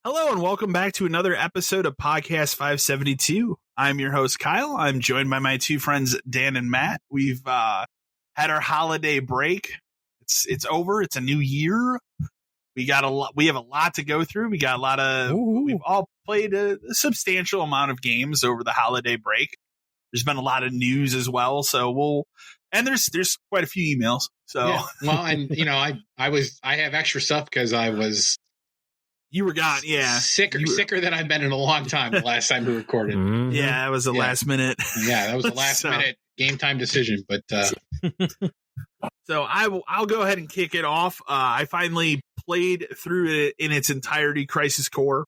Hello and welcome back to another episode of Podcast 572. I'm your host, Kyle. I'm joined by my two friends, Dan and Matt. We've had our holiday break. It's over. It's a new year. We have a lot to go through. We got a lot of. We've all played a substantial amount of games over the holiday break. There's been a lot of news as well. So there's quite a few emails. So yeah. Well, and I have extra stuff because I was. You were gone, yeah. Sicker than I've been in a long time. The last time we recorded, yeah, it was a last minute. Yeah, that was a last minute game time decision. But so I'll go ahead and kick it off. I finally played through it in its entirety, Crisis Core.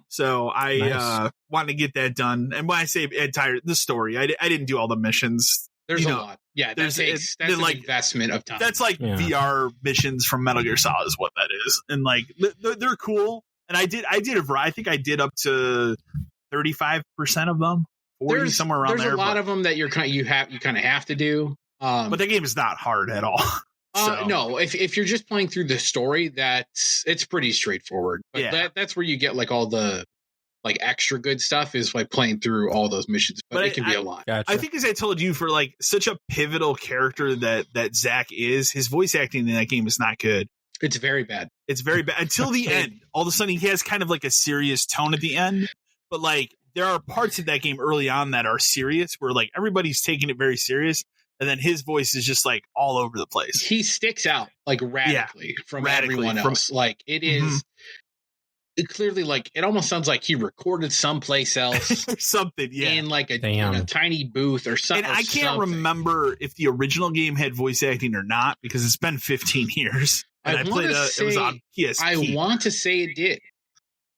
So I wanted to get that done. And when I say the story, I didn't do all the missions. There's a lot. Yeah, that's an investment of time. That's like VR missions from Metal Gear Solid is what that is. And like they're cool. And I think I did up to 35% of them. 40 somewhere around there. There's a lot of them that you kind of have to do. But the game is not hard at all. No, if you're just playing through the story, it's pretty straightforward. But that's where you get like all the like extra good stuff is like playing through all those missions, but it can be a lot. Gotcha. I think, as I told you, for like such a pivotal character that Zach is, his voice acting in that game is not good. It's very bad. It's very bad until the end. All of a sudden, he has kind of like a serious tone at the end, but like there are parts of that game early on that are serious, where like everybody's taking it very serious, and then his voice is just like all over the place. He sticks out like radically from everyone else. Like it is. It clearly, like, it almost sounds like he recorded someplace else or something, in like in a tiny booth or something. And I can't remember if the original game had voice acting or not because it's been 15 years. And I played it was on PSP. I want to say it did.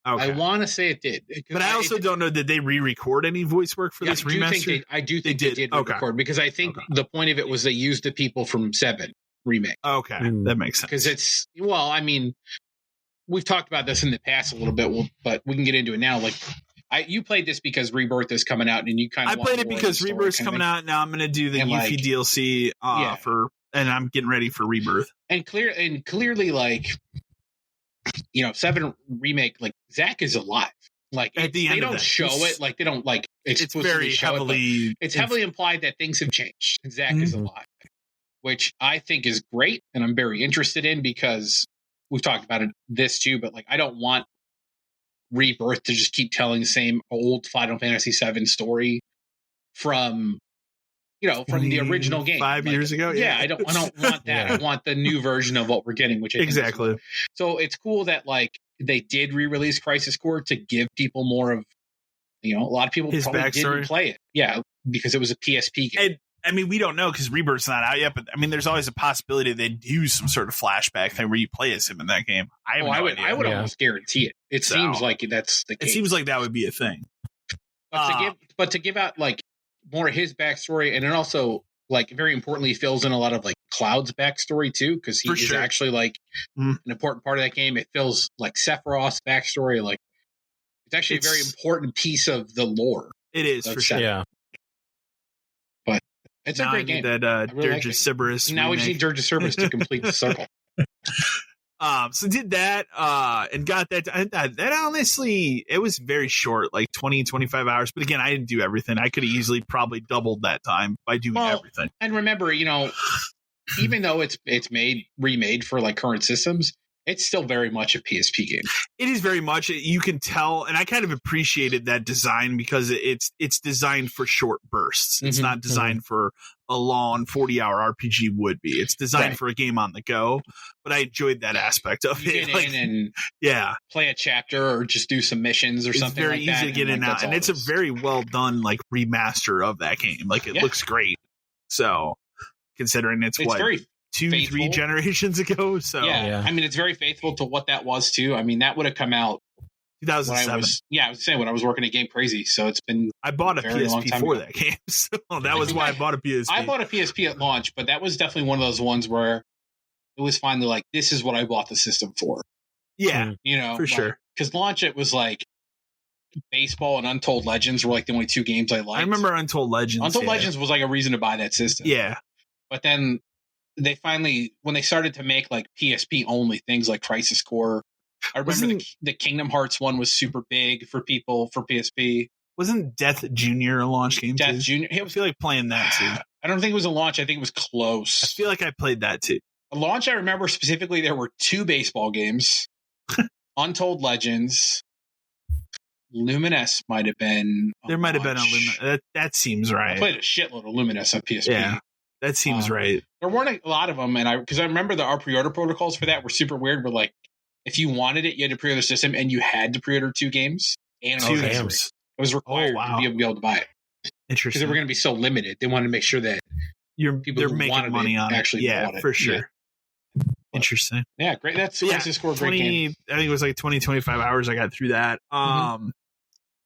Okay. I want to say it did, but I also don't know. Did they re-record any voice work for this remaster? I do think they did re-record because I think the point of it was they used the people from 7 remake. Okay, that makes sense. Because we've talked about this in the past a little bit, but we can get into it now. Like, you played this because Rebirth is coming out, and you kind of. I played it because Rebirth's coming out. Now I'm going to do the Yuffie DLC and I'm getting ready for Rebirth. And clearly, like, 7 remake, like Zack is alive. Like at the end, they don't show it. Like they don't like explicitly very show heavily. It. It's heavily implied that things have changed. Zack is alive, which I think is great, and I'm very interested in because. We've talked about this too, but like I don't want Rebirth to just keep telling the same old Final Fantasy VII story from the original game 5 years ago. Yeah, I don't want that. I want the new version of what we're getting, which I think exactly. So it's cool that like they did re-release Crisis Core to give people more of a lot of people his probably backstory. Didn't play it. Yeah, because it was a PSP game. And, I mean, we don't know because Rebirth's not out yet, but I mean, there's always a possibility they'd use some sort of flashback thing where you play as him in that game. I would almost guarantee it. It seems like that's the case. It seems like that would be a thing. But to give out like more of his backstory, and it also like very importantly fills in a lot of like Cloud's backstory too, because he is actually like an important part of that game. It fills like Sephiroth's backstory, like it's actually a very important piece of the lore. It is for sure. Yeah. It's a great game. That Dirge Cerberus. Now we just need Dirge Cerberus to complete the circle. So did that and got that. That honestly, it was very short, like 20, 25 hours. But again, I didn't do everything. I could have easily probably doubled that time by doing everything. And remember, even though it's remade for like current systems, It's still very much a PSP game. It is very much. You can tell, and I kind of appreciated that design because it's designed for short bursts. It's not designed for a long 40-hour RPG would be. It's designed for a game on the go. But I enjoyed that aspect of it. Get in and play a chapter or just do some missions or something like that. It's very easy to get in and out, and it's a very well done like remaster of that game. Like it looks great. So considering it's what very 2-3 generations ago. So I mean, it's very faithful to what that was too. I mean, that would have come out 2007. I was saying when I was working at Game Crazy. So it's been. I bought a PSP for that game, so that was why I bought a PSP. I bought a PSP at launch, but that was definitely one of those ones where it was finally like, this is what I bought the system for. Yeah, for sure. Because launch, it was like Baseball and Untold Legends were like the only two games I liked. I remember Untold Legends. Untold Legends was like a reason to buy that system. Yeah, but then. They finally, when they started to make like PSP only things like Crisis Core, I remember the Kingdom Hearts one was super big for people for PSP. Wasn't Death Junior a launch game? Death Junior. I feel like playing that too. I don't think it was a launch. I think it was close. I feel like I played that too. A launch. I remember specifically there were 2 baseball games, Untold Legends. Luminous might have been. There might have been a Luminous. That seems right. I played a shitload of Luminous on PSP. Yeah. That seems right. There weren't a lot of them, and because I remember our pre-order protocols for that were super weird. Where like, if you wanted it, you had to pre-order the system, and you had to pre-order 2 games and 2 games. It was required to be able to buy it. Interesting. Because they were going to be so limited, they wanted to make sure that they're making money on it. Actually, bought it. For sure. Yeah. Interesting. Yeah, great. That's Crisis Core. Great game. I think it was like 25 hours. I got through that.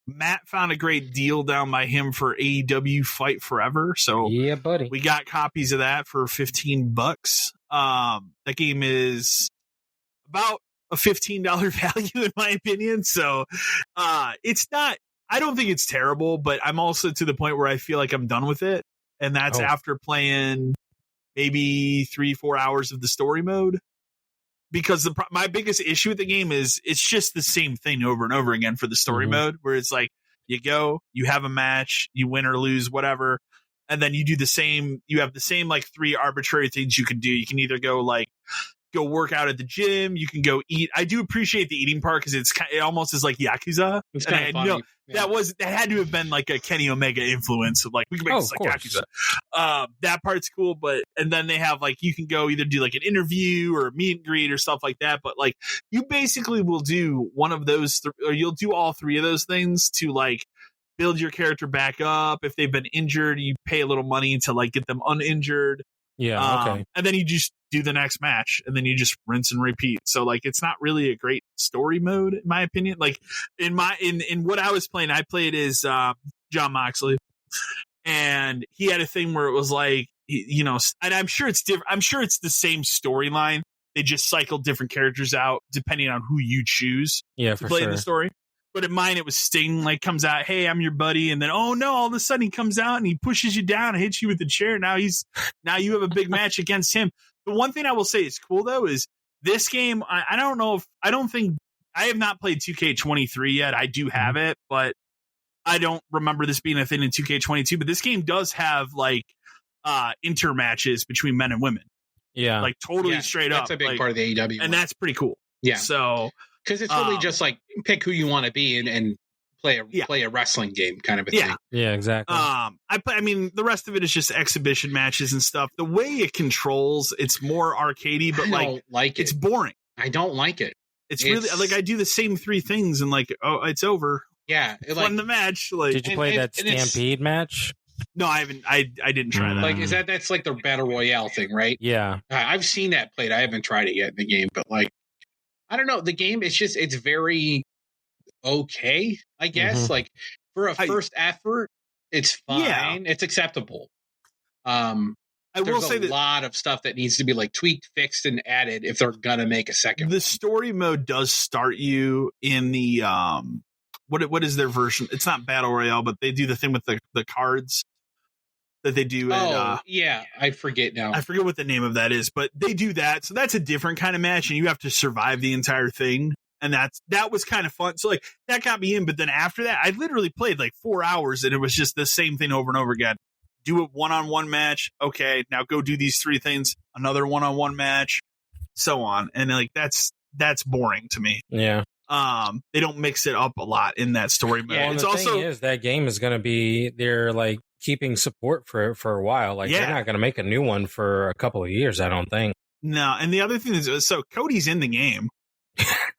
Matt found a great deal down by him for AEW Fight Forever. So yeah, buddy, we got copies of that for $15. That game is about a $15 value in my opinion. So it's not, I don't think it's terrible, but I'm also to the point where I feel like I'm done with it. And that's after playing maybe 3-4 hours of the story mode. Because my biggest issue with the game is it's just the same thing over and over again for the story mode, where it's like you go, you have a match, you win or lose, whatever, and then you do the same. You have the same like 3 arbitrary things you can do. You can either go work out at the gym, you can go eat. I do appreciate the eating part because it almost is like Yakuza. It's kind of funny. That had to have been like a Kenny Omega influence of like we can make this like Yakuza. That part's cool, and then they have like you can go either do like an interview or a meet and greet or stuff like that. But like you basically will do one of those, or you'll do all 3 of those things to like build your character back up. If they've been injured, you pay a little money to like get them uninjured. Yeah, okay. And then you just do the next match, and then you just rinse and repeat. So like, it's not really a great story mode, in my opinion. Like in what I was playing, I played as John Moxley, and he had a thing where it was like, and I'm sure it's different. I'm sure it's the same storyline. They just cycle different characters out depending on who you choose to play in the story. But in mine, it was Sting, like, comes out, hey, I'm your buddy. And then, oh, no, all of a sudden he comes out and he pushes you down and hits you with the chair. Now you have a big match against him. The one thing I will say is cool, though, is this game, I have not played 2K23 yet. I do have it, but I don't remember this being a thing in 2K22. But this game does have, like, inter matches between men and women. Yeah. Like, totally straight up. That's a big part of the AEW. And that's pretty cool. Yeah. So... Because it's really just like pick who you want to be and play a wrestling game kind of a thing. Yeah, exactly. I mean, the rest of it is just exhibition matches and stuff. The way it controls, it's more arcadey, but it's boring. I don't like it. It's really like I do the same 3 things and like, oh, it's over. Yeah, won the match. Like, did you play that Stampede match? No, I haven't. I didn't try that. Like, that's like the battle royale thing, right? Yeah, I've seen that played. I haven't tried it yet in the game, but like. I don't know. The game it's very okay, I guess. Like for a first effort, it's fine. Yeah. It's acceptable. I will say that a lot of stuff that needs to be like tweaked, fixed, and added if they're gonna make a second. The story mode does start you in the what is their version? It's not Battle Royale, but they do the thing with the cards that they do. Yeah, I forget now. I forget what the name of that is, but they do that. So that's a different kind of match, and you have to survive the entire thing. And that was kind of fun. So like that got me in. But then after that, I literally played like 4 hours, and it was just the same thing over and over again. Do a one-on-one match. Okay, now go do these 3 things. Another one-on-one match, so on. And like that's that's boring to me. Yeah. They don't mix it up a lot in that story mode. Yeah, it's the also thing is that game is going to be they're like keeping support for a while. Like they're not going to make a new one for a couple of years, I don't think. No, and the other thing is, so Cody's in the game.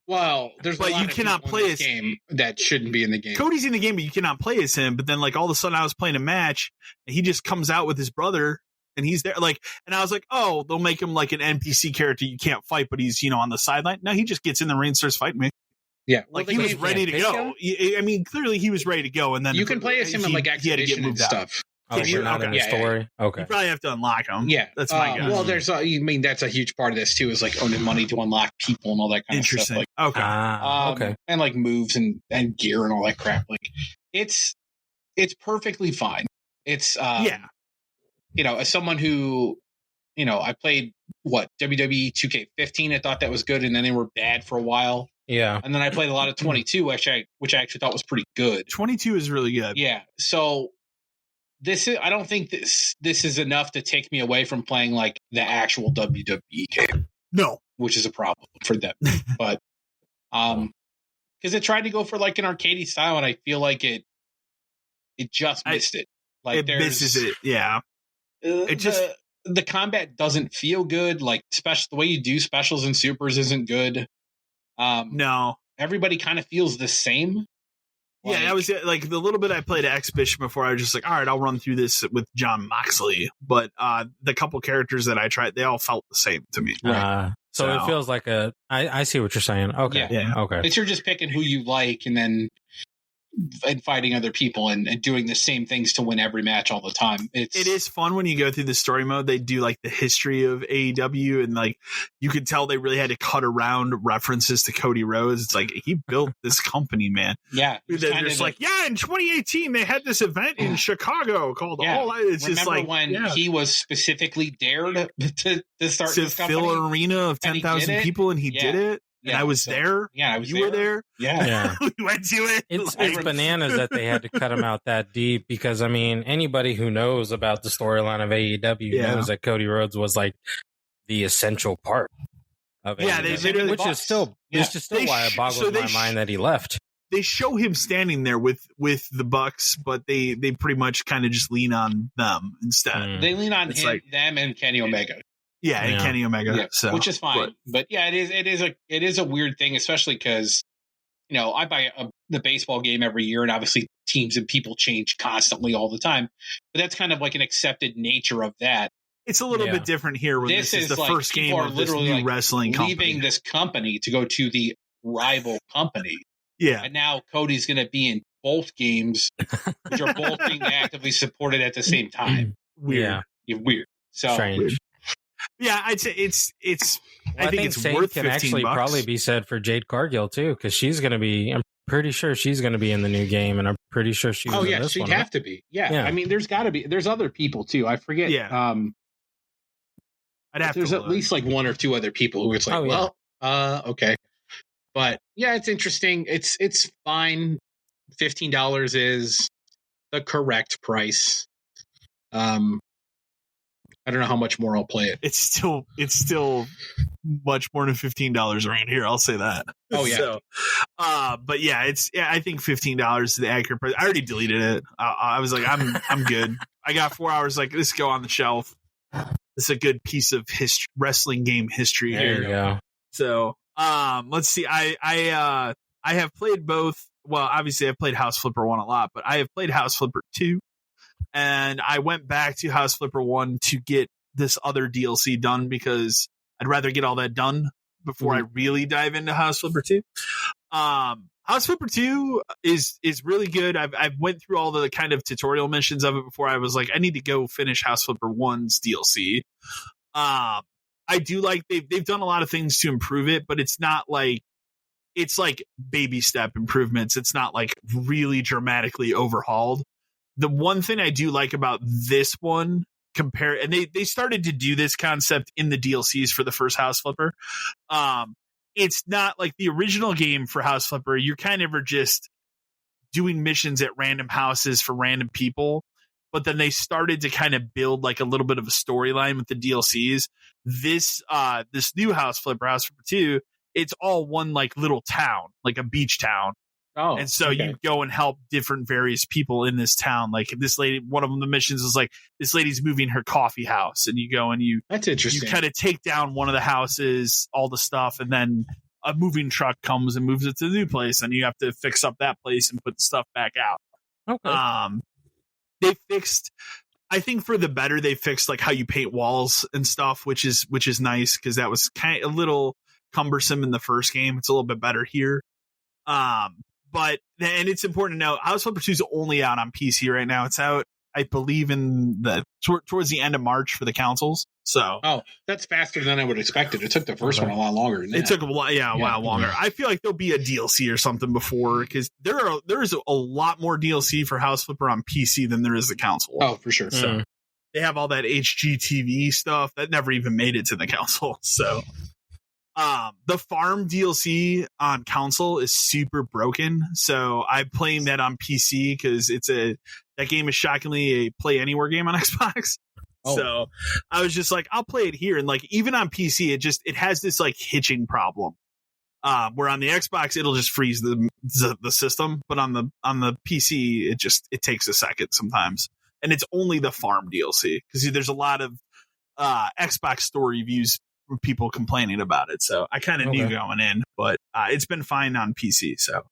Well, there's but a lot you of cannot people play in as this game that shouldn't be in the game. Cody's in the game, but you cannot play as him. But then, like, all of a sudden, I was playing a match, and he just comes out with his brother, and he's there. Like, and I was like, oh, they'll make him like an NPC character you can't fight, but he's on the sideline. No, he just gets in the ring and starts fighting me. Yeah, like he was ready to go. I mean, clearly he was ready to go, and then you can play as him in like exhibition and stuff. Oh, we're not in the story. Okay, you probably have to unlock them. Yeah, that's my guess. Well, there's that's a huge part of this too, is like owning money to unlock people and all that kind of stuff. Like, okay, and like moves and gear and all that crap. Like, it's perfectly fine. It's as someone who, I played WWE 2K15. I thought that was good, and then they were bad for a while. Yeah, and then I played a lot of 22, which I actually thought was pretty good. 22 is really good. Yeah, so. I don't think this is enough to take me away from playing like the actual WWE game. No, which is a problem for them. But because it tried to go for like an arcadey style, and I feel like it just missed it. Like it misses it. Yeah, it just the combat doesn't feel good. Like the way you do specials and supers isn't good. No, everybody kind of feels the same. Yeah, I was like the little bit I played Exhibition before. I was just like, all right, I'll run through this with John Moxley. But the couple characters that I tried, they all felt the same to me. So it feels like I see what you're saying. Okay, yeah. Okay. It's you're just picking who you like and then fighting other people and doing the same things to win every match all the time. It is fun when you go through the story mode. They do like the history of AEW, and like you could tell they really had to cut around references to Cody Rhodes. It's like he built this company, man. Yeah, they're just like, in 2018 they had this event in Chicago called All. It's Remember just like when he was specifically dared to start to this company? fill an arena of 10,000 people, and he did it. And I was there. Yeah, I was You were there. Yeah. We went to it. It's bananas that they had to cut him out that deep because, I mean, anybody who knows about the storyline of AEW knows that Cody Rhodes was like the essential part of AEW. Which is still why it boggles my mind that he left. They show him standing there with the Bucks, but they pretty much kind of just lean on them instead. They lean on them and Kenny Omega. Yeah, and Kenny Omega, which is fine. But yeah, it is a weird thing, especially because I buy the baseball game every year, and obviously teams and people change constantly all the time. But that's kind of like an accepted nature of that. It's a little bit different here when this is the like, first game of this new wrestling company. Leaving this company to go to the rival company. Yeah, and now Cody's going to be in both games, which are both being actively supported at the same time. Weird. Weird. So. Strange. Yeah, I'd say it's. Well, I think it's same worth can $15. Actually, probably be said for Jade Cargill too, because she's going to be. I'm pretty sure she's going to be in the new game, and I'm pretty sure she's. Oh in yeah, this she'd one, have to be. Yeah, I mean, there's got to be. There's other people too. I forget. Yeah. I'd have there's to at least like one or two other people who it's like, okay, but yeah, it's interesting. It's fine. $15 is the correct price. I don't know how much more I'll play it. It's still much more than $15 around here. I'll say that. Oh yeah. So, but yeah, I think $15 is the accurate price. I already deleted it. I was like, I'm good. I got 4 hours. Like, this go on the shelf. This is a good piece of wrestling game history there here. You go. So, let's see. I have played both. Well, obviously I've played House Flipper 1 a lot, but I have played House Flipper 2. And I went back to House Flipper 1 to get this other DLC done because I'd rather get all that done before I really dive into House Flipper 2. House Flipper 2 is really good. I've went through all the kind of tutorial missions of it before. I was like, I need to go finish House Flipper 1's DLC. I do like they've done a lot of things to improve it, but it's not like it's like baby step improvements. It's not like really dramatically overhauled. The one thing I do like about this one and they started to do this concept in the DLCs for the first House Flipper. It's not like the original game for House Flipper. You're kind of just doing missions at random houses for random people. But then they started to kind of build like a little bit of a storyline with the DLCs. This new House Flipper 2, it's all one like little town, like a beach town. Oh, and so you go and help different various people in this town. Like this lady, one of the missions is like this lady's moving her coffee house, and you go and that's interesting. You kind of take down one of the houses, all the stuff, and then a moving truck comes and moves it to the new place, and you have to fix up that place and put the stuff back out. Okay. They fixed, I think for the better, they fixed like how you paint walls and stuff, which is nice because that was kind of a little cumbersome in the first game. It's a little bit better here. But and it's important to know House Flipper 2 is only out on PC right now. It's out, I believe, in towards the end of March for the consoles. So that's faster than I would expect it. It took the first one a lot longer than that. It took a while longer. I feel like there'll be a DLC or something before, because there is a lot more DLC for House Flipper on PC than there is the console. Oh, for sure. So they have all that HGTV stuff that never even made it to the console. So the farm DLC on console is super broken. So I'm playing that on PC because that game is shockingly a play anywhere game on Xbox. Oh. So I was just like, I'll play it here. And like, even on PC, it has this like hitching problem. Where on the Xbox, it'll just freeze the system. But on the PC, it takes a second sometimes. And it's only the farm DLC because there's a lot of Xbox store reviews from people complaining about it. So I kind of knew going in, but it's been fine on PC. So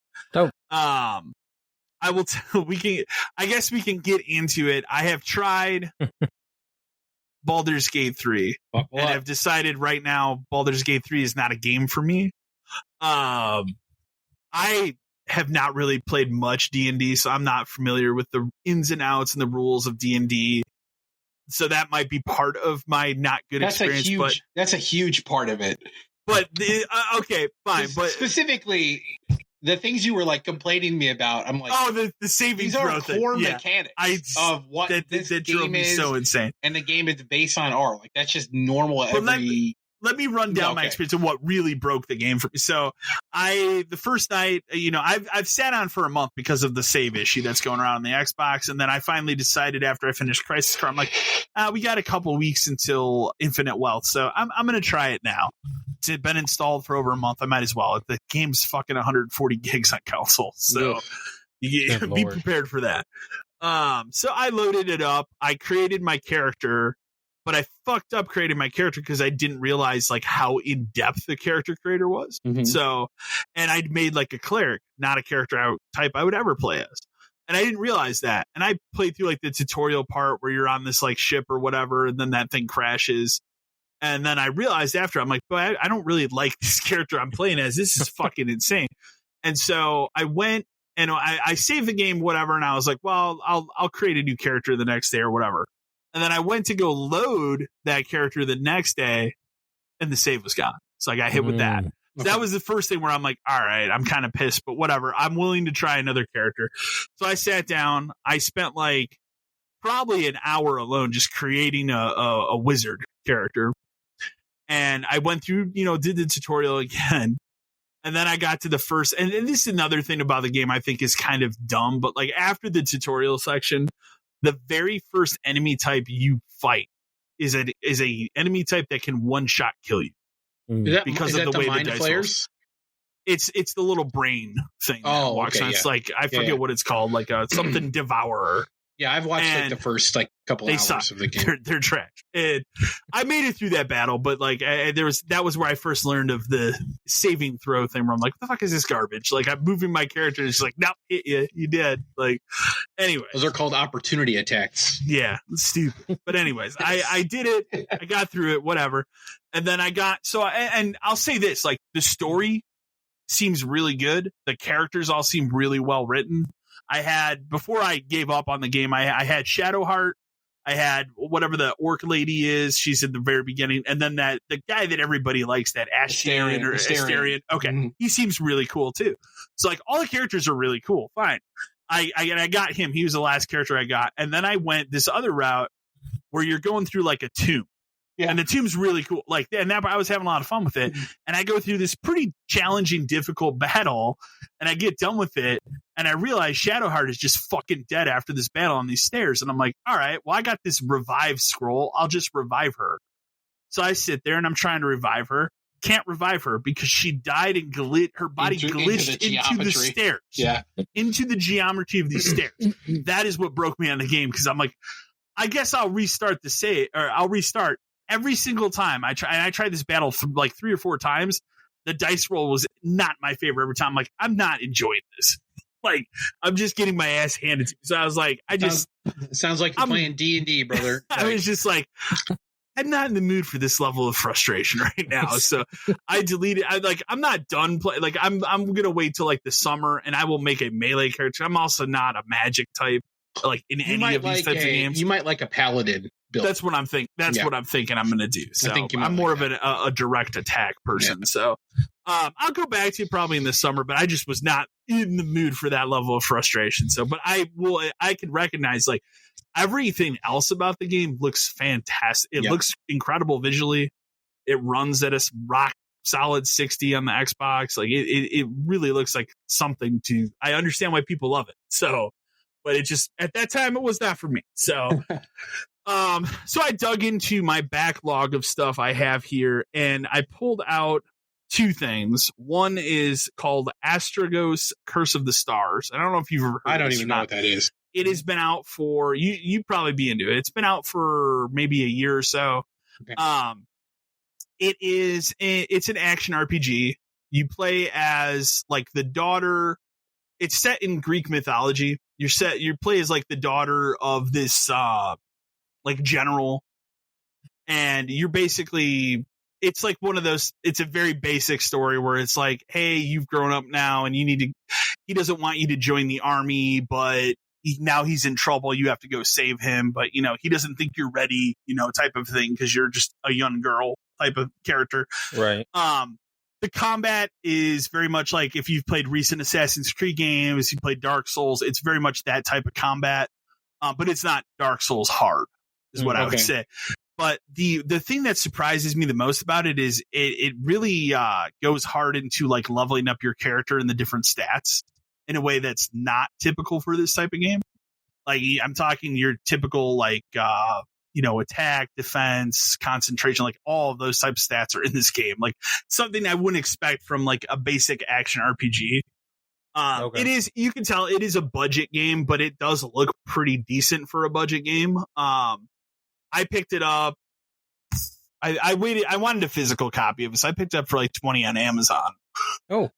I will I guess we can get into it. I have tried Baldur's Gate 3 and I've decided right now Baldur's Gate 3 is not a game for me. I have not really played much D&D, so I'm not familiar with the ins and outs and the rules of D&D. So that might be part of my not good experience. That's a huge part of it. But okay, fine. But specifically, the things you were like complaining to me about, I'm like, the saving throw. These are core mechanics of what this game is. So insane, and the game is based on R. Like that's just normal. Let me run down my experience of what really broke the game for me. So the first night, I've sat on for a month because of the save issue that's going around on the Xbox. And then I finally decided after I finished Crisis Core, I'm like, we got a couple weeks until Infinite Wealth. So I'm going to try it now. It's been installed for over a month. I might as well. The game's fucking 140 gigs on console. So you be prepared for that. So I loaded it up. I created my character. But I fucked up creating my character because I didn't realize like how in depth the character creator was. Mm-hmm. So, and I'd made like a cleric, not a character type I would ever play as. And I didn't realize that. And I played through like the tutorial part where you're on this like ship or whatever, and then that thing crashes. And then I realized after, I'm like, but I don't really like this character I'm playing as. This is fucking insane. And so I went and I saved the game, whatever. And I was like, well, I'll create a new character the next day or whatever. And then I went to go load that character the next day, and the save was gone. So I got hit with that. So that was the first thing where I'm like, all right, I'm kind of pissed, but whatever. I'm willing to try another character. So I sat down. I spent like probably an hour alone just creating a wizard character. And I went through, did the tutorial again. And then I got to the first, and this is another thing about the game I think is kind of dumb, but like after the tutorial section, the very first enemy type you fight is a enemy type that can one shot kill you because of the way the dice rolls. It's the little brain thing that walks on. It's like I forget what it's called, like something devourer. Yeah, I've watched like the first like couple hours of the game. They're trash. And I made it through that battle, but like that was where I first learned of the saving throw thing. Where I'm like, what the fuck is this garbage? Like I'm moving my character, and it's like, nope, you did. Like anyway, those are called opportunity attacks. Yeah, it's stupid. But anyways, I did it. I got through it. Whatever. And then and I'll say this: like the story seems really good. The characters all seem really well written. Before I gave up on the game, I had Shadowheart. I had whatever the orc lady is. She's in the very beginning. And then the guy that everybody likes, that Astarion. Okay. He seems really cool too. So like all the characters are really cool. Fine. I got him. He was the last character I got. And then I went this other route where you're going through like a tomb. Yeah. And the tomb's really cool. Like, and that I was having a lot of fun with it. And I go through this pretty challenging, difficult battle, and I get done with it, and I realize Shadowheart is just fucking dead after this battle on these stairs. And I'm like, all right, well, I got this revive scroll. I'll just revive her. So I sit there and I'm trying to revive her. can't revive her because she died and her body glitched into the stairs. Yeah. Into the geometry of these stairs. That is what broke me on the game, because I'm like, I guess I'll restart I'll restart every single time. I tried this battle like 3 or 4 times. The dice roll was not my favorite every time. I'm like, I'm not enjoying this. Like, I'm just getting my ass handed to me. So I was like, sounds like you're playing D&D, brother. I was just like, I'm not in the mood for this level of frustration right now. So I deleted. I'm not done playing. Like, I'm gonna wait till like the summer, and I will make a melee character. I'm also not a magic type, like in any of these types of games. You might like a paladin build. That's what I'm thinking. What I'm thinking I'm gonna do. So I'm more of a direct attack person. Yeah. So I'll go back to it probably in the summer, but I just was not in the mood for that level of frustration. So, but I can recognize like everything else about the game looks fantastic. It looks incredible visually. It runs at a rock solid 60 on the Xbox. Like it really looks like something I understand why people love it. So, but it just, at that time, it was not for me. So, so I dug into my backlog of stuff I have here, and I pulled out 2 things. One is called Astragos Curse of the Stars. I don't know if you've ever heard I don't even know what that is. It has been out for you'd probably be into it. It's been out for maybe a year or so. Okay. It's an action RPG. You play as like the daughter. It's set in Greek mythology. You play as like the daughter of this like general, and you're basically, it's like one of those, it's a very basic story where it's like, hey, you've grown up now and he doesn't want you to join the army, but now he's in trouble. You have to go save him, but he doesn't think you're ready, type of thing, because you're just a young girl type of character. Right. The combat is very much like if you've played recent Assassin's Creed games, you played Dark Souls, it's very much that type of combat. But it's not Dark Souls hard, is what I would say. But the thing that surprises me the most about it is it really goes hard into like leveling up your character and the different stats in a way that's not typical for this type of game. Like, I'm talking your typical like attack, defense, concentration, like all of those types of stats are in this game. Like something I wouldn't expect from like a basic action RPG. It is, you can tell it is a budget game, but it does look pretty decent for a budget game. I picked it up. I waited. I wanted a physical copy of it, so I picked it up for like $20 on Amazon. Oh, okay.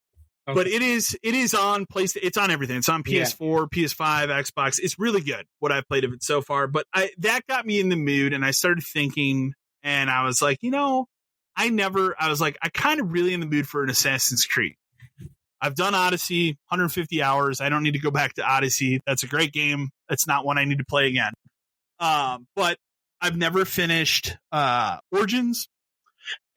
But it is on PlayStation. It's on everything. It's on PS4, PS5, Xbox. It's really good what I've played of it so far. But that got me in the mood, and I started thinking, and I was like, I was like, I kind of really in the mood for an Assassin's Creed. I've done Odyssey, 150 hours. I don't need to go back to Odyssey. That's a great game. It's not one I need to play again. But I've never finished Origins,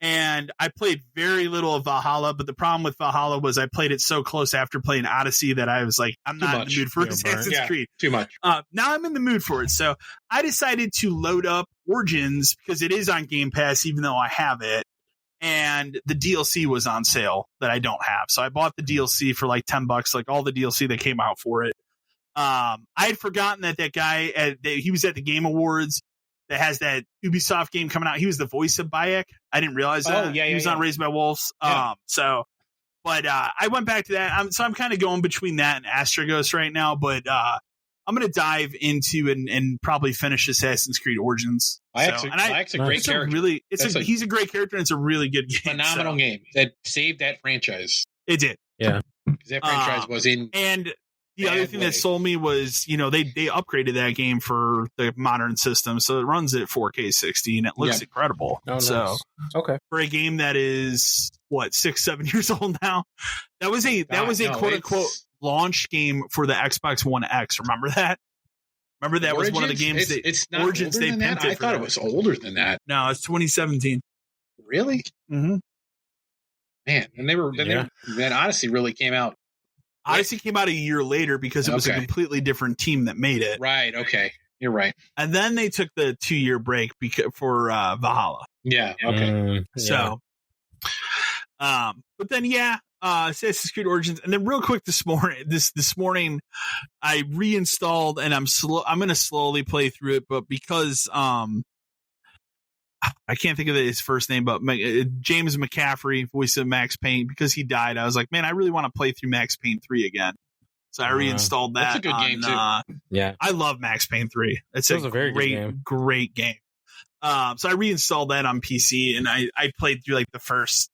and I played very little of Valhalla. But the problem with Valhalla was I played it so close after playing Odyssey that I was like, I'm not in the mood for Assassin's Creed. Too much. Now I'm in the mood for it. So I decided to load up Origins because it is on Game Pass, even though I have it. And the DLC was on sale that I don't have. So I bought the DLC for like $10, like all the DLC that came out for it. I had forgotten that guy, he was at the Game Awards that has that Ubisoft game coming out. He was the voice of Bayek. I didn't realize that. Oh, yeah, he was on Raised by Wolves. Yeah. But I went back to that. I'm kind of going between that and Astragos right now, but I'm going to dive into and probably finish Assassin's Creed Origins. Bayek's a great character. He's a great character, and it's a really good game. Phenomenal game that saved that franchise. It did. Yeah. Because that franchise was in. And the other thing that sold me was, they upgraded that game for the modern system, so it runs at 4K 60, and it looks incredible. Oh, nice. So, okay, for a game that is 6-7 years old now, that was a quote unquote launch game for the Xbox One X. Remember that? Remember that Origins? Was one of the games. It's not Origins. Older than that? I thought it was older than that. No, it's 2017. Really? Mm-hmm. Man, and then Odyssey really came out. Odyssey came out a year later because it was a completely different team that made it. Right. Okay. You're right. And then they took the 2-year break for Valhalla. Yeah. Okay. So, but then Assassin's Creed Origins, and then real quick this morning, I reinstalled, and I'm going to slowly play through it, but because I can't think of his first name, but James McCaffrey, voice of Max Payne, because he died. I was like, man, I really want to play through Max Payne 3 again. So I reinstalled that. That's a good game too. Yeah, I love Max Payne 3. It's a very great game. So I reinstalled that on PC, and I played through like the first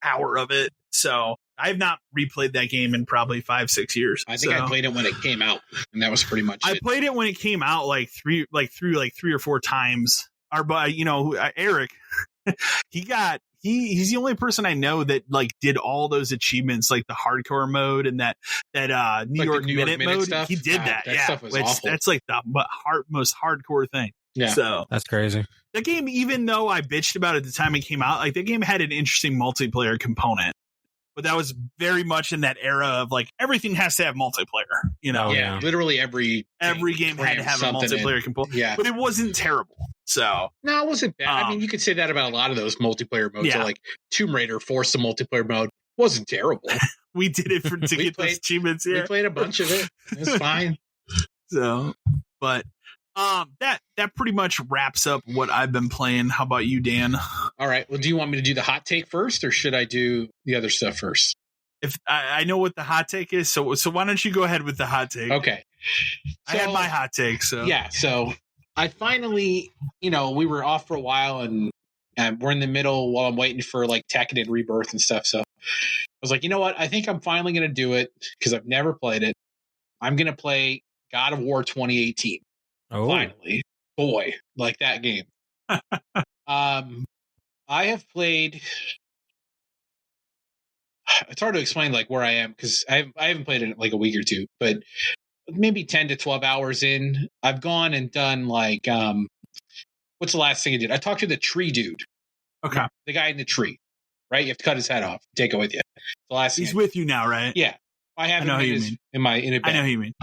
hour of it. So I have not replayed that game in probably 5-6 years. I think I played it when it came out, and that was pretty much it. I played it when it came out, through 3 or 4 times. Eric, he's the only person I know that like did all those achievements, like the hardcore mode and that New York Minute mode. Stuff? He did that. That stuff was awful. That's like the most hardcore thing. Yeah. So that's crazy. That game, even though I bitched about it at the time it came out, like that game had an interesting multiplayer component. But that was very much in that era of like everything has to have multiplayer, Yeah, literally every game had to have a multiplayer component. Yeah, but it wasn't terrible. So no, it wasn't bad. I mean, you could say that about a lot of those multiplayer modes. So like Tomb Raider forced a multiplayer mode. Wasn't terrible. We did it to get those achievements. Yeah, we played a bunch of it. It was fine. So, but that pretty much wraps up what I've been playing. How about you, Dan? All right. Well, do you want me to do the hot take first, or should I do the other stuff first? If I know what the hot take is, so why don't you go ahead with the hot take? Okay. I have my hot take. So yeah. So I finally, we were off for a while, and we're in the middle while I'm waiting for like Tekken and Rebirth and stuff. So I was like, you know what? I think I'm finally going to do it because I've never played it. I'm going to play God of War 2018. Oh. Finally. Boy, like that game. I have played. It's hard to explain like where I am because I haven't played it in like a week or two, but maybe 10 to 12 hours in, I've gone and done like what's the last thing I did? I talked to the tree dude. Okay. The guy in the tree, right? You have to cut his head off, take it with you. The last He's with you now, right? Yeah. I have him in a bed. I know who you mean.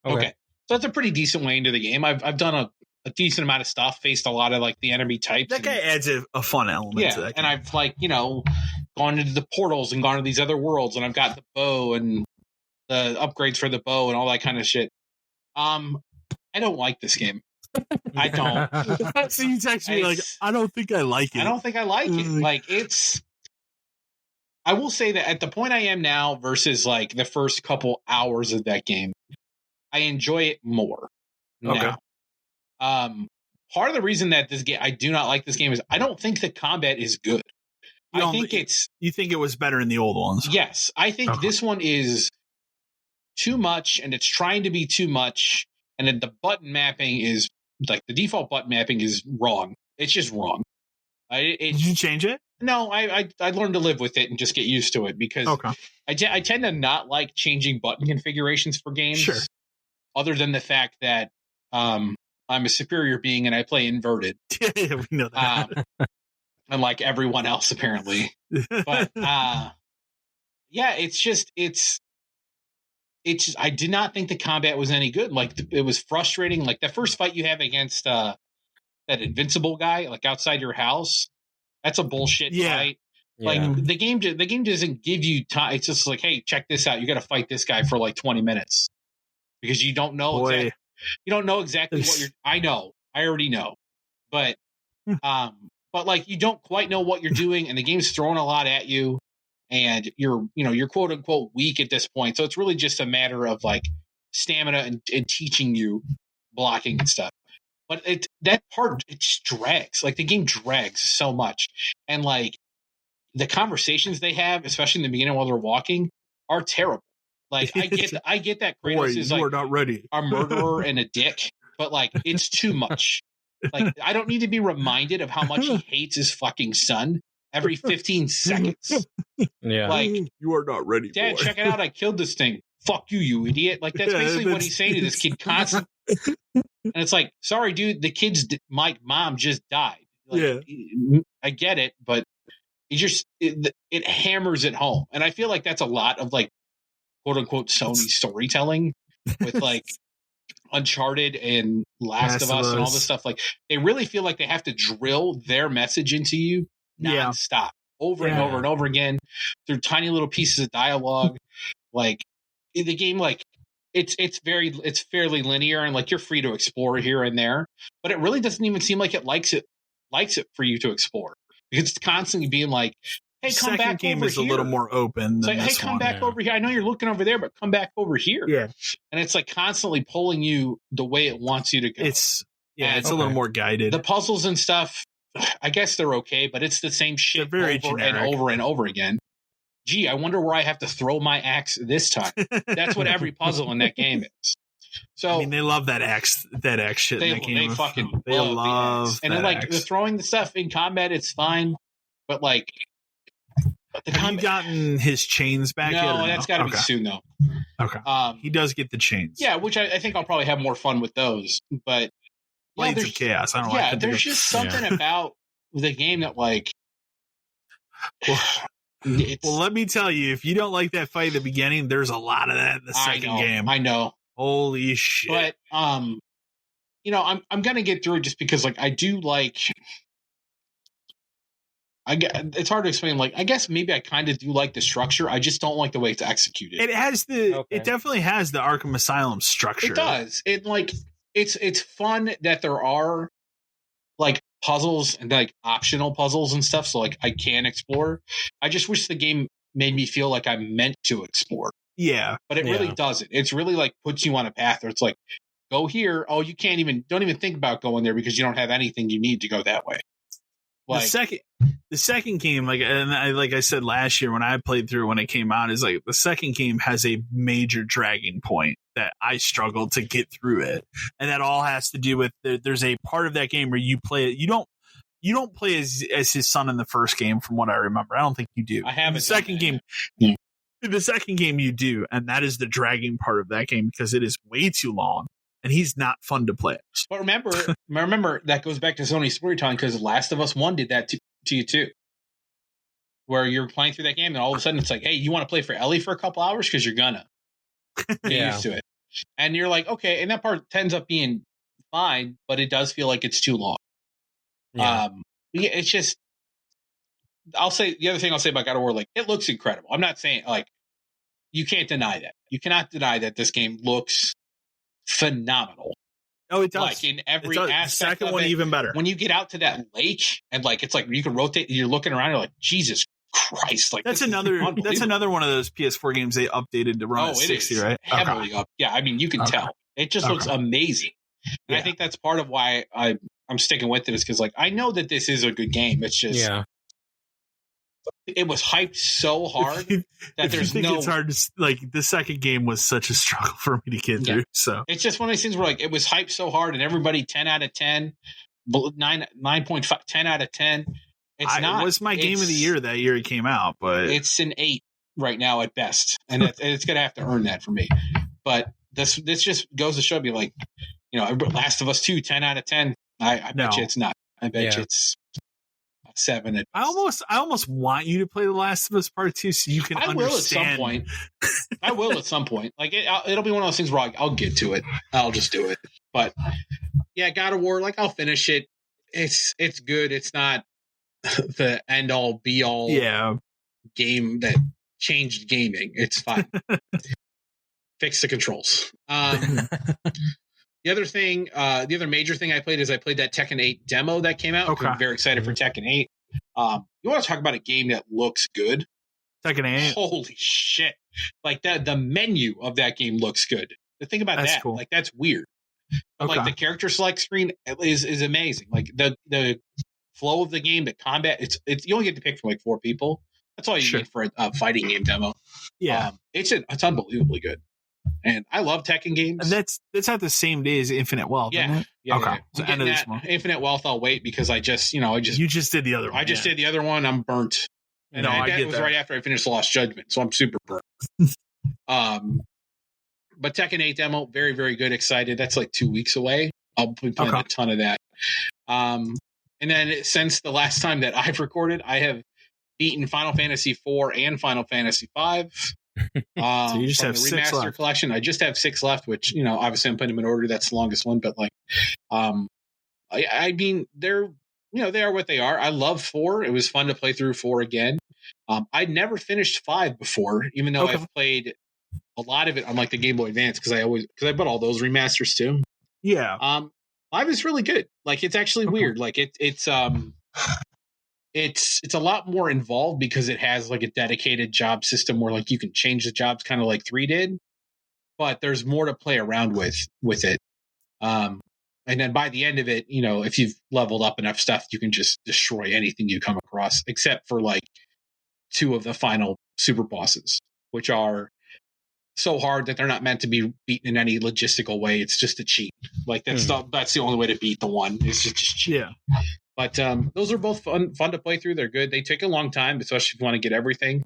Okay. So that's a pretty decent way into the game. I've done a decent amount of stuff, faced a lot of like the enemy types. That guy adds a fun element to that game. And I've like, gone into the portals and gone to these other worlds, and I've got the bow and the upgrades for the bow and all that kind of shit. I don't like this game. I don't. So you text me like, I don't think I like it. I don't think I like it. Like I will say that at the point I am now versus like the first couple hours of that game, I enjoy it more now. Okay. Part of the reason that I do not like this game is I don't think the combat is good. You think it was better in the old ones? Yes. I think this one is too much, and it's trying to be too much, and then the button mapping is like the default button mapping is wrong. It's just wrong. Did you change it? No, I learned to live with it and just get used to it because I tend to not like changing button configurations for games. Sure. Other than the fact that I'm a superior being and I play inverted. Yeah, we know that. Unlike everyone else, apparently. But it's I did not think the combat was any good. Like it was frustrating. Like the first fight you have against that invincible guy, like outside your house, that's a bullshit fight. Like the game doesn't give you time. It's just like, hey, check this out. You got to fight this guy for like 20 minutes because you don't know. You don't know exactly what you're. I know. I already know, but like you don't quite know what you're doing, and the game's throwing a lot at you, and you're quote unquote weak at this point. So it's really just a matter of like stamina and teaching you blocking and stuff. But that part just drags. Like the game drags so much, and like the conversations they have, especially in the beginning while they're walking, are terrible. Like I get that Kratos is like not ready. A murderer and a dick, but like it's too much. Like I don't need to be reminded of how much he hates his fucking son every 15 seconds. Yeah, like you are not ready. Dad, boy. Check it out! I killed this thing. Fuck you, you idiot! Like that's basically what he's saying to this kid constantly. And it's like, sorry, dude, the kid's my mom just died. Like, I get it, but it hammers it home, and I feel like that's a lot of like quote unquote Sony storytelling with like Uncharted and Last of Us and all this stuff. Like they really feel like they have to drill their message into you nonstop over and over and over again through tiny little pieces of dialogue. Like the game, like it's fairly linear and like you're free to explore here and there, but it really doesn't even seem like it likes it likes it for you to explore because it's constantly being like, hey, come back over here. Second game is a little more open than this hey, come one. back over here. I know you're looking over there, but come back over here. Yeah. And it's like constantly pulling you the way it wants you to go. It's a little more guided. The puzzles and stuff, I guess they're okay, but it's the same shit over generic. and over and over again. Gee, I wonder where I have to throw my axe this time. That's what every puzzle in that game is. So I mean, they love that axe shit in that game. They fucking they love the axe. And then, like, the throwing the stuff in combat, it's fine, but like, have you gotten his chains back yet? No, that's got to be soon though. Okay. He does get the chains. Yeah, which I think I'll probably have more fun with those. But Blades of Chaos. I don't like. Yeah, there's just something about the game that like. Well, let me tell you, if you don't like that fight at the beginning, there's a lot of that in the second game. I know. Holy shit! But I'm gonna get through it just because like I do like. It's hard to explain. Like, I guess maybe I kind of do like the structure. I just don't like the way it's executed. It has it definitely has the Arkham Asylum structure. It does. It's fun that there are like puzzles and like optional puzzles and stuff. So like I can explore. I just wish the game made me feel like I'm meant to explore. Yeah, but it really doesn't. It's really like puts you on a path where it's like, go here. Oh, you don't even think about going there because you don't have anything you need to go that way. Like, the second game, like I said last year when I played through when it came out, is like the second game has a major dragging point that I struggled to get through it, and that all has to do with there's a part of that game where you play it. You don't play as his son in the first game, from what I remember. I don't think you do. I haven't. The second game. In the second game, you do, and that is the dragging part of that game because it is way too long. And he's not fun to play. But remember that goes back to Sony's storytelling because Last of Us 1 did that to you too. Where you're playing through that game and all of a sudden it's like, hey, you want to play for Ellie for a couple hours? Because you're gonna get used to it. And you're like, okay, and that part ends up being fine, but it does feel like it's too long. Yeah. It's just, I'll say, the other thing I'll say about God of War, like, it looks incredible. I'm not saying, like, you can't deny that. You cannot deny that this game looks phenomenal. Oh, it does. Like in every aspect. The second of one it. Even better. When you get out to that lake and like it's like you can rotate, you're looking around, you're like, Jesus Christ! Like that's another one of those PS4 games they updated to run at 60, right? Heavily up. Yeah, I mean you can tell. It just looks amazing. And I think that's part of why I'm sticking with it is because like I know that this is a good game. It's just it was hyped so hard that there's it's hard to like the second game was such a struggle for me to get through. So it's just one of those things where like it was hyped so hard and everybody 10 out of 10, 9.5, 10 out of 10. It was my game of the year that year it came out, but it's an 8 right now at best, and it's gonna have to earn that for me. But this just goes to show me like, Last of Us 2, 10 out of 10. I bet you it's not. I bet you it's 7. I almost want you to play The Last of Us Part 2 so you can understand. I will at some point. Like it'll be one of those things where I'll get to it. I'll just do it. But yeah, God of War, like I'll finish it. It's good. It's not the end all be all game that changed gaming. It's fine. Fix the controls. The other major thing I played is I played that Tekken 8 demo that came out. I'm very excited for Tekken 8. You want to talk about a game that looks good? Tekken 8. Holy shit. Like the menu of that game looks good. The thing about that's cool. Like that's weird. But like the character select screen is amazing. Like the flow of the game, the combat, it's you only get to pick from like 4 people. That's all you need for a fighting game demo. Yeah. It's unbelievably good. And I love Tekken games. And that's not the same day as Infinite Wealth, isn't it? Yeah. Okay. Yeah. So end of this month. Infinite Wealth, I'll wait because you just did the other one. I just did the other one. I'm burnt. And it was right after I finished Lost Judgment, so I'm super burnt. But Tekken 8 demo, very, very good. Excited. That's like 2 weeks away. I'll be playing a ton of that. And then since the last time that I've recorded, I have beaten Final Fantasy 4 and Final Fantasy 5. So you just have the 6 remaster left. collection. I just have 6 left, which obviously I'm putting them in order. That's the longest one, but like, I mean, they're they are what they are. I love 4. It was fun to play through 4 again. I'd never finished 5 before, even though I've played a lot of it on like the Game Boy Advance because I bought all those remasters too. Yeah. 5 is really good. Like, it's actually weird. Like, it's a lot more involved because it has like a dedicated job system where like you can change the jobs, kind of like 3 did, but there's more to play around with it. And then by the end of it, you know, if you've leveled up enough stuff, you can just destroy anything you come across, except for like 2 of the final super bosses, which are so hard that they're not meant to be beaten in any logistical way. It's just a cheat. Like that's the only way to beat the one. It's just cheat. Yeah. But those are both fun to play through. They're good. They take a long time, especially if you want to get everything.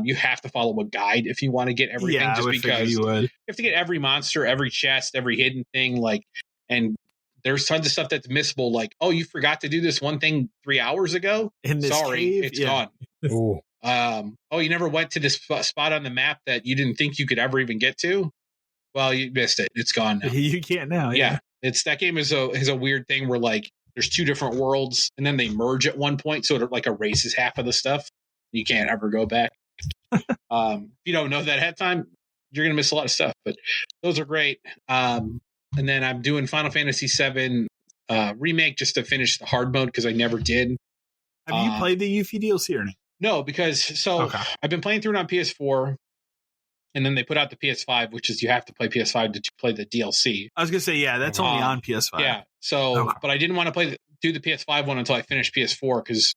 You have to follow a guide if you want to get everything, just because you have to get every monster, every chest, every hidden thing. Like, and there's tons of stuff that's missable. Like, oh, you forgot to do this one thing 3 hours ago. Sorry, cave? It's gone. Ooh. Oh, you never went to this spot on the map that you didn't think you could ever even get to. Well, you missed it. It's gone now. You can't now. Yeah. That game is a weird thing where like there's 2 different worlds and then they merge at one point, so it like erases half of the stuff. You can't ever go back. If you don't know that ahead of time, you're gonna miss a lot of stuff. But those are great. And then I'm doing Final Fantasy VII remake just to finish the hard mode because I never did. Have you played the Yuffie DLC or not? No, because I've been playing through it on PS4, and then they put out the PS5, which is you have to play PS5 to play the DLC. I was gonna say, yeah, that's only on PS5. Yeah, so but I didn't want to do the PS5 one until I finished PS4 because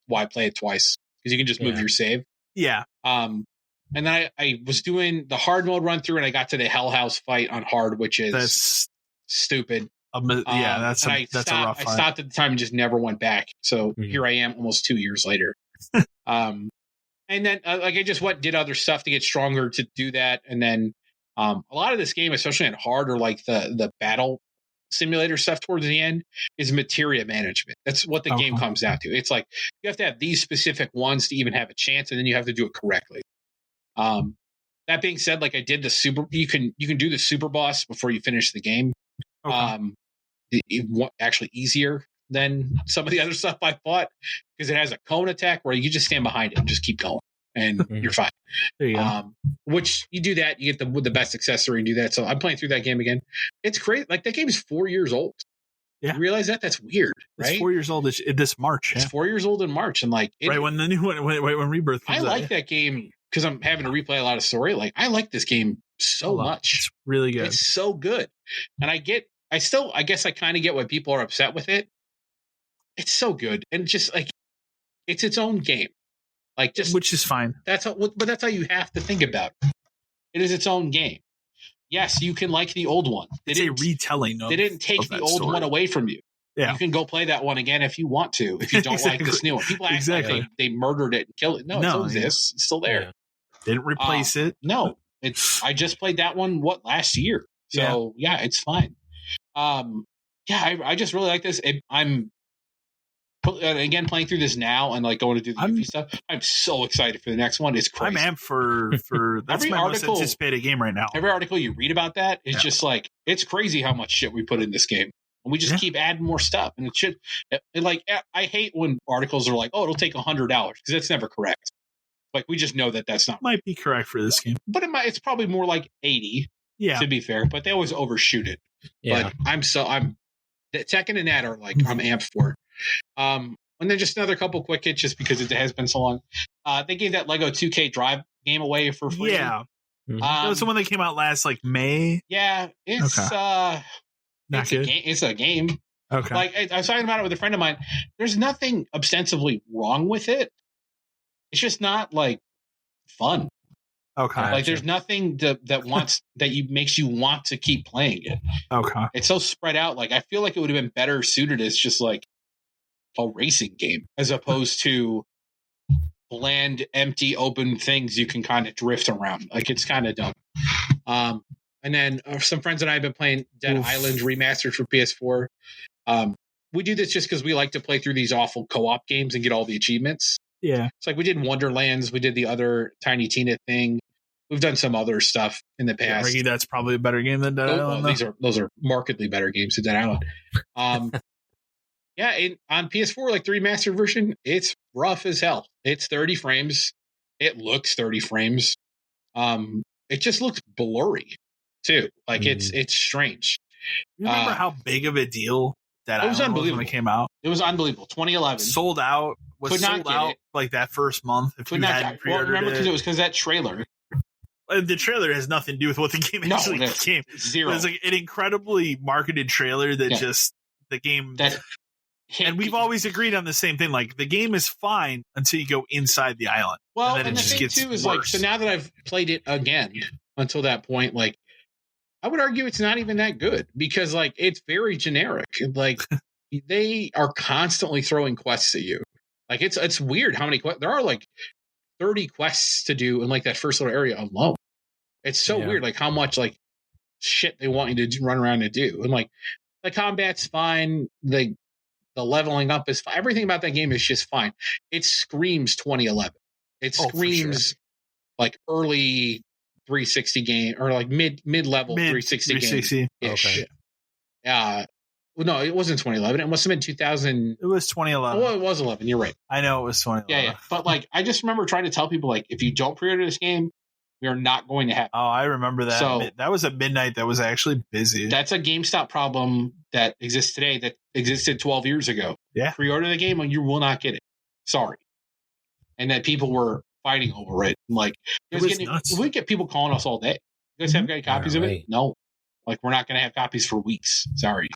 why play it twice? Because you can just move your save. Yeah. And then I was doing the hard mode run through, and I got to the Hell House fight on hard, which is stupid. Yeah, that's a rough fight. I stopped at the time and just never went back. So here I am, almost 2 years later. And then like I just did other stuff to get stronger to do that, and then a lot of this game, especially on hard or like the battle simulator stuff towards the end, is materia management. That's what the game comes down to. It's like you have to have these specific ones to even have a chance, and then you have to do it correctly. That being said, like I did the you can do the super boss before you finish the game. Actually easier than some of the other stuff I fought because it has a cone attack where you just stand behind it and just keep going and you're fine. There you go. Which you do that, you get the best accessory and do that. So I'm playing through that game again. It's great. Like that game is 4 years old. Yeah. You realize that? That's weird, right? It's 4 years old this March. It's 4 years old in March. And like, right when the new one, when Rebirth comes out. I like that game because I'm having to replay a lot of story. Like I like this game so much. It's really good. It's so good. And I guess I kind of get why people are upset with it. It's so good. And just like, it's its own game. Like which is fine. But that's how you have to think about it. It is its own game. Yes, you can like the old one. It's a retelling. They didn't take the old one away from you. Yeah. You can go play that one again if you want to. If you don't like this new one, people act like they murdered it and killed it. No, it still exists. It's still there. Yeah. Didn't replace it. No, I just played that one last year. So yeah, it's fine. I just really like this. I'm again playing through this now and like going to do the Yuffie stuff. I'm so excited for the next one. It's crazy. I'm amped for that's my most anticipated game right now. Every article you read about that is just like, it's crazy how much shit we put in this game. And we just keep adding more stuff. And it should, like, I hate when articles are like, oh, it'll take $100 because that's never correct. Like, we just know that's not. Might be correct for this game. But it's probably more like 80, to be fair. But they always overshoot it. Yeah. But Tekken and that are like, I'm amped for it. And then just another couple quick hits just because it has been so long. They gave that Lego 2K Drive game away for free. Yeah. That was the one that came out last like May. Yeah. It's it's a game. Okay. Like I was talking about it with a friend of mine. There's nothing ostensibly wrong with it. It's just not like fun. Okay. Like there's nothing that makes you want to keep playing it. Okay. It's so spread out. Like I feel like it would have been better suited as just like a racing game as opposed to bland, empty, open things you can kind of drift around. Like it's kind of dumb. And then some friends and I have been playing Dead Island Remastered for PS4. We do this just because we like to play through these awful co-op games and get all the achievements. Yeah. It's like we did Wonderlands. We did the other Tiny Tina thing. We've done some other stuff in the past. Yeah, that's probably a better game than Dead Island. Those are markedly better games than Dead Island. Yeah, on PS4, like the remastered version, it's rough as hell. It's 30 frames. It looks 30 frames. It just looks blurry too. Like it's strange. You remember how big of a deal that it was unbelievable when it came out? It was unbelievable. 2011 sold out. Was sold out like that first month. If you hadn't pre-ordered remember, because it was because that trailer. The trailer has nothing to do with what the game actually became. Zero. It was like an incredibly marketed trailer that just the game. And we've always agreed on the same thing. Like the game is fine until you go inside the island. Well, and then and it just the thing gets too is worse. like, so now that I've played it again until that point, like I would argue it's not even that good because like it's very generic. Like they are constantly throwing quests at you. Like it's weird how many quests there are. Like 30 quests to do in like that first little area alone. It's so weird, like how much like shit they want you to run around and do. And like the combat's fine, the leveling up is fine. Everything about that game is just fine. It screams 2011. It screams like early 360 game or like mid level 360 game. Okay. No, it wasn't 2011. It must have been 2000. It was 2011. Oh, it was 11. You're right. I know it was 2011. Yeah. But like, I just remember trying to tell people like, if you don't pre-order this game, we are not going to have. Oh, I remember that. So, that was a midnight that was actually busy. That's a GameStop problem that exists today that existed 12 years ago. Yeah. Pre-order the game and you will not get it. Sorry. And that people were fighting over it. Like, it was nuts. We get people calling us all day. You guys have any copies of it? No. Like, we're not going to have copies for weeks. Sorry.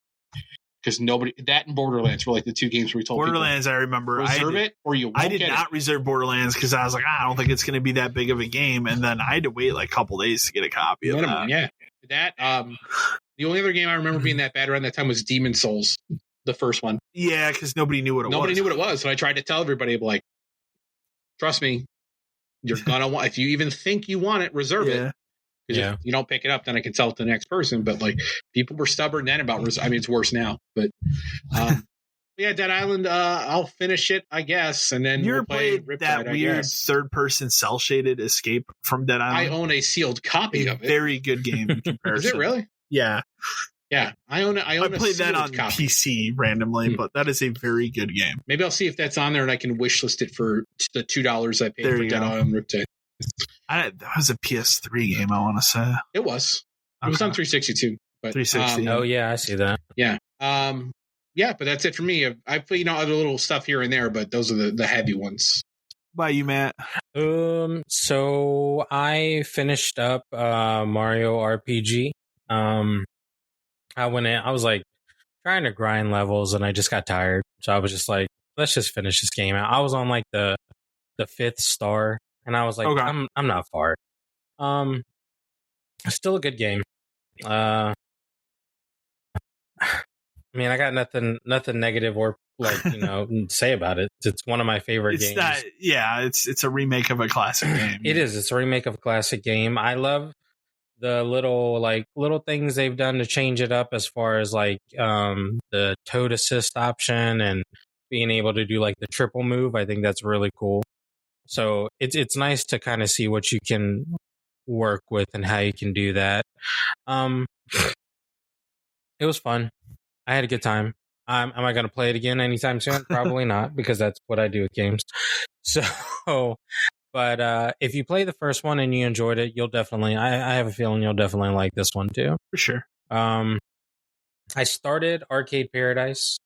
Because that and Borderlands were like the two games where we told Borderlands, people, I remember. Reserve it or you won't I did get not reserve Borderlands because I was like, I don't think it's going to be that big of a game. And then I had to wait like a couple days to get a copy of that. Yeah. The only other game I remember being that bad around that time was Demon's Souls, the first one. Yeah, because nobody knew what it was. Nobody knew what it was. So I tried to tell everybody, like, trust me, you're going to want, if you even think you want it, reserve it. Because if you don't pick it up, then I can sell it to the next person. But like people were stubborn then about, I mean, it's worse now. But yeah, Dead Island, I'll finish it, I guess. And then we'll play that weird third-person cell-shaded Escape from Dead Island. I own a sealed copy of it. Very good game in comparison. Is it really? Yeah. Yeah, I own I played that on PC randomly, but that is a very good game. Maybe I'll see if that's on there and I can wishlist it for the $2 I paid for Dead Island Riptide. That was a PS3 game, I want to say. It was. It was on 360 too. But, 360. Oh yeah, I see that. Yeah. Yeah, but that's it for me. I play other little stuff here and there, but those are the heavy ones. By you, Matt. So I finished up Mario RPG. I went in. I was like trying to grind levels, and I just got tired. So I was just like, let's just finish this game out. I was on like the 5th star. And I was like, okay. I'm not far. Still a good game. I mean, I got nothing negative or like say about it. It's one of my favorite games. It's a remake of a classic game. It is. It's a remake of a classic game. I love the little things they've done to change it up as far as like the toad assist option and being able to do like the triple move. I think that's really cool. So it's nice to kind of see what you can work with and how you can do that. It was fun. I had a good time. Am I going to play it again anytime soon? Probably not, because that's what I do with games. So, but if you play the first one and you enjoyed it, you'll definitely. I have a feeling you'll definitely like this one too. For sure. I started Arcade Paradise.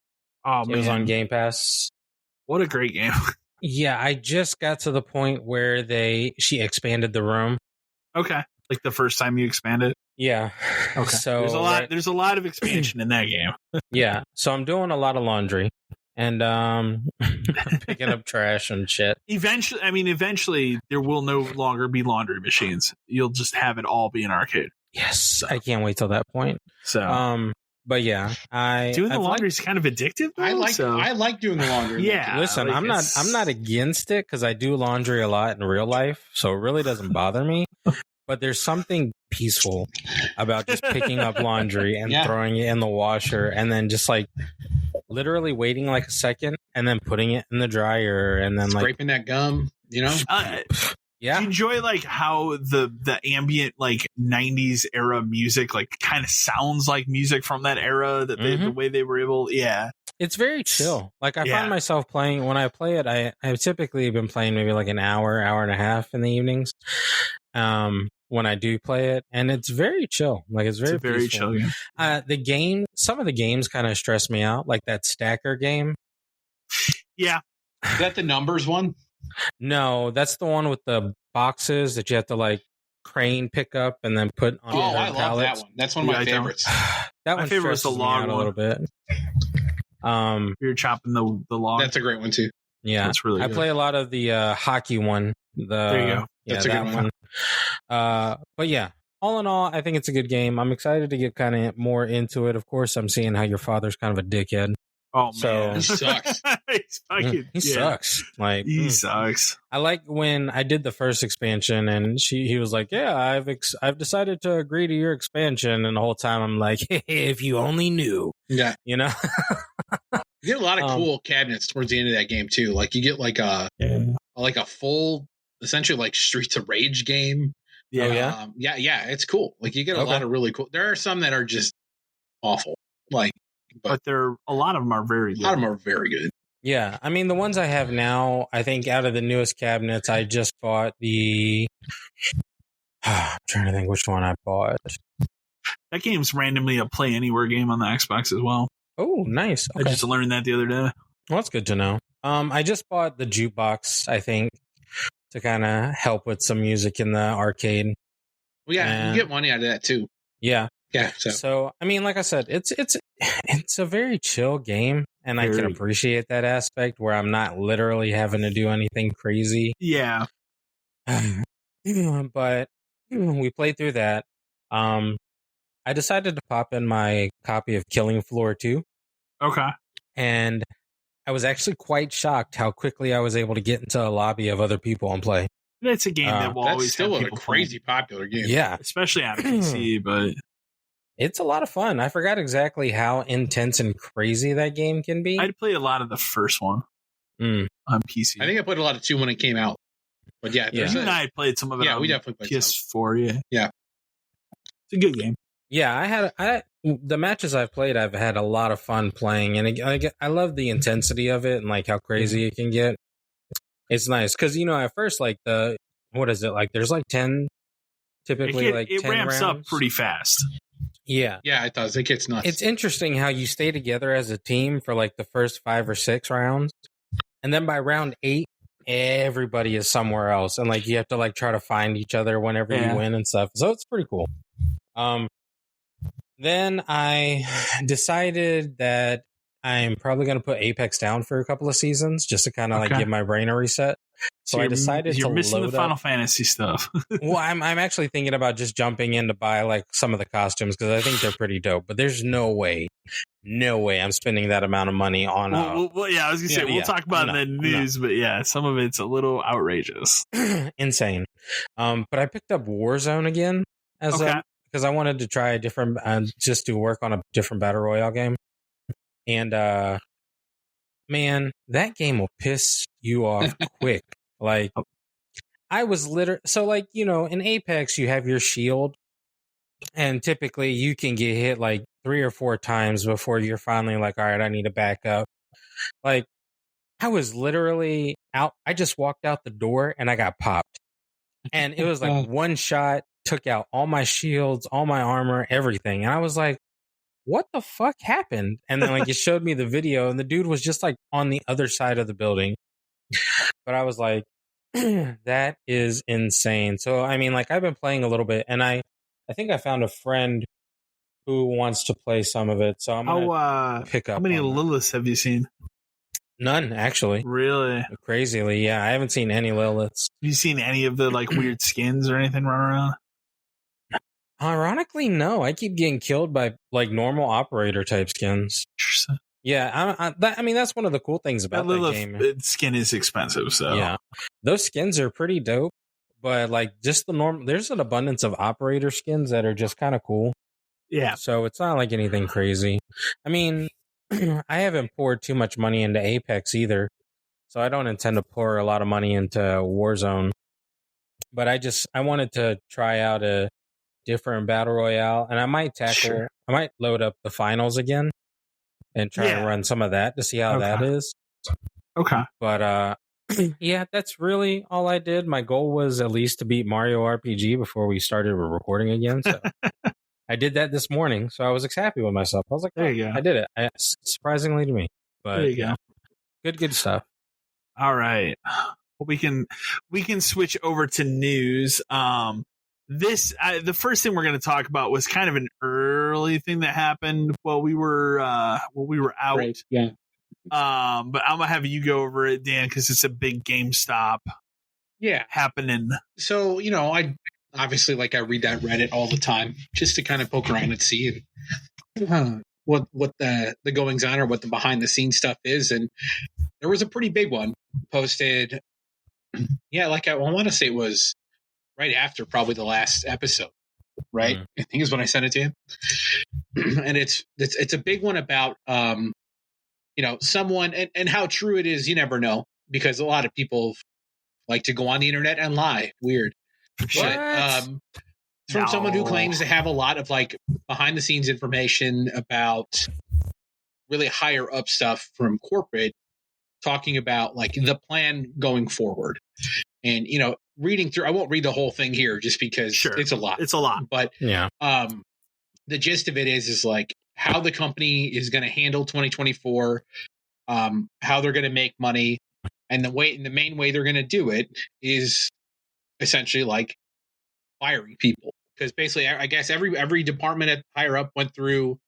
Oh man, it was on Game Pass. What a great game. Yeah, I just got to the point where she expanded the room. Okay. Like the first time you expanded? Yeah. Okay. So there's a lot of expansion in that game. Yeah. So I'm doing a lot of laundry and picking up trash and shit. Eventually there will no longer be laundry machines. You'll just have it all be an arcade. Yes. I can't wait till that point. So but yeah, doing the laundry is kind of addictive. Though, I like doing the laundry. Yeah, listen, I'm not against it because I do laundry a lot in real life, so it really doesn't bother me. But there's something peaceful about just picking up laundry and throwing it in the washer, and then just like literally waiting like a second, and then putting it in the dryer, and then scraping that gum. Yeah. Do you enjoy like how the ambient like 90s era music like kind of sounds like music from that era that the way they were able it's very chill. Like I find myself playing when I play it, I've typically been playing maybe like an hour and a half in the evenings. when I do play it, and it's very chill. Like it's very chill game. Some of the games kind of stress me out, like that stacker game. Yeah, is that the numbers one? No, that's the one with the boxes that you have to like crane pick up and then put on. I love pallets. that one. That's one of my favorites. That one favorite was the log one a little bit. You're chopping the log. That's a great one too. Yeah, that's really good. I play a lot of the hockey one. There you go. Yeah, that's a good one. But yeah, all in all, I think it's a good game. I'm excited to get kind of more into it. Of course, I'm seeing how your father's kind of a dickhead. Oh, man. He sucks. He sucks. Like he sucks. I like when I did the first expansion and he was like, yeah, I've decided to agree to your expansion. And the whole time I'm like, hey, if you only knew. Yeah. You know? You get a lot of cool cabinets towards the end of that game too. Like you get like a full, essentially like Streets of Rage game. Yeah. Yeah. It's cool. Like you get a lot of really cool. There are some that are just awful. Like, but a lot of them are very good. A lot of them are very good. Yeah. I mean, the ones I have now, I think out of the newest cabinets, I just bought the. I'm trying to think which one I bought. That game's randomly a play anywhere game on the Xbox as well. Oh, nice. Okay. I just learned that the other day. Well, that's good to know. I just bought the jukebox, I think, to kind of help with some music in the arcade. Well, yeah, you get money out of that too. Yeah. Yeah. So I mean, like I said, it's a very chill game, and I can appreciate that aspect where I'm not literally having to do anything crazy. Yeah. But we played through that. I decided to pop in my copy of Killing Floor 2. Okay. And I was actually quite shocked how quickly I was able to get into a lobby of other people and play. It's a game that will always still have a crazy popular game. Yeah. Especially on PC, but it's a lot of fun. I forgot exactly how intense and crazy that game can be. I'd play a lot of the first one on PC. I think I played a lot of 2 when it came out. But yeah, you and I played some of it on we definitely played PS4, Yeah. It's a good game. Yeah, the matches I've played, I've had a lot of fun playing, and I love the intensity of it and like how crazy it can get. It's nice because at first like what is it like? There's like 10, typically it 10 ramps rounds. up pretty fast. Yeah, it does. It gets nuts. It's interesting how you stay together as a team for like the first 5 or 6 rounds, and then by round 8, everybody is somewhere else, and like you have to like try to find each other whenever you win and stuff. So it's pretty cool. Then I decided that I'm probably going to put Apex down for a couple of seasons just to kind of like give my brain a reset. So I decided you're missing the Final up. Fantasy stuff. Well, I'm actually thinking about just jumping in to buy like some of the costumes because I think they're pretty dope. But there's no way I'm spending that amount of money on. Well, yeah, I was gonna say we'll talk about it in the news, but yeah, some of it's a little outrageous, insane. But I picked up Warzone again because I wanted to try a different, just to work on a different battle royale game. And man, that game will piss you off quick. Like I was so like in Apex you have your shield, and typically you can get hit like 3 or 4 times before you're finally like, all right, I need to back up. Like I was literally out. I just walked out the door and I got popped, and it was like one shot took out all my shields, all my armor, everything, and I was like, what the fuck happened? And then like it showed me the video, and the dude was just like on the other side of the building. But I was like, that is insane. So I mean, like I've been playing a little bit, and I think I found a friend who wants to play some of it. So I'm gonna pick up. How many Liliths have you seen? None, actually. Really? Crazily, yeah. I haven't seen any Liliths. Have you seen any of the like weird skins or anything run around? Ironically, no. I keep getting killed by like normal operator type skins. Yeah, I mean that's one of the cool things about that game. Skin is expensive, so yeah, those skins are pretty dope. But like just the norm, there's an abundance of operator skins that are just kind of cool. Yeah, so it's not like anything crazy. I mean, I haven't poured too much money into Apex either, so I don't intend to pour a lot of money into Warzone. But I wanted to try out a different battle royale, and I might load up the finals again and try to run some of that to see how that is. Okay. But Yeah, that's really all I did. My goal was at least to beat Mario RPG before we started recording again. So I did that this morning. So I was happy with myself. I was like, there you go. I did it. Surprisingly to me. But there you go. Good stuff. All right. Well, we can switch over to news. The first thing we're going to talk about was kind of an early thing that happened while we were out. Right. Yeah. But I'm gonna have you go over it, Dan, because it's a big GameStop. Yeah. Happening. So I obviously I read that Reddit all the time just to kind of poke around and see what the goings on or what the behind the scenes stuff is, and there was a pretty big one posted. Yeah, I want to say it was right after probably the last episode, right? I think is when I sent it to him. And it's a big one about someone, and how true it is, you never know, because a lot of people like to go on the internet and lie. Weird. But from someone who claims to have a lot of behind the scenes information about really higher up stuff from corporate, talking about the plan going forward. And reading through, I won't read the whole thing here just because it's a lot. It's a lot. But yeah, the gist of it is how the company is going to handle 2024, how they're going to make money, and the main way they're going to do it is essentially firing people. Because basically, I guess every department at higher up went through,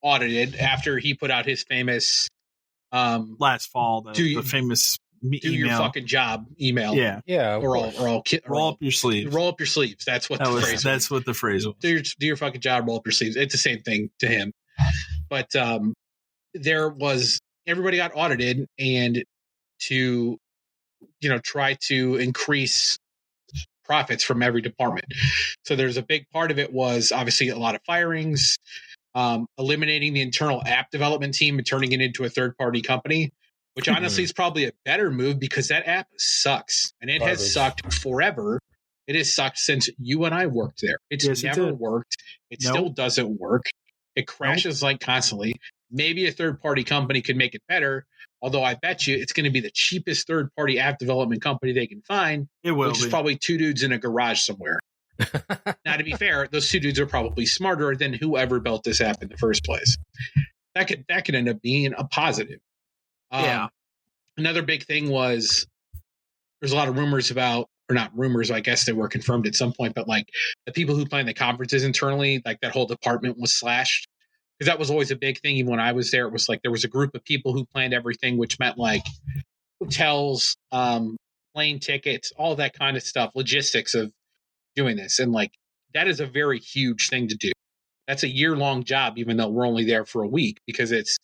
audited after he put out his famous last fall, the famous email. Do your fucking job email. Yeah. Or roll up your sleeves. Roll up your sleeves. That's what the phrase was. That's what the phrase was. Do your fucking job, roll up your sleeves. It's the same thing to him. But everybody got audited, and to try to increase profits from every department. So there's a big part of it was obviously a lot of firings, eliminating the internal app development team and turning it into a third-party company, which honestly is probably a better move because that app sucks. And it has sucked forever. It has sucked since you and I worked there. It's never worked. It still doesn't work. It crashes constantly. Maybe a third-party company could make it better, although I bet you it's going to be the cheapest third-party app development company they can find, which is probably two dudes in a garage somewhere. Now, to be fair, those two dudes are probably smarter than whoever built this app in the first place. That could end up being a positive. Another big thing was there's a lot of rumors about, or not rumors, I guess they were confirmed at some point, but the people who plan the conferences internally, that whole department was slashed. Because that was always a big thing. Even when I was there, it was there was a group of people who planned everything, which meant hotels, plane tickets, all that kind of stuff, logistics of doing this. And that is a very huge thing to do. That's a year-long job, even though we're only there for a week, because it's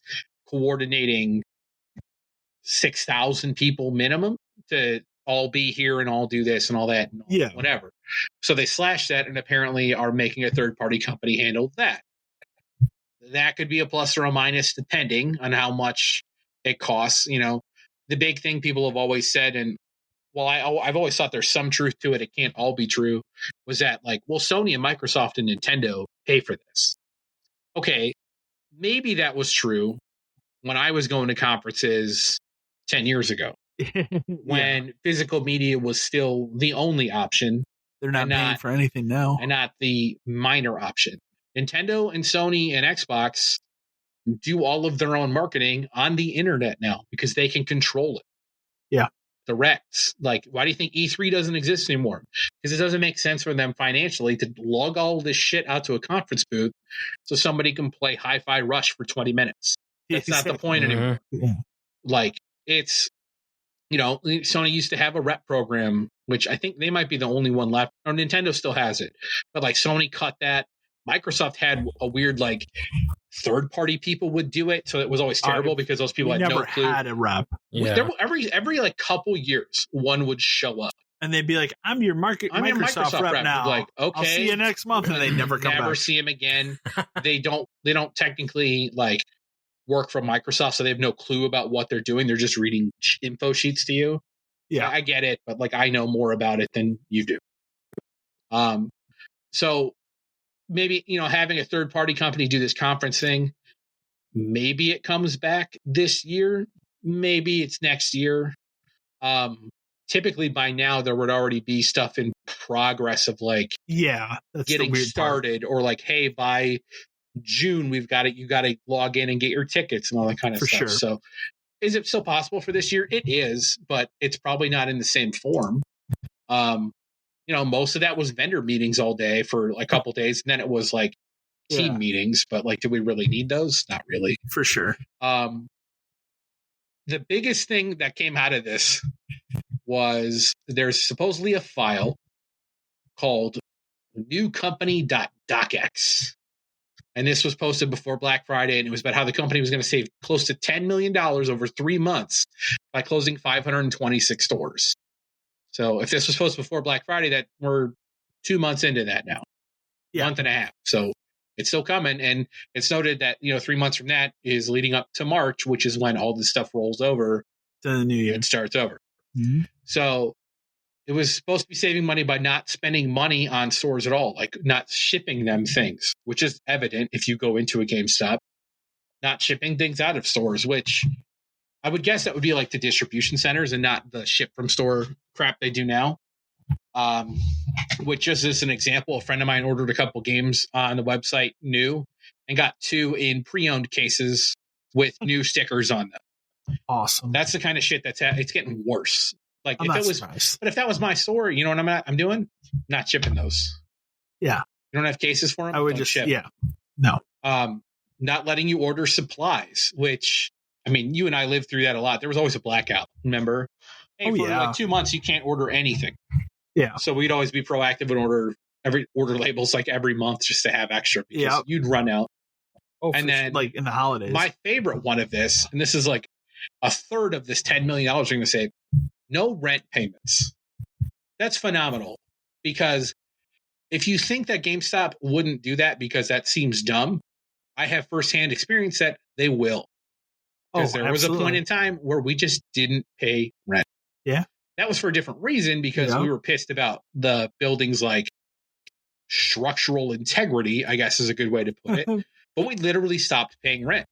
coordinating 6,000 people minimum to all be here and all do this and all that and whatever. So they slashed that and apparently are making a third-party company handle that. That could be a plus or a minus depending on how much it costs. The big thing people have always said, and I've always thought there's some truth to it. It can't all be true. Was that Sony and Microsoft and Nintendo pay for this? Okay, maybe that was true when I was going to conferences 10 years ago, when physical media was still the only option. They're not paying for anything now, and not the minor option. Nintendo and Sony and Xbox do all of their own marketing on the internet now because they can control it. Yeah. Direct. Why do you think E3 doesn't exist anymore? Because it doesn't make sense for them financially to log all this shit out to a conference booth so somebody can play Hi-Fi Rush for 20 minutes. That's not the point anymore. Yeah. It's, Sony used to have a rep program, which I think they might be the only one left, or Nintendo still has it. But Sony cut that. Microsoft had a weird third-party people would do it, so it was always terrible because those people had no clue. Never had a rep. Yeah. Every couple years, one would show up, and they'd be like, "I'm your Microsoft rep now. Okay, I'll see you next month," and they never come back. Never see him again. They don't technically work for Microsoft, so they have no clue about what they're doing. They're just reading info sheets to you. Yeah, I get it, but I know more about it than you do. So maybe, having a third party company do this conference thing, maybe it comes back this year. Maybe it's next year. Typically by now there would already be stuff in progress of like that's getting started, or like, hey, by June you got to log in and get your tickets and all that kind of stuff. Sure. So is it still possible for this year? It is, but it's probably not in the same form. Most of that was vendor meetings all day for a couple days, and then it was like team meetings, but like, do we really need those? Not really. For sure. The biggest thing that came out of this was there's supposedly a file called NewCompany.docx. And this was posted before Black Friday, and it was about how the company was going to save close to $10 million over 3 months by closing 526 stores. So if this was posted before Black Friday, that we're 2 months into that now. Month and a half. So it's still coming. And it's noted that, 3 months from that is leading up to March, which is when all this stuff rolls over to the new year. It starts over. Mm-hmm. So it was supposed to be saving money by not spending money on stores at all, like not shipping them things, which is evident if you go into a GameStop, not shipping things out of stores, which I would guess that would be like the distribution centers and not the ship from store crap they do now. Which, just as an example, a friend of mine ordered a couple games on the website new and got 2 in pre-owned cases with new stickers on them. Awesome. That's the kind of shit it's getting worse. Like I'm if that was my store, you know what I'm doing? Not shipping those. Yeah. You don't have cases for them? I would just ship. Yeah. No. Not letting you order supplies, which, I mean, you and I lived through that a lot. There was always a blackout, remember? Hey, for like 2 months, you can't order anything. Yeah. So we'd always be proactive and order labels like every month just to have extra, because you'd run out. Oh, and then like in the holidays. My favorite one of this, and this is like a third of this $10 million we're going to save, no rent payments. That's phenomenal, because if you think that GameStop wouldn't do that because that seems dumb, I have firsthand experience that they will. Because there was a point in time where we just didn't pay rent. Yeah. That was for a different reason, because we were pissed about the building's like structural integrity, I guess is a good way to put it. But we literally stopped paying rent.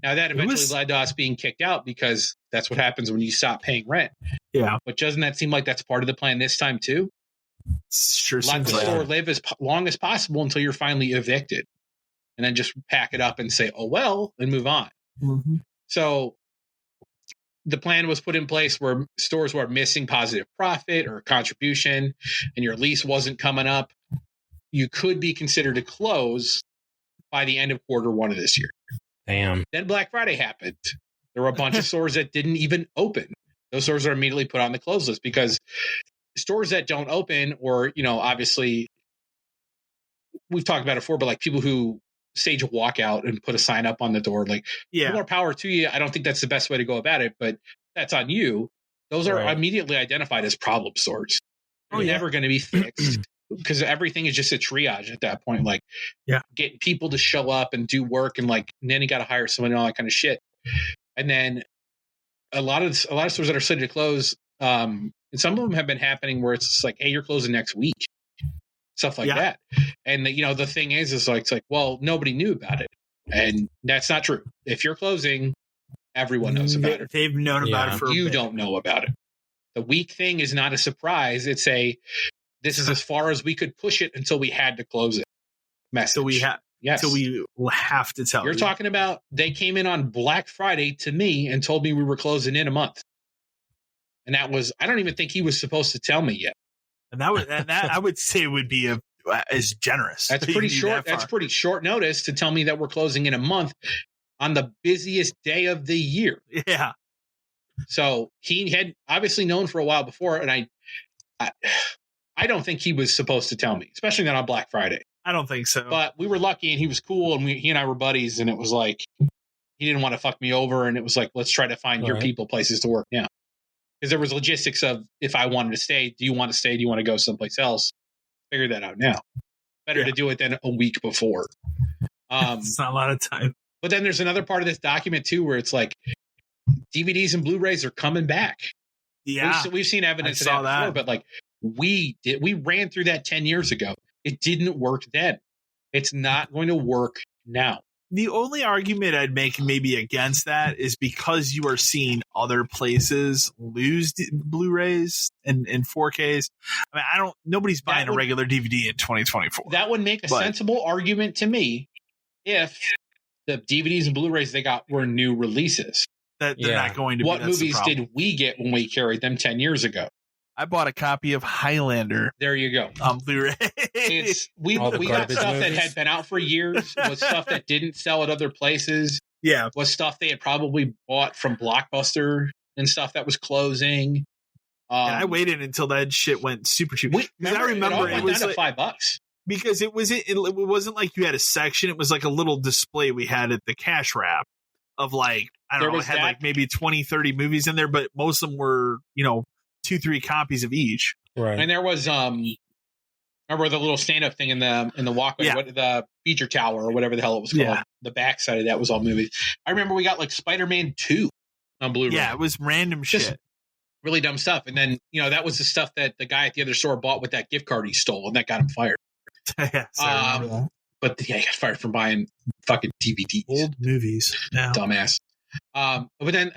Now that eventually led to us being kicked out, because that's what happens when you stop paying rent. Yeah. But doesn't that seem like that's part of the plan this time too? Sure. Let the store live as long as possible until you're finally evicted, and then just pack it up and say, oh, well, and move on. Mm-hmm. So the plan was put in place where stores were missing positive profit or contribution, and your lease wasn't coming up, you could be considered to close by the end of Q1 of this year. Damn. Then Black Friday happened. There were a bunch of stores that didn't even open. Those stores are immediately put on the close list, because stores that don't open, or, obviously we've talked about it before, but like people who stage a walkout and put a sign up on the door, like, more power to you. I don't think that's the best way to go about it, but that's on you. Those are immediately identified as problem stores. They're never going to be fixed, because everything is just a triage at that point. Like, getting people to show up and do work, and then you got to hire someone and all that kind of shit. And then a lot of stores that are slated to close, and some of them have been happening where it's just like, hey, you're closing next week. Stuff like that. And the thing is like, it's like, well, nobody knew about it. And that's not true. If you're closing, everyone knows about it. They've known about it for a bit. You don't know about it. The week thing is not a surprise. It's this is as far as we could push it until we had to close it message. So we have to tell you. You're talking about, they came in on Black Friday to me and told me we were closing in a month. And that was, I don't even think he was supposed to tell me yet. And that I would say would be as generous. That's pretty short. That's pretty short notice to tell me that we're closing in a month on the busiest day of the year. Yeah. So he had obviously known for a while before, and I don't think he was supposed to tell me, especially not on Black Friday. I don't think so. But we were lucky, and he was cool, and he and I were buddies, and it was like, he didn't want to fuck me over, and it was like, let's try to find your people places to work now. Because there was logistics of, if I wanted to stay, do you want to stay? Do you want to go someplace else? Figure that out now. Better to do it than a week before. It's not a lot of time. But then there's another part of this document too, where it's like DVDs and Blu-rays are coming back. Yeah, we've seen evidence of that before, but like we ran through that 10 years ago. It didn't work then. It's not going to work now. The only argument I'd make maybe against that is because you are seeing other places lose Blu-rays and 4Ks. I mean, nobody's buying a regular DVD in 2024. That would make a sensible argument to me if the DVDs and Blu-rays they got were new releases. That they're not going to. What movies did we get when we carried them 10 years ago? I bought a copy of Highlander. There you go. On Blu-ray. We got stuff that had been out for years. Was stuff that didn't sell at other places. Yeah. Was stuff they had probably bought from Blockbuster and stuff that was closing. And I waited until that shit went super cheap. I remember it was like $5 because it wasn't like you had a section. It was like a little display we had at the cash wrap of like, I don't know, it had like maybe 20, 30 movies in there, but most of them were, 2-3 copies of each. Right. And there was remember the little stand-up thing in the walkway, the feature tower or whatever the hell it was called. Yeah. The backside of that was all movies. I remember we got like Spider-Man 2 on Blu-ray. Yeah, it was random shit. Really dumb stuff. And then, that was the stuff that the guy at the other store bought with that gift card he stole, and that got him fired. But he got fired from buying fucking DVDs. Old movies. Yeah. Dumbass. But then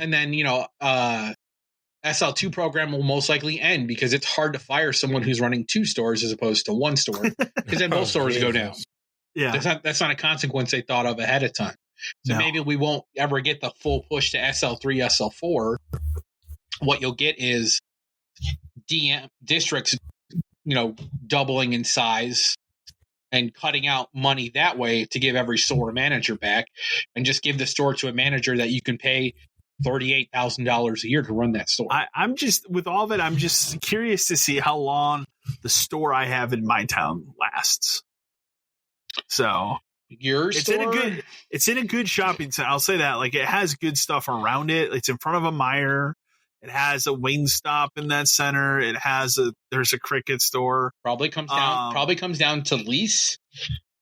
SL2 program will most likely end because it's hard to fire someone who's running 2 stores as opposed to 1 store because then both stores go down. Yeah. That's not a consequence they thought of ahead of time. So maybe we won't ever get the full push to SL3, SL4. What you'll get is DM districts, doubling in size and cutting out money that way to give every store a manager back and just give the store to a manager that you can pay $38,000 a year to run that store. I'm just with all of it. I'm just curious to see how long the store I have in my town lasts. So it's in a good shopping center. I'll say that. Like it has good stuff around it. It's in front of a Meijer. It has a Wingstop in that center. There's a Cricket store. Probably comes down to lease.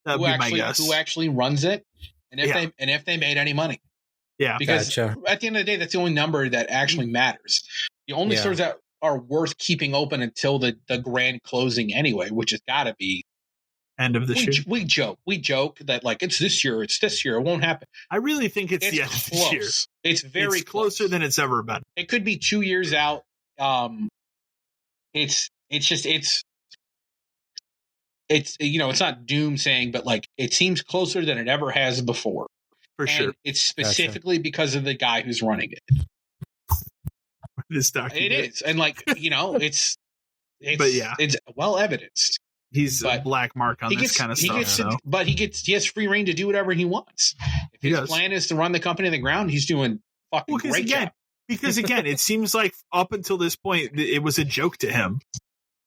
That'd be my guess. Who actually runs it, and if they made any money. Yeah, because at the end of the day, that's the only number that actually matters. The only stores that are worth keeping open until the grand closing anyway, which has got to be end of this year. We joke that like it's this year, it won't happen. I really think it's the end of this year. It's very closer than it's ever been. It could be 2 years out. It's not doomsaying, but like it seems closer than it ever has before. For sure. It's specifically because of the guy who's running it. This document. It is. And like, it's well evidenced. He's a black mark on this kind of stuff. But he has free reign to do whatever he wants. If his plan is to run the company on the ground, he's doing fucking great job. Because again, it seems like up until this point, it was a joke to him.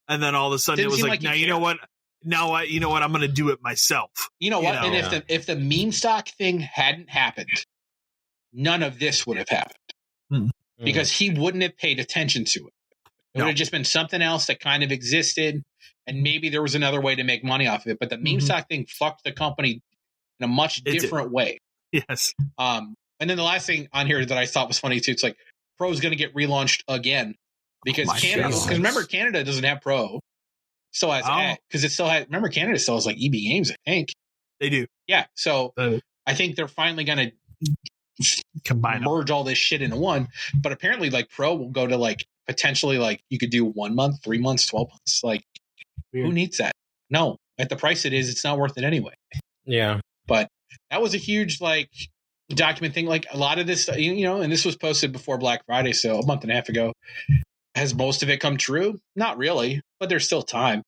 And then all of a sudden it was like now, you know what? Now, I'm going to do it myself. You know what? And if the meme stock thing hadn't happened, none of this would have happened because he wouldn't have paid attention to it. It would have just been something else that kind of existed, and maybe there was another way to make money off of it. But the meme stock thing fucked the company in a much different way. Yes. And then the last thing on here that I thought was funny too, it's like Pro's going to get relaunched again because remember Canada doesn't have Pro. Still has because it still has. Remember, Canada still has like EB Games. I think they do. Yeah, so I think they're finally going to merge all this shit into one. But apparently, like Pro will go to like potentially like you could do 1 month, 3 months, 12 months. Like who needs that? No, at the price it is, it's not worth it anyway. Yeah, but that was a huge like document thing. Like a lot of this, and this was posted before Black Friday, so a month and a half ago. Has most of it come true? Not really, but there's still time.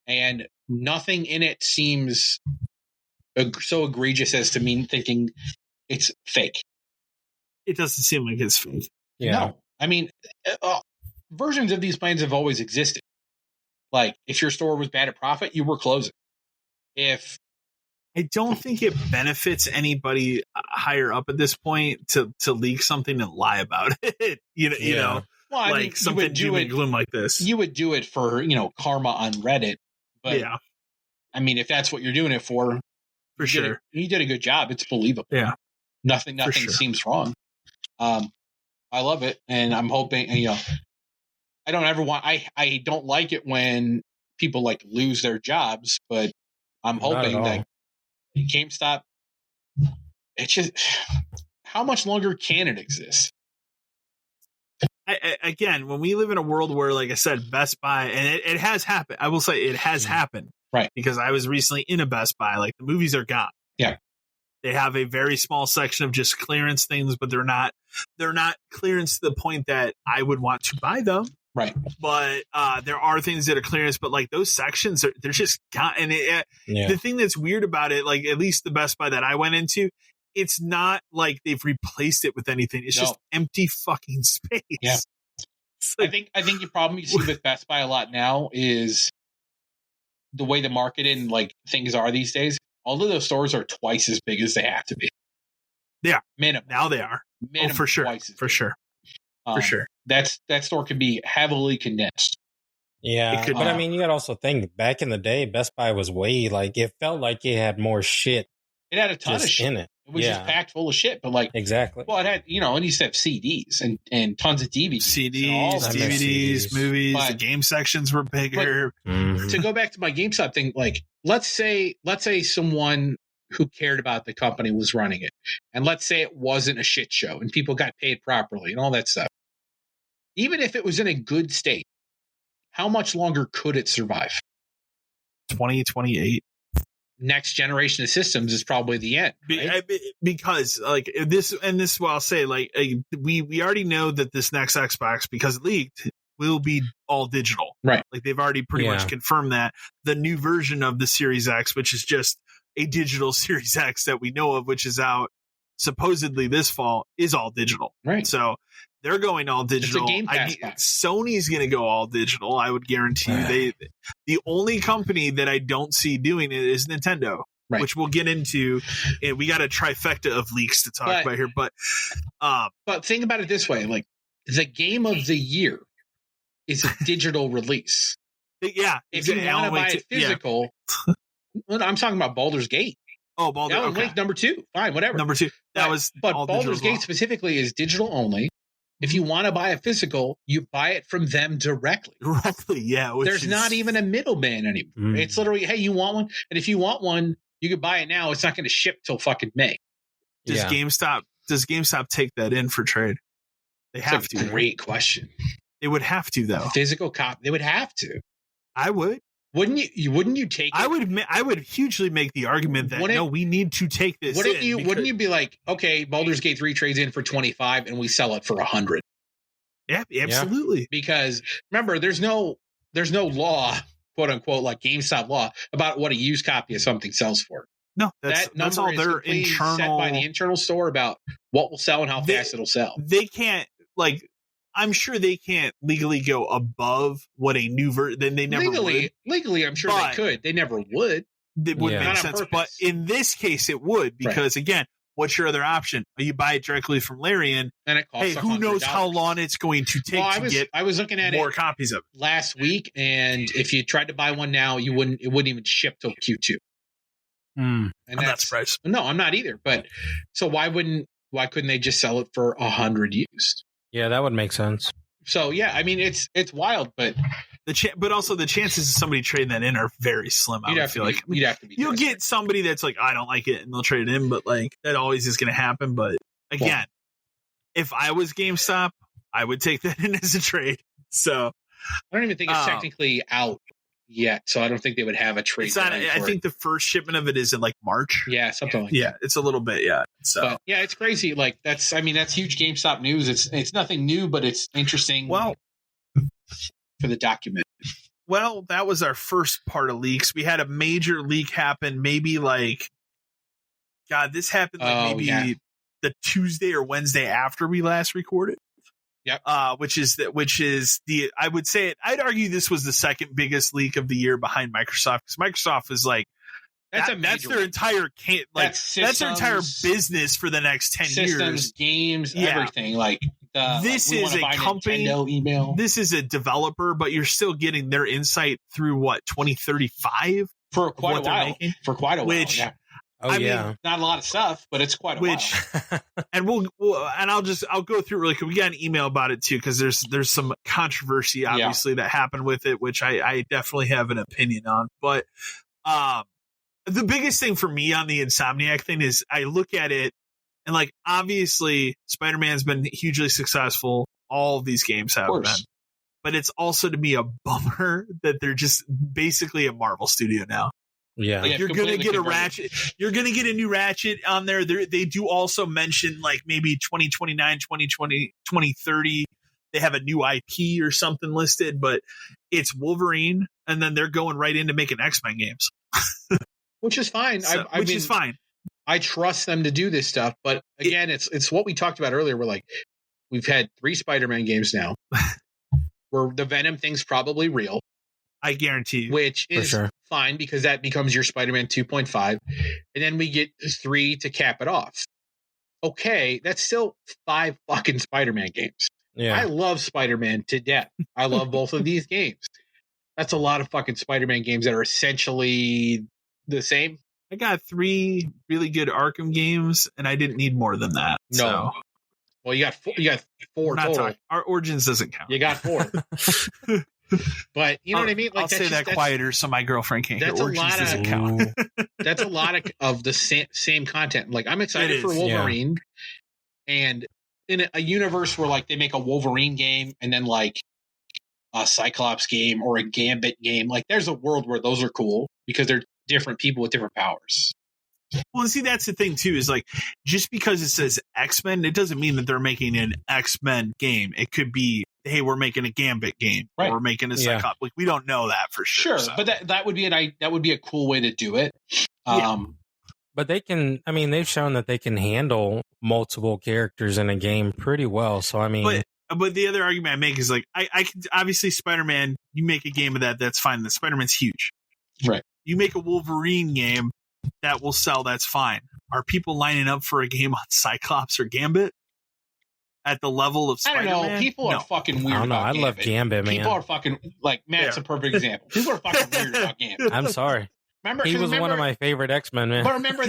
And nothing in it seems so egregious as to me thinking it's fake. It doesn't seem like it's fake. Yeah. No. I mean, versions of these plans have always existed. Like, if your store was bad at profit, you were closing. I don't think it benefits anybody higher up at this point to leak something and lie about it. You know. Well, I mean, something doom and gloom like this. You would do it for, karma on Reddit. But, I mean, if that's what you're doing it for sure. You did a good job. It's believable. Yeah. Nothing seems wrong. I love it. And I'm hoping, I don't like it when people like lose their jobs, but I'm hoping that GameStop it's just, how much longer can it exist? Again, when we live in a world where, like I said, Best Buy, and it has happened. I will say it has happened. Right. Because I was recently in a Best Buy. Like, the movies are gone. Yeah. They have a very small section of just clearance things, but they're not clearance to the point that I would want to buy them. Right. But there are things that are clearance, but like those sections they're just gone. And the thing that's weird about it, like at least the Best Buy that I went into, it's not like they've replaced it with anything. It's just empty fucking space. Yeah. Like, I think the problem you see with Best Buy a lot now is the way the market and like things are these days. All of those stores are twice as big as they have to be. They are. Minimum. Now they are. Minimum for sure. For sure. That store can be heavily condensed. Yeah, but I mean, you got to also think back in the day, Best Buy was way like it felt like it had more shit. It had a ton of shit in it. It was just packed full of shit. But like exactly. Well, it had it used to have CDs and tons of DVDs, DVDs, movies. But the game sections were bigger. To go back to my GameStop thing, like let's say someone who cared about the company was running it, and let's say it wasn't a shit show and people got paid properly and all that stuff. Even if it was in a good state, how much longer could it survive? 2028. Next generation of systems is probably the end, right? Because like this will I'll say, like we already know that this next Xbox, because it leaked, will be all digital, right? Like they've already pretty much confirmed that the new version of the Series X, which is just a digital Series X that we know of, which is out supposedly this fall, is all digital, right? So they're going all digital. Sony's going to go all digital. I would guarantee you. The only company that I don't see doing it is Nintendo, which we'll get into. And we got a trifecta of leaks to talk about here. But think about it this way: like the game of the year is a digital release. Yeah, if you want to buy it physical, well, I'm talking about Baldur's Gate. Oh, Baldur's Gate. Link number 2. Fine, whatever. Number 2. But Baldur's Gate specifically is digital only. If you want to buy a physical, you buy it from them directly. Yeah. There's not even a middleman anymore. It's literally, hey, you want one? And if you want one, you can buy it now. It's not going to ship till fucking May. Does GameStop take that in for trade? They have to. Great question. They would have to, though. Physical copy. They would have to. I would. Wouldn't you? Wouldn't you take it? I would hugely make the argument that we need to take this. Wouldn't you be like, okay, Baldur's Gate 3 trades in for 25 and we sell it for 100? Yeah, absolutely. Yeah. Because remember, there's no law, quote unquote, like GameStop law about what a used copy of something sells for. No, that's all their internal set by the internal store about what will sell and how fast it'll sell. They can't I'm sure they can't legally go above what a new version. Then they never legally, I'm sure they could. They never would. It would make sense, but in this case, it would because again, what's your other option? You buy it directly from Larian, and it costs who knows how long it's going to take to get? I was looking at more copies of it last week, and if you tried to buy one now, it wouldn't even ship till Q2. And that's price. No, I'm not either. But so why couldn't they just sell it for 100 used? Yeah, that would make sense. So yeah, I mean it's wild, but but also the chances of somebody trading that in are very slim. You'd have to be. You'll get somebody that's like, I don't like it, and they'll trade it in, but like that always is going to happen. But again, if I was GameStop, I would take that in as a trade. So I don't even think it's technically out yet, so I don't think they would have a trade. It's not, I think the first shipment of it is in like March. Yeah, something like that. Yeah, it's a little bit, So but, yeah, it's crazy. Like that's huge GameStop news. It's nothing new, but it's interesting. Well, for the document. Well, that was our first part of leaks. We had a major leak happen. Maybe this happened the Tuesday or Wednesday after we last recorded. Yep. Which is I would say I'd argue this was the second biggest leak of the year behind Microsoft, because Microsoft is like that's their entire that's their entire business for the next 10 years. Games, everything. Like this is a company. Email. This is a developer, but you're still getting their insight through 2035 for quite a while. For quite a while. Which I mean, not a lot of stuff, but it's quite a while. And I'll go through really quick. We got an email about it too, because there's some controversy obviously that happened with it, which I definitely have an opinion on. But the biggest thing for me on the Insomniac thing is I look at it And like, obviously, Spider-Man's been hugely successful. All of these games have been. But it's also, to me, a bummer that they're just basically a Marvel studio now. Yeah. Like, you're going to get a Ratchet. You're going to get a new Ratchet on there. They do also mention, like, maybe 2029, 2020, 2030. They have a new IP or something listed, but it's Wolverine. And then they're going right into making X-Men games. Which is fine. So, which is fine. I trust them to do this stuff. But again, it's what we talked about earlier. We're like, we've had 3 Spider-Man games now. Where the Venom thing's probably real. I guarantee you. Which is fine because that becomes your Spider-Man 2.5. And then we get 3 to cap it off. Okay, that's still 5 fucking Spider-Man games. Yeah. I love Spider-Man to death. I love both of these games. That's a lot of fucking Spider-Man games that are essentially the same. I got 3 really good Arkham games, and I didn't need more than that. No. So. Well, you got 4 total. Our Origins doesn't count. You got 4. But you know what I mean? Like, I'll say that quieter so my girlfriend can't hear. Origins doesn't count. That's a lot of the same content. Like, I'm excited for Wolverine. Yeah. And in a universe where, like, they make a Wolverine game and then, like, a Cyclops game or a Gambit game, like, there's a world where those are cool because they're different people with different powers. Well, see, that's the thing, too, is like, just because it says X-Men, it doesn't mean that they're making an X-Men game. It could be, hey, we're making a Gambit game. Right. Or we're making a Cyclops. Like, we don't know that for sure. Sure, so. But that would be a cool way to do it. But they can, I mean, they've shown that they can handle multiple characters in a game pretty well. So, I mean. But the other argument I make is, like, I can, obviously, Spider-Man, you make a game of that's fine. The Spider-Man's huge. Right. You make a Wolverine game that will sell, that's fine. Are people lining up for a game on Cyclops or Gambit at the level of Spider-Man? I don't know. People are fucking weird. I don't know. I love Gambit, man. People are fucking, like, Matt's a perfect example. People are fucking weird about Gambit. I'm sorry. He was one of my favorite X-Men, man. But remember,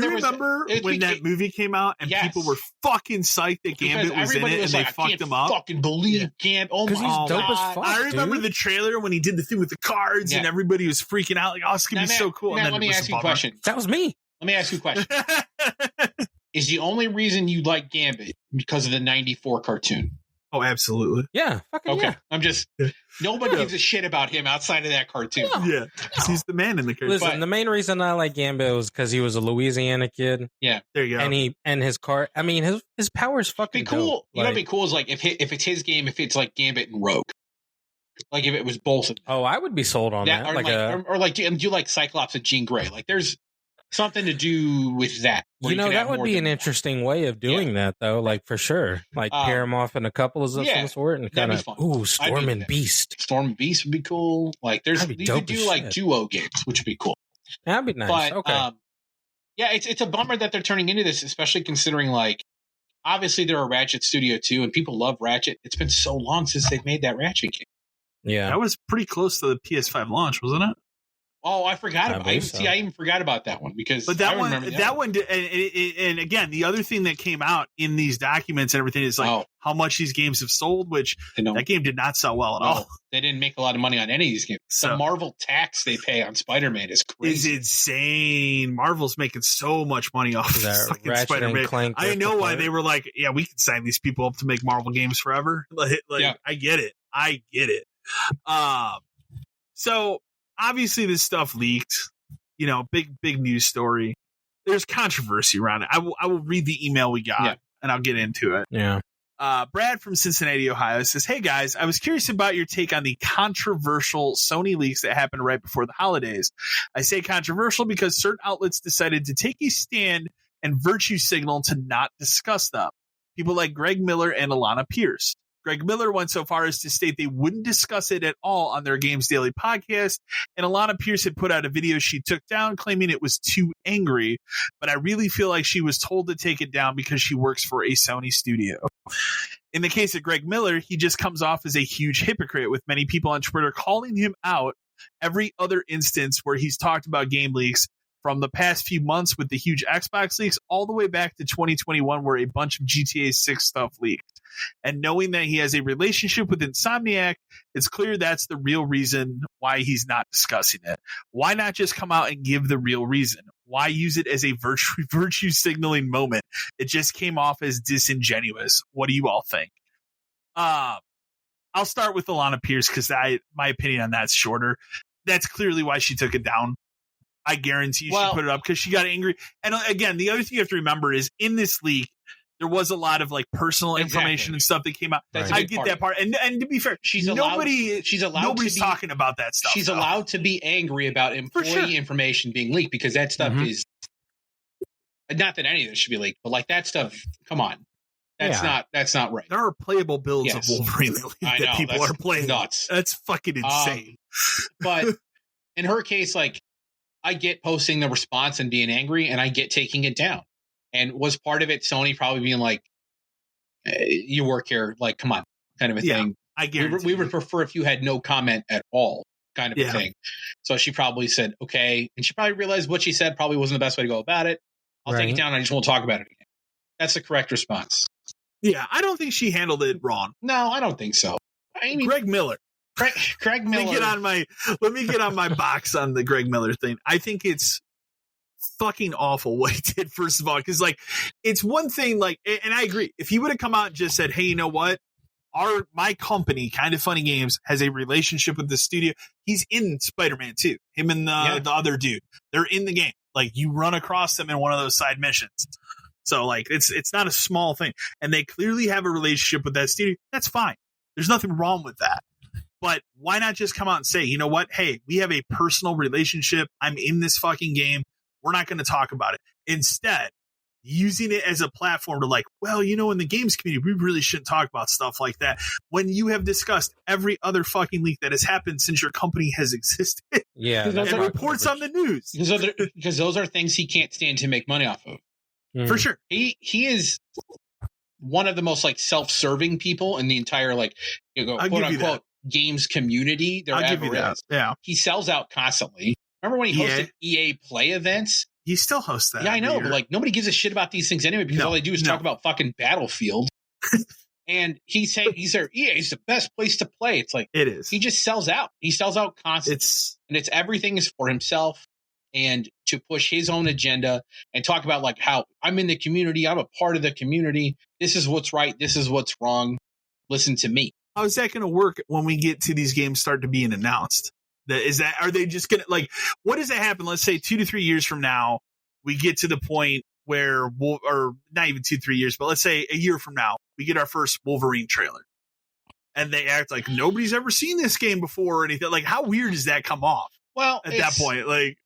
when that movie came out and people were fucking psyched that Gambit was in it and they fucked him up? I fucking believe Gambit. Oh my God. Dope as fuck, I remember the trailer when he did the thing with the cards and everybody was freaking out. Like, oh, it's going to be so cool. Matt, let me ask you a question. That was me. Let me ask you a question. Is the only reason you like Gambit because of the 94 cartoon? Oh, absolutely. Yeah. Okay. Yeah. I'm just, nobody gives a shit about him outside of that cartoon. No. Yeah. He's the man in the cartoon. Listen, the main reason I like Gambit was because he was a Louisiana kid. Yeah. There you go. And his car, I mean, his power's fucking cool. Dope. You know what'd be cool is, like, if it's his game, if it's like Gambit and Rogue. Like, if it was both of them. Oh, I would be sold on that. Or like, do you like Cyclops and Jean Grey? Like, there's something to do with that. You know, that would be an interesting way of doing that, though. Like, for sure. Like, pair them off in a couple of some sort and kind of, Storm and Beast. Storm and Beast would be cool. Like, you could do, like, duo games, which would be cool. That'd be nice. But, okay. It's a bummer that they're turning into this, especially considering, like, obviously they're a Ratchet studio, too, and people love Ratchet. It's been so long since they've made that Ratchet game. Yeah. That was pretty close to the PS5 launch, wasn't it? Oh, I forgot about it. I even forgot about that one because that one, and again, the other thing that came out in these documents and everything is like how much these games have sold, which that game did not sell well at all. They didn't make a lot of money on any of these games. So, the Marvel tax they pay on Spider-Man is crazy. It's insane. Marvel's making so much money off of fucking Spider-Man. I know why they were like, yeah, we can sign these people up to make Marvel games forever. I get it. So obviously this stuff leaked, you know, big news story. There's controversy around it. I will read the email we got and I'll get into it. Yeah. Brad from Cincinnati, Ohio says, hey guys, I was curious about your take on the controversial Sony leaks that happened right before the holidays. I say controversial because certain outlets decided to take a stand and virtue signal to not discuss them. People like Greg Miller and Alana Pierce. Greg Miller went so far as to state they wouldn't discuss it at all on their Games Daily podcast, and Alana Pierce had put out a video she took down claiming it was too angry, but I really feel like she was told to take it down because she works for a Sony studio. In the case of Greg Miller, he just comes off as a huge hypocrite, with many people on Twitter calling him out every other instance where he's talked about game leaks, from the past few months with the huge Xbox leaks all the way back to 2021 where a bunch of GTA 6 stuff leaked. And knowing that he has a relationship with Insomniac, it's clear that's the real reason why he's not discussing it. Why not just come out and give the real reason? Why use it as a virtue signaling moment? It just came off as disingenuous. What do you all think? I'll start with Alana Pierce because my opinion on that's shorter. That's clearly why she took it down. I guarantee you she put it up because she got angry. And again, the other thing you have to remember is in this leak, there was a lot of like personal information and stuff that came out. I get that part. And to be fair, nobody's talking about that stuff. She's allowed to be angry about employee information being leaked because that stuff is not that any of this should be leaked, but like that stuff, come on. That's not right. There are playable builds of Wolverine that people are playing. Nuts. That's fucking insane. But in her case, like I get posting the response and being angry, and I get taking it down. And was part of it Sony probably being like, "You work here, like, come on," kind of a thing. I guarantee we would prefer if you had no comment at all, kind of a thing. So she probably said, "Okay," and she probably realized what she said probably wasn't the best way to go about it. I'll take it down. I just won't talk about it again. That's the correct response. Yeah, I don't think she handled it wrong. No, I don't think so. I mean, Greg Miller. Craig Miller. Let me get on my box on the Greg Miller thing. I think it's fucking awful what he did, first of all, because like it's one thing, like, and I agree, if he would have come out and just said, hey, you know what, my company Kind of Funny Games has a relationship with the studio. He's in Spider-Man 2, him and the other dude, they're in the game. Like you run across them in one of those side missions, so like it's not a small thing, and they clearly have a relationship with that studio. That's fine, there's nothing wrong with that. But why not just come out and say, you know what, hey, we have a personal relationship, I'm in this fucking game, we're not going to talk about it. Instead, using it as a platform to like, well, you know, in the games community, we really shouldn't talk about stuff like that. When you have discussed every other fucking leak that has happened since your company has existed. Yeah. And reports on the news. Because those are things he can't stand to make money off of. For sure. He is one of the most like self-serving people in the entire like quote unquote games community there ever is. Yeah. He sells out constantly. Remember when he hosted EA Play events? He still hosts that. Yeah, I know, but like nobody gives a shit about these things anyway because all they do is talk about fucking Battlefield. And he's saying EA is the best place to play. It's like it is. He just sells out. He sells out constantly. It's everything is for himself and to push his own agenda and talk about like how I'm in the community, I'm a part of the community. This is what's right. This is what's wrong. Listen to me. How is that going to work when we get to these games start to being announced? Are they just going to like, what does that happen? Let's say 2 to 3 years from now, we get to the point where or not even 2-3 years, but let's say a year from now, we get our first Wolverine trailer and they act like nobody's ever seen this game before or anything. Like, how weird does that come off? Well, at that point, like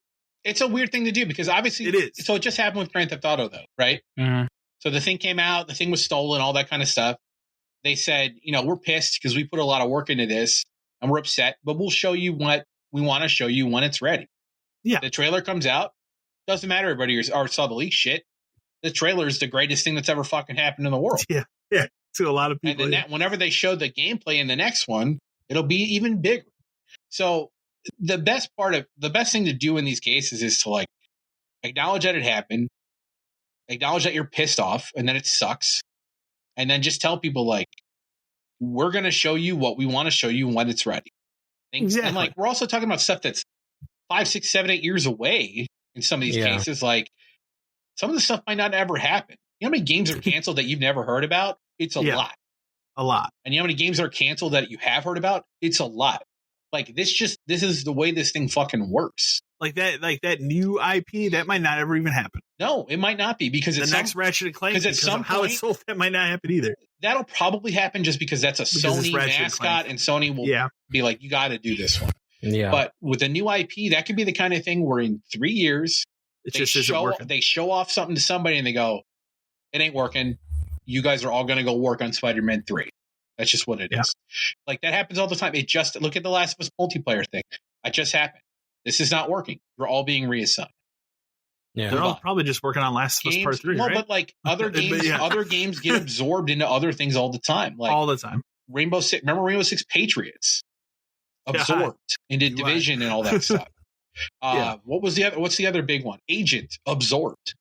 it's a weird thing to do because obviously it is. So it just happened with Grand Theft Auto though, right? Mm-hmm. So the thing came out, the thing was stolen, all that kind of stuff. They said, we're pissed because we put a lot of work into this and we're upset, but we'll show you what we want to show you when it's ready. Yeah. The trailer comes out. Doesn't matter everybody saw the leak shit. The trailer is the greatest thing that's ever fucking happened in the world. Yeah. To a lot of people. And then whenever they show the gameplay in the next one, it'll be even bigger. So the best thing to do in these cases is to like acknowledge that it happened, acknowledge that you're pissed off and that it sucks. And then just tell people like, we're going to show you what we want to show you when it's ready. Exactly. And like, we're also talking about stuff that's 5, 6, 7, 8 years away in some of these cases. Like some of the stuff might not ever happen. You know how many games are canceled that you've never heard about? It's a lot. A lot. And you know how many games are canceled that you have heard about? It's a lot. Like this is the way this thing fucking works. Like that new IP that might not ever even happen. No, it might not be because it's next Ratchet & Clank. Because at some how it's sold, that might not happen either. That'll probably happen just because that's a Sony mascot, and Sony will be like, "You got to do this one." Yeah. But with a new IP, that could be the kind of thing where in 3 years isn't working. They show off something to somebody and they go, "It ain't working. You guys are all going to go work on Spider-Man 3." That's just what it is. Like that happens all the time. It just look at the Last of Us multiplayer thing. That just happened. This is not working. You're all being reassigned. Yeah, they're all probably just working on Last of Us Part 3. Well, right? But like other games, other games get absorbed into other things all the time. Like all the time. Rainbow Six. Remember Rainbow Six Patriots? Absorbed into Division and all that stuff. What's the other big one? Agent absorbed.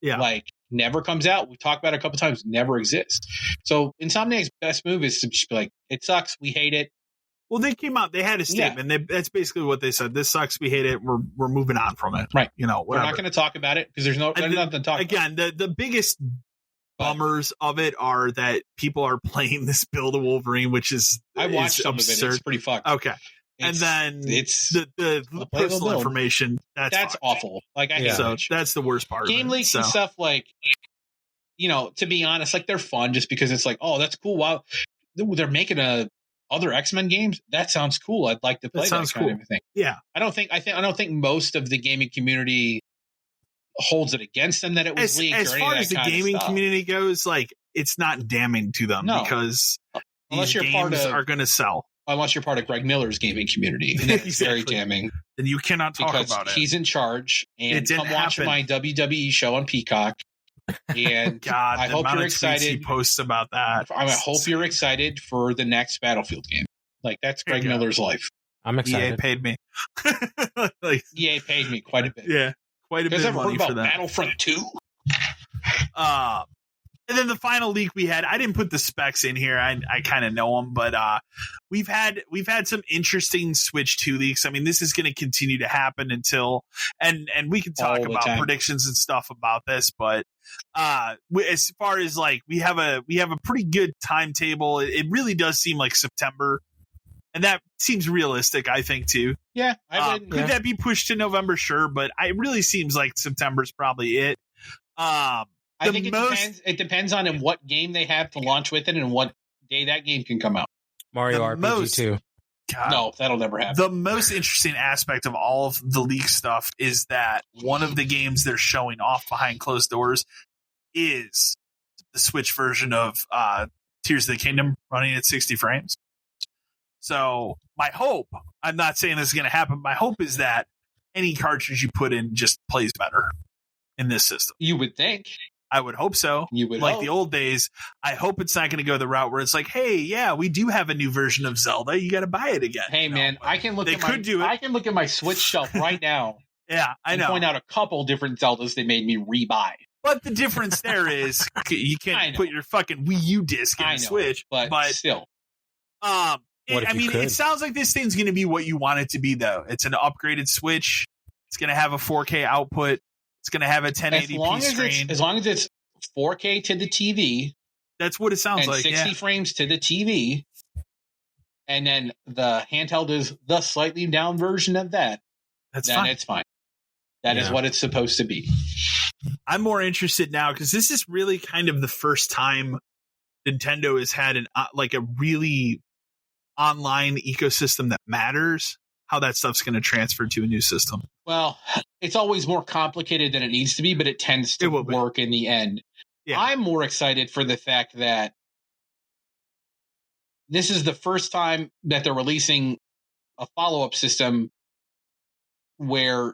Yeah. Like never comes out. We talked about it a couple times. Never exists. So Insomniac's best move is to just be like, it sucks. We hate it. Well, they came out. They had a statement. Yeah. That's basically what they said. This sucks. We hate it. We're moving on from it. Right. Whatever. We're not going to talk about it because there's nothing to talk about. Again, the biggest bummers of it are that people are playing this build of Wolverine, which is I watched some absurd. of it. It's pretty fucked. Okay. And then it's the personal build. information that's awful. Like I hate so that's the worst part. Game of it, leaks and stuff. Like, you know, to be honest, like they're fun just because it's like, oh, that's cool. Wow, they're making other X-Men games. That sounds cool. I'd like to play that kind of thing. Yeah, I don't think most of the gaming community holds it against them that it was leaked. As far as the gaming community goes, like it's not damning to them because unless your games are going to sell. Unless you're part of Greg Miller's gaming community, and that's very damning. Then you cannot talk about it. He's in charge, and come watch my WWE show on Peacock. And God, I hope you're excited. He posts about that. I hope you're excited for the next Battlefield game. Like that's Greg Miller's life. I'm excited. EA paid me. EA paid me quite a bit. Yeah, quite a bit of money for that. Battlefront 2. And then the final leak we had, I didn't put the specs in here. I kind of know them, but we've had some interesting Switch 2 leaks. I mean, this is going to continue to happen until and we can talk about predictions and stuff about this, but as far as like we have a pretty good timetable. It really does seem like September, and that seems realistic, I think too. Yeah, I would. Could that be pushed to November? Sure, but it really seems like September's probably it. I think it depends on in what game they have to launch with it and what day that game can come out. Mario RPG 2. God, no, that'll never happen. The most interesting aspect of all of the leak stuff is that one of the games they're showing off behind closed doors is the Switch version of Tears of the Kingdom running at 60 frames. So my hope, I'm not saying this is going to happen, my hope is that any cartridge you put in just plays better in this system. You would think. I would hope so. You would like the old days. I hope it's not going to go the route where it's like, hey, yeah, we do have a new version of Zelda. You got to buy it again. Hey, man, I can look. I can look at my Switch shelf right now. Yeah, I know. Point out a couple different Zeldas they made me rebuy. But the difference there is you can't put your fucking Wii U disc in the Switch. But still, it sounds like this thing's going to be what you want it to be, though. It's an upgraded Switch. It's going to have a 4K output. It's going to have a 1080p screen. As long as it's 4K to the TV. That's what it sounds like. 60 frames to the TV. And then the handheld is the slightly down version of that. Then fine. It's fine. That is what it's supposed to be. I'm more interested now because this is really kind of the first time Nintendo has had a really online ecosystem that matters. How that stuff's going to transfer to a new system. Well, it's always more complicated than it needs to be, but it tends to work in the end. Yeah. I'm more excited for the fact that this is the first time that they're releasing a follow-up system where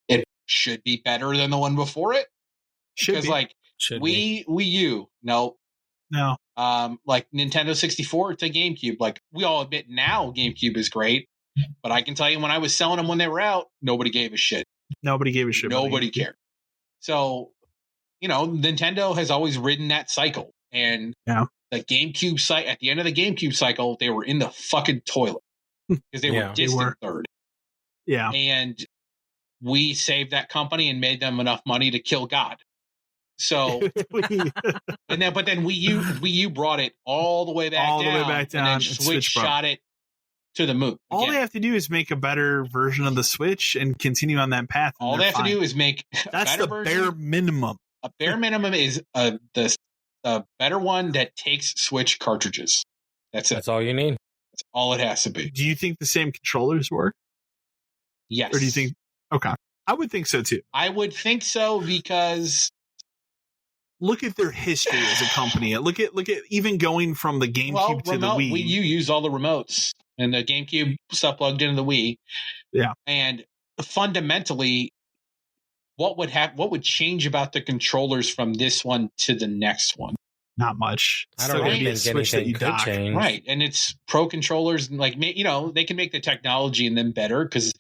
it should be better than the one before it. Because Wii U, no. Like Nintendo 64 to GameCube, like we all admit now GameCube is great. But I can tell you when I was selling them when they were out, nobody gave a shit. Nobody gave a shit. Nobody cared. So, Nintendo has always ridden that cycle. And the GameCube site, at the end of the GameCube cycle, they were in the fucking toilet. Because they were distant third. Yeah. And we saved that company and made them enough money to kill God. So, but then Wii U brought it all the way back down. And then Switch shot it to the moon. All they have to do is make a better version of the Switch and continue on that path. All they have to do is make that's the bare minimum. A bare minimum is the better one that takes Switch cartridges. That's it. That's all you need. That's all it has to be. Do you think the same controllers work? Yes. Or do you think? Okay, I would think so too. I would think so because look at their history as a company. Look at even going from the GameCube to the Wii. Wii U used all the remotes. And the GameCube stuff plugged into the Wii. Yeah. And fundamentally, what would change about the controllers from this one to the next one? Not much. I don't really think anything could change. Right. And it's pro controllers. And they can make the technology in them better because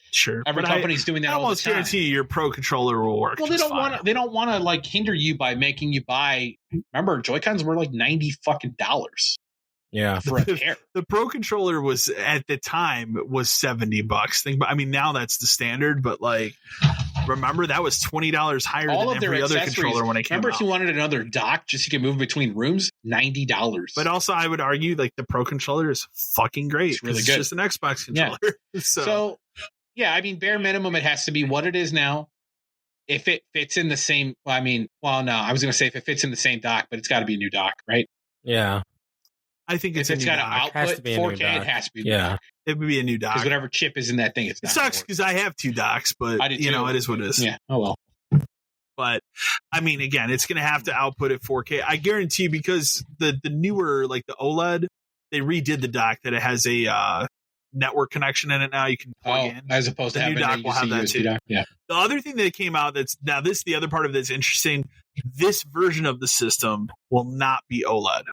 every company's doing that all the time. I almost guarantee you your pro controller will work. Well, they don't want to like hinder you by making you buy. Remember, Joy-Cons were like $90 fucking. Yeah, for a pair. The Pro controller was at the time was $70. Now that's the standard, but like Remember, that was $20 higher All than of their every other accessories. controller when it came Remember, out. if you wanted another dock just so you could move between rooms, $90. But also, I would argue like the Pro controller is fucking great. It's really it's good. just an Xbox controller. Yeah. so yeah, I mean, bare minimum, it has to be what it is now. If it fits in the same, no, I was going to say if it fits in the same dock, but it's got to be a new dock, right? Yeah. I think if it's got an output 4K, it has to be a new dock. It would be a new dock. Because whatever chip is in that thing, it's not. It sucks because I have 2 docks, but it is what it is. Yeah. Oh well. But I mean, again, it's going to have to output at 4K. I guarantee you, because the newer, like the OLED, they redid the dock that it has a network connection in it now. You can plug in, as opposed to having the new dock will have that too. Dock. Yeah. The other thing that came out the other part of that's interesting. This version of the system will not be OLED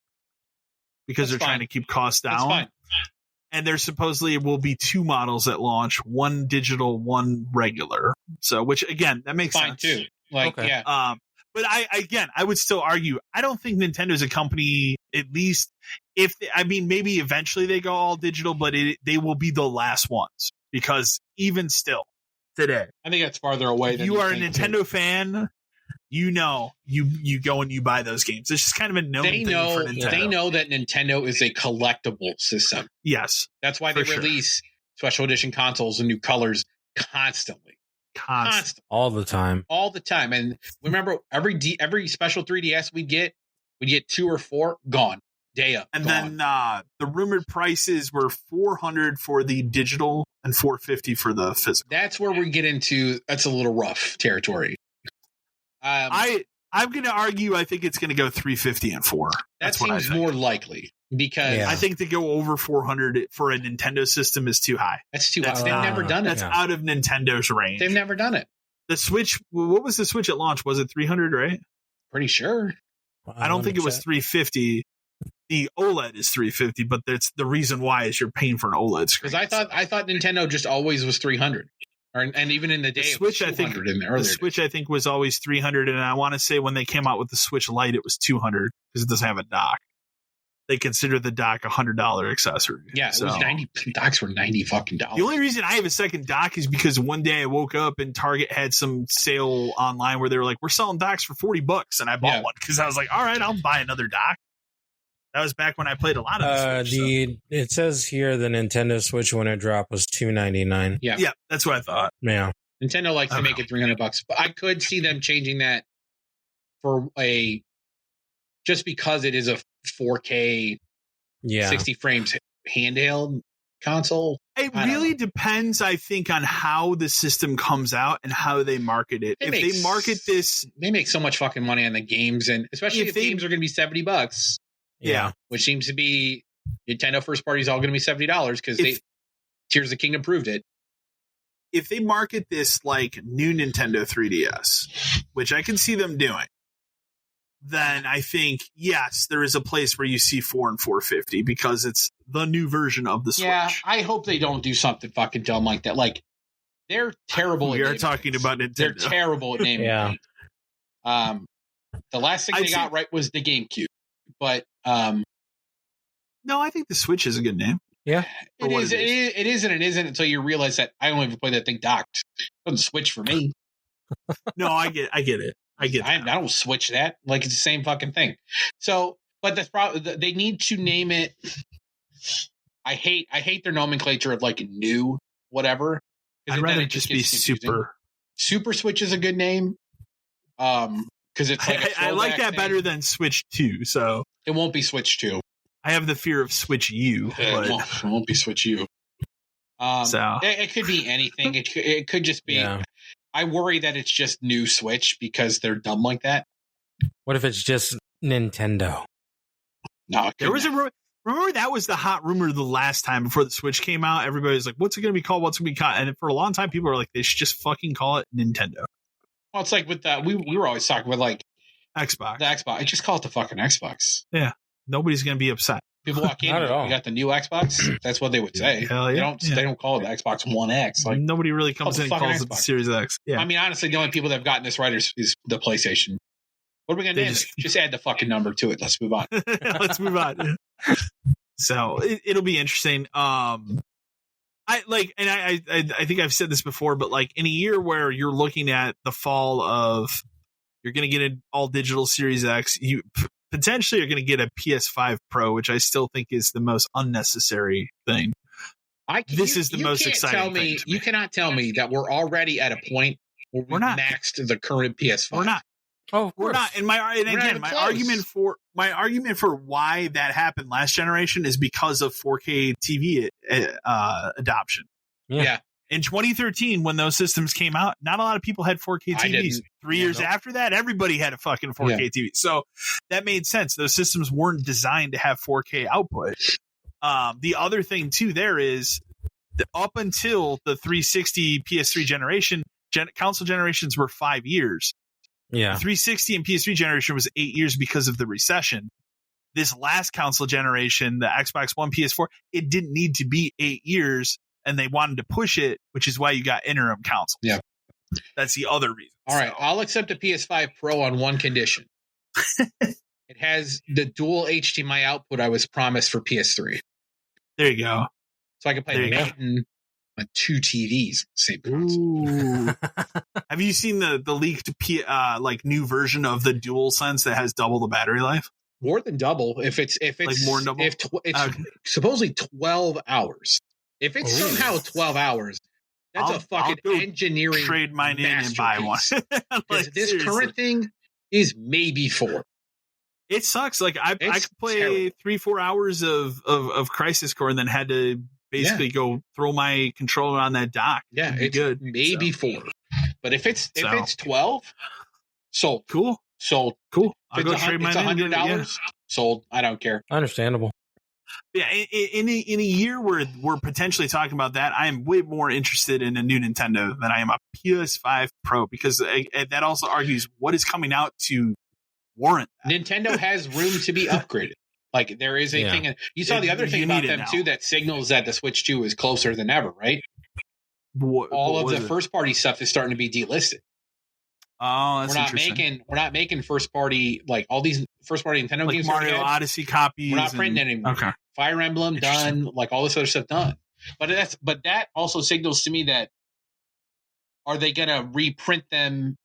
because they're trying to keep costs down. That's fine. And there supposedly will be 2 models at launch, one digital, one regular. So, which again, that makes sense too. Like, okay. Yeah. But I would still argue, I don't think Nintendo's a company, at least maybe eventually they go all digital, but they will be the last ones, because even still today, I think that's farther away than you are a Nintendo fan. You know, you go and you buy those games. It's just kind of a known thing for Nintendo. They know that Nintendo is a collectible system. Yes. That's why they release special edition consoles in new colors constantly. All the time. And remember, every special 3DS we'd get 2 or 4 gone. Day up. And gone. then the rumored prices were $400 for the digital and $450 for the physical. That's where we get into that's a little rough territory. I'm going to argue. I think it's going to go $350 and $400. That seems more likely, because I think to go over $400 for a Nintendo system is too high. That's too high. They've never done it. That's out of Nintendo's range. They've never done it. The Switch. What was the Switch at launch? Was it $300? Right? Pretty sure. I don't think it was $350. The OLED is $350, but that's the reason why is you're paying for an OLED screen. Because I thought Nintendo just always was $300. And even in the day, Switch, it was $200 in the earlier Switch, I think, was always $300, and I want to say when they came out with the Switch Lite, it was $200 because it doesn't have a dock. They consider the dock $100 accessory. Yeah, it was 90. Docks were $90 fucking. The only reason I have a second dock is because one day I woke up and Target had some sale online where they were like, "We're selling docks for $40," and I bought one because I was like, "All right, I'll buy another dock." That was back when I played a lot of the Switch. It says here the Nintendo Switch when it dropped was $299. Yeah, that's what I thought. Yeah, Nintendo likes to make it $300, but I could see them changing that for just because it is a 4K, 60 frames handheld console. It really depends, I think, on how the system comes out and how they market it. They market this, they make so much fucking money on the games, and especially if games are going to be $70. Yeah, which seems to be Nintendo first party is all going to be $70 because Tears of the Kingdom proved it. If they market this like new Nintendo 3DS, which I can see them doing, then I think yes, there is a place where you see $400 and $450 because it's the new version of the Switch. Yeah, I hope they don't do something fucking dumb like that. Like they're terrible. We are talking about Nintendo. They're terrible at naming. Yeah. The last thing they got right was the GameCube. But no, I think the Switch is a good name. Yeah, it is and it isn't until you realize that I don't even play that thing docked. It doesn't switch for me. No, I get it. I don't switch that. Like it's the same fucking thing. So, but that's probably they need to name it. I hate their nomenclature of like new whatever. I'd rather just be Super. Super Switch is a good name. Because it's like I like that better than Switch 2, so it won't be Switch 2. I have the fear of Switch U. It won't be Switch U. So it could be anything. It could just be. Yeah. I worry that it's just new Switch because they're dumb like that. What if it's just Nintendo? No, there was remember that was the hot rumor the last time before the Switch came out. Everybody was like, "What's it going to be called? What's it going to be called?" And for a long time, people were like, "They should just fucking call it Nintendo." Well, it's like with that. We were always talking with like Xbox. The Xbox. I just call it the fucking Xbox. Yeah, nobody's going to be upset. People walk in. Not at all. You got the new Xbox. That's what they would say. Hell yeah. They don't call it the Xbox One X. Like nobody really comes in and calls it the Series X. Yeah. I mean, honestly, the only people that have gotten this right is the PlayStation. What are we going to name it? Just add the fucking number to it. Let's move on. Let's move on. So it'll be interesting. I I think I've said this before, but like in a year where you're looking at the fall of, you're going to get an all digital Series X, you potentially are going to get a PS5 Pro, which I still think is the most unnecessary thing. This is the most exciting thing to me. You cannot tell me that we're already at a point where we've maxed the current PS5. We're not. Oh, we're not. And my argument for why that happened last generation is because of 4K TV adoption. Yeah. In 2013, when those systems came out, not a lot of people had 4K TVs. 3 years after that, everybody had a fucking 4K TV. So that made sense. Those systems weren't designed to have 4K output. The other thing too there is that up until the 360 PS3 generation, console generations were 5 years. Yeah. The 360 and PS3 generation was 8 years because of the recession. This last console generation, the Xbox One, PS4, it didn't need to be 8 years, and they wanted to push it, which is why you got interim consoles. Yeah. That's the other reason. All right. I'll accept a PS5 Pro on one condition. It has the dual HDMI output I was promised for PS3. There you go. So I can play Madden on 2 TVs, same console. Have you seen the leaked new version of the DualSense that has double the battery life? More than double. If it's like more than double, it's supposedly 12 hours. If it's somehow 12 hours, that's a fucking engineering trade mine in and buy one. This seriously. Current thing is maybe 4. It sucks. Like I could play 3-4 hours of Crisis Core and then had to basically go throw my controller on that dock. Yeah, it's good. Maybe 4. But if it's 12, sold. Cool. Sold. Cool. I'll go trade mine in. $100. Sold. I don't care. Understandable. Yeah, in a year where we're potentially talking about that, I am way more interested in a new Nintendo than I am a PS5 Pro, because that also argues what is coming out to warrant that. Nintendo has room to be upgraded. Like there is a thing. You saw the other thing about them too that signals that the Switch 2 is closer than ever, right? All of the first party stuff is starting to be delisted. Oh, that's interesting. We're not making first party, like all these first party Nintendo games. Mario Odyssey copies. We're not printing anymore. Okay. Fire Emblem done, like all this other stuff done. But that also signals to me that, are they gonna reprint them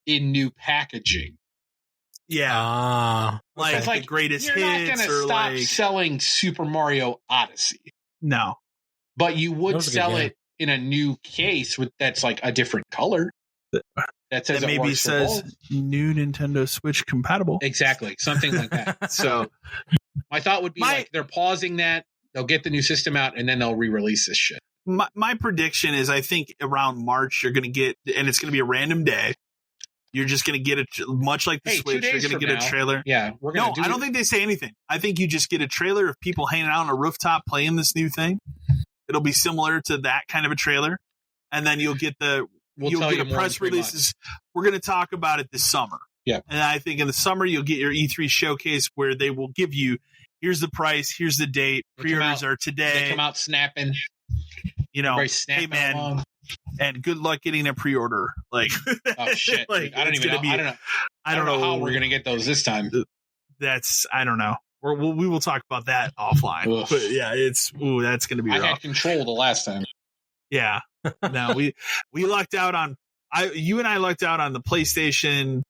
in new packaging? Yeah. Like the greatest hits. You're not gonna stop selling Super Mario Odyssey. No. But you would sell it in a new case that's like a different color. That says maybe says new Nintendo Switch compatible. Exactly. Something like that. So my thought would be like they're pausing that, they'll get the new system out, and then they'll re-release this shit. My prediction is I think around March you're going to get, and it's going to be a random day, you're just going to get it, much like the Switch, you're going to get a trailer. Yeah, we're going to I don't think they say anything. I think you just get a trailer of people hanging out on a rooftop playing this new thing. It'll be similar to that kind of a trailer. And then you'll get you'll get a press releases. We're going to talk about it this summer. Yeah. And I think in the summer, you'll get your E3 showcase where they will give you, here's the price, here's the date, pre-orders are today. They come out snapping. Hey man, and good luck getting a pre-order. Like, oh shit. Like, I don't even know. I don't know how we're going to get those this time. I don't know. We will talk about that offline. Ugh. But yeah, that's going to be rough. I had control the last time. Yeah. No, we lucked out on you and I lucked out on the PlayStation.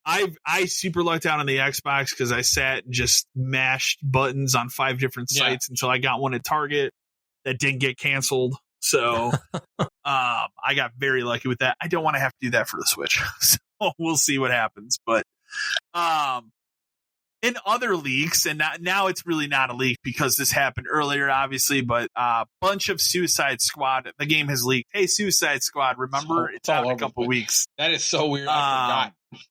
I super lucked out on the Xbox because I sat and just mashed buttons on 5 different sites until I got one at Target that didn't get canceled. So I got very lucky with that. I don't want to have to do that for the Switch. So we'll see what happens. But in other leaks, and now it's really not a leak because this happened earlier, obviously, but a bunch of Suicide Squad, the game has leaked. Hey, Suicide Squad, remember? It's out in a couple weeks. That is so weird. I forgot.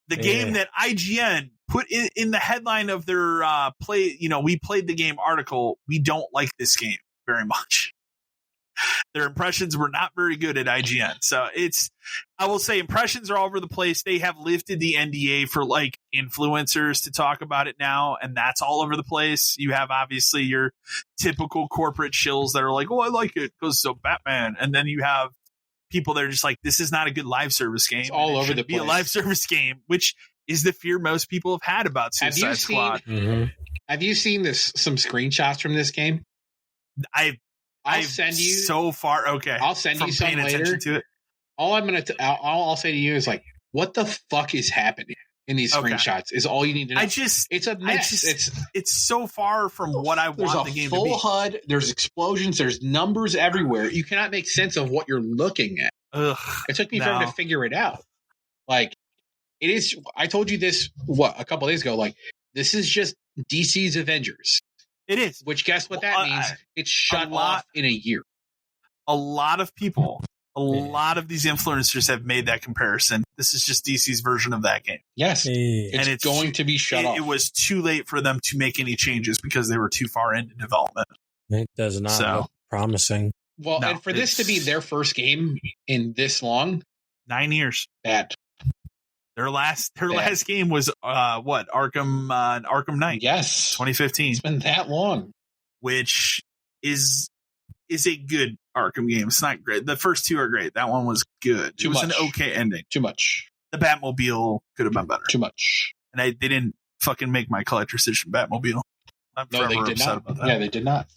The game that IGN put in the headline of their we played the game article. We don't like this game very much. Their impressions were not very good at IGN. So I will say impressions are all over the place. They have lifted the NDA for like influencers to talk about it now, and that's all over the place. You have obviously your typical corporate shills that are like, oh, I like it because so Batman. And then you have people that are just like, this is not a good live service game. It's all over the place. Be a live service game, which is the fear most people have had about Suicide Squad. Have you seen some screenshots from this game? I'll send you so far. Okay, I'll send you some later. To it. All I'll say to you is like, what the fuck is happening in these screenshots? Is all you need to know. It's a mess. It's so far from what I want the game to be. There's a full HUD. There's explosions. There's numbers everywhere. You cannot make sense of what you're looking at. Ugh, it took me forever to figure it out. Like, it is. I told you this a couple days ago. Like, this is just DC's Avengers. It is. Which, guess what that means? It's shut off in a year. A lot of people. A lot of these influencers have made that comparison. This is just DC's version of that game. Yes. It's going to be shut off. It was too late for them to make any changes because they were too far into development. It does not look promising. Well, and for this to be their first game in this long, 9 years. Bad. Their last game was Arkham Knight. Yes. 2015. It's been that long. Which is a good Arkham game. It's not great. The first two are great. That one was good. It was an okay ending. Too much. The Batmobile could have been better. Too much. And they didn't fucking make my collector's edition Batmobile. I'm forever they did upset not. About that. Yeah, they did not.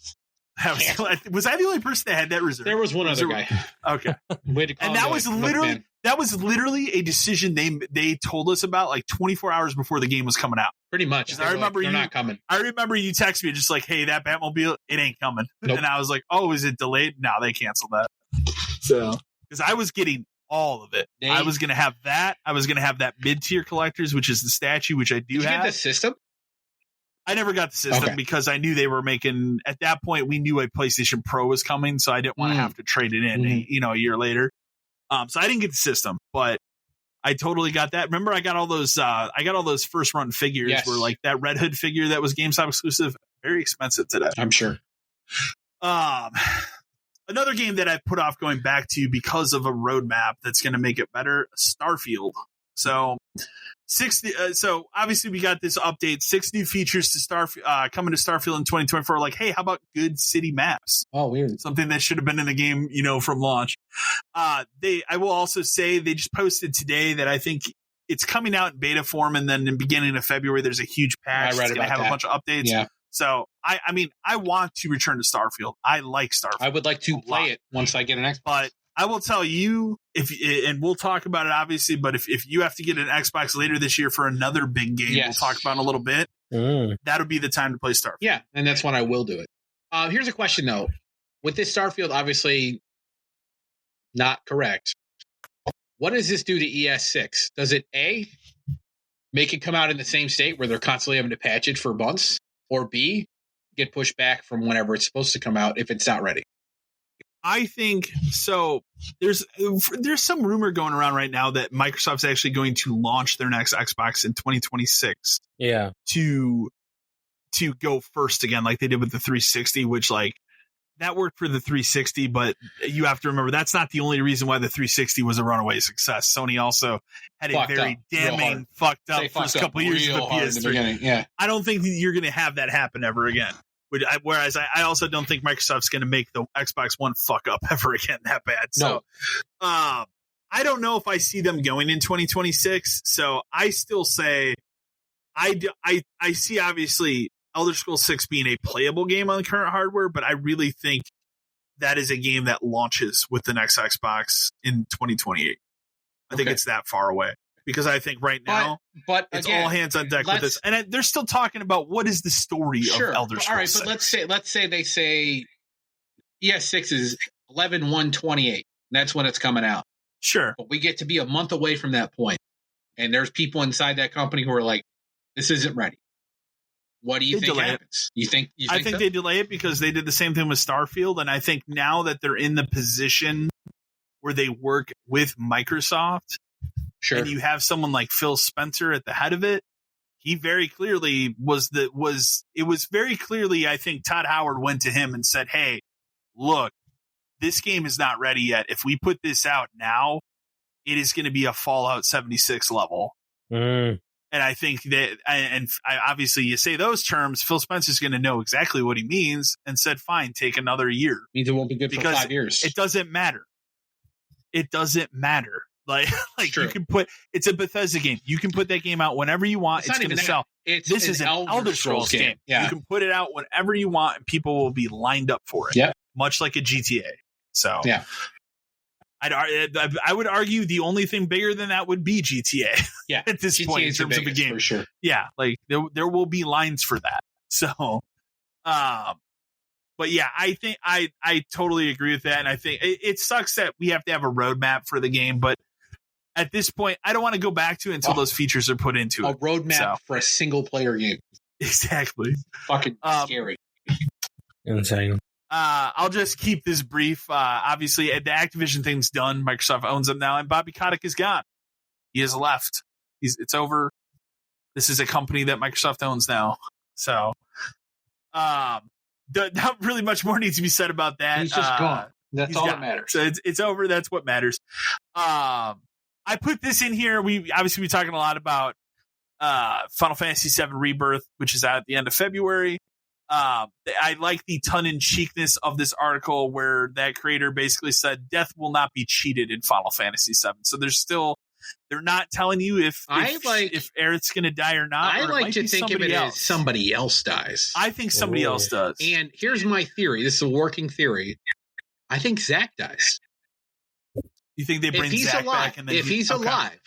Was I the only person that had that reserve? There was one other guy. Okay. And that was literally a decision they told us about like 24 hours before the game was coming out. Pretty much. I remember they're not coming. I remember you texted me just like, hey, that Batmobile, it ain't coming. Nope. And I was like, oh, is it delayed? No, they canceled that. So, because I was getting all of it. I was going to have that. I was going to have that mid-tier collectors, which is the statue, which I do have. Did you get the system? I never got the system because I knew they were making, at that point, we knew a PlayStation Pro was coming, so I didn't want to have to trade it in, a year later. So I didn't get the system, but I totally got that. Remember, I got all those first run figures where like that Red Hood figure that was GameStop exclusive, very expensive today. I'm sure. Another game that I've put off going back to because of a roadmap that's going to make it better, Starfield. So so obviously we got this update, 6 new features to coming to Starfield in 2024. Like, hey, how about good city maps? Oh, weird. Something that should have been in the game, from launch. I will also say they just posted today that I think it's coming out in beta form, and then in the beginning of February there's a huge patch. It's going to have a bunch of updates. Yeah. So I want to return to Starfield. I like Starfield. I would like to play it once I get an Xbox. But I will tell you, and we'll talk about it obviously, but if you have to get an Xbox later this year for another big game, we'll talk about in a little bit. That'll be the time to play Starfield. Yeah, and that's when I will do it. Here's a question though. With this Starfield, obviously not correct. What does this do to ES6? Does it A, make it come out in the same state where they're constantly having to patch it for months, or B, get pushed back from whenever it's supposed to come out if it's not ready? I think so. There's some rumor going around right now that Microsoft's actually going to launch their next Xbox in 2026. Yeah. To go first again, like they did with the 360, which like that worked for the 360, but you have to remember that's not the only reason why the 360 was a runaway success. Sony also had a very damning fucked up first couple of years of the PS3. Yeah. I don't think you're going to have that happen ever again. Whereas I also don't think Microsoft's going to make the Xbox One fuck up ever again that bad. So I don't know if I see them going in 2026. So I still say I see obviously Elder Scrolls 6 being a playable game on the current hardware, but I really think that is a game that launches with the next Xbox in 2028. I think it's that far away. Because I think right now, but it's all hands on deck with this, and they're still talking about what is the story of Elder Scrolls. All right, but let's say they say ES6 is 11/1/28. That's when it's coming out. Sure, but we get to be a month away from that point, and there's people inside that company who are like, "This isn't ready." What do you think happens? I think they delay it because they did the same thing with Starfield, and I think now that they're in the position where they work with Microsoft. Sure. And you have someone like Phil Spencer at the head of it. He very clearly it was very clearly, I think Todd Howard went to him and said, hey, look, this game is not ready yet. If we put this out now, it is going to be a Fallout 76 level. And I think that, obviously you say those terms, Phil Spencer's going to know exactly what he means and said, fine, take another year. Means it won't be good for 5 years. It doesn't matter. It doesn't matter. Like you can it's a Bethesda game. You can put that game out whenever you want. It's going to sell. This is an Elder Scrolls game. Yeah. You can put it out whenever you want and people will be lined up for it. Yep. much like a GTA. So yeah, I would argue the only thing bigger than that would be GTA. Yeah, at this GTA point in is the terms of a biggest, game, for sure. Yeah, like there will be lines for that. So, but yeah, I think I totally agree with that, and I think it sucks that we have to have a roadmap for the game, but at this point, I don't want to go back to it until those features are put into it. A roadmap for a single player game. Exactly. Fucking scary. Insane. I'll just keep this brief. Obviously, the Activision thing's done. Microsoft owns them now, and Bobby Kotick is gone. He has left. It's over. This is a company that Microsoft owns now. So, not really much more needs to be said about that. He's just gone. That's all that matters. So it's over. That's what matters. I put this in here. We obviously be talking a lot about Final Fantasy VII Rebirth, which is out at the end of February. I like the tongue-in-cheekness of this article where that creator basically said death will not be cheated in Final Fantasy VII. So they're not telling you if Aerith's going to die or not. I like to think of it as somebody else dies. I think somebody else does. And here's my theory. This is a working theory. I think Zack dies. You think they bring Zack back? And then if he's alive,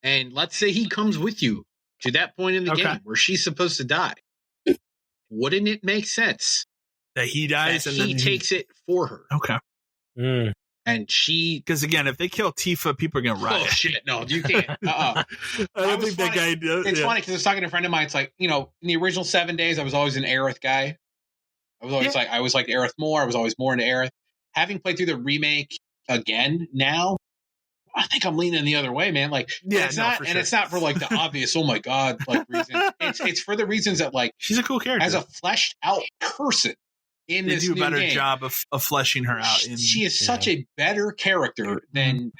and let's say he comes with you to that point in the game where she's supposed to die, wouldn't it make sense that he dies that and he then takes it for her? Okay. And because again, if they kill Tifa, people are gonna riot. Oh shit! No, you can't. I don't think that guy does. It's funny because I was talking to a friend of mine. It's like, in the original 7 days, I was always an Aerith guy. I was always like Aerith more. I was always more into Aerith. Having played through the remake again now, I think I'm leaning the other way, man. Like, it's not for like the obvious, oh my god, like reason. It's for the reasons that like she's a cool character as a fleshed out person. They do a better job of fleshing her out. She is such a better character than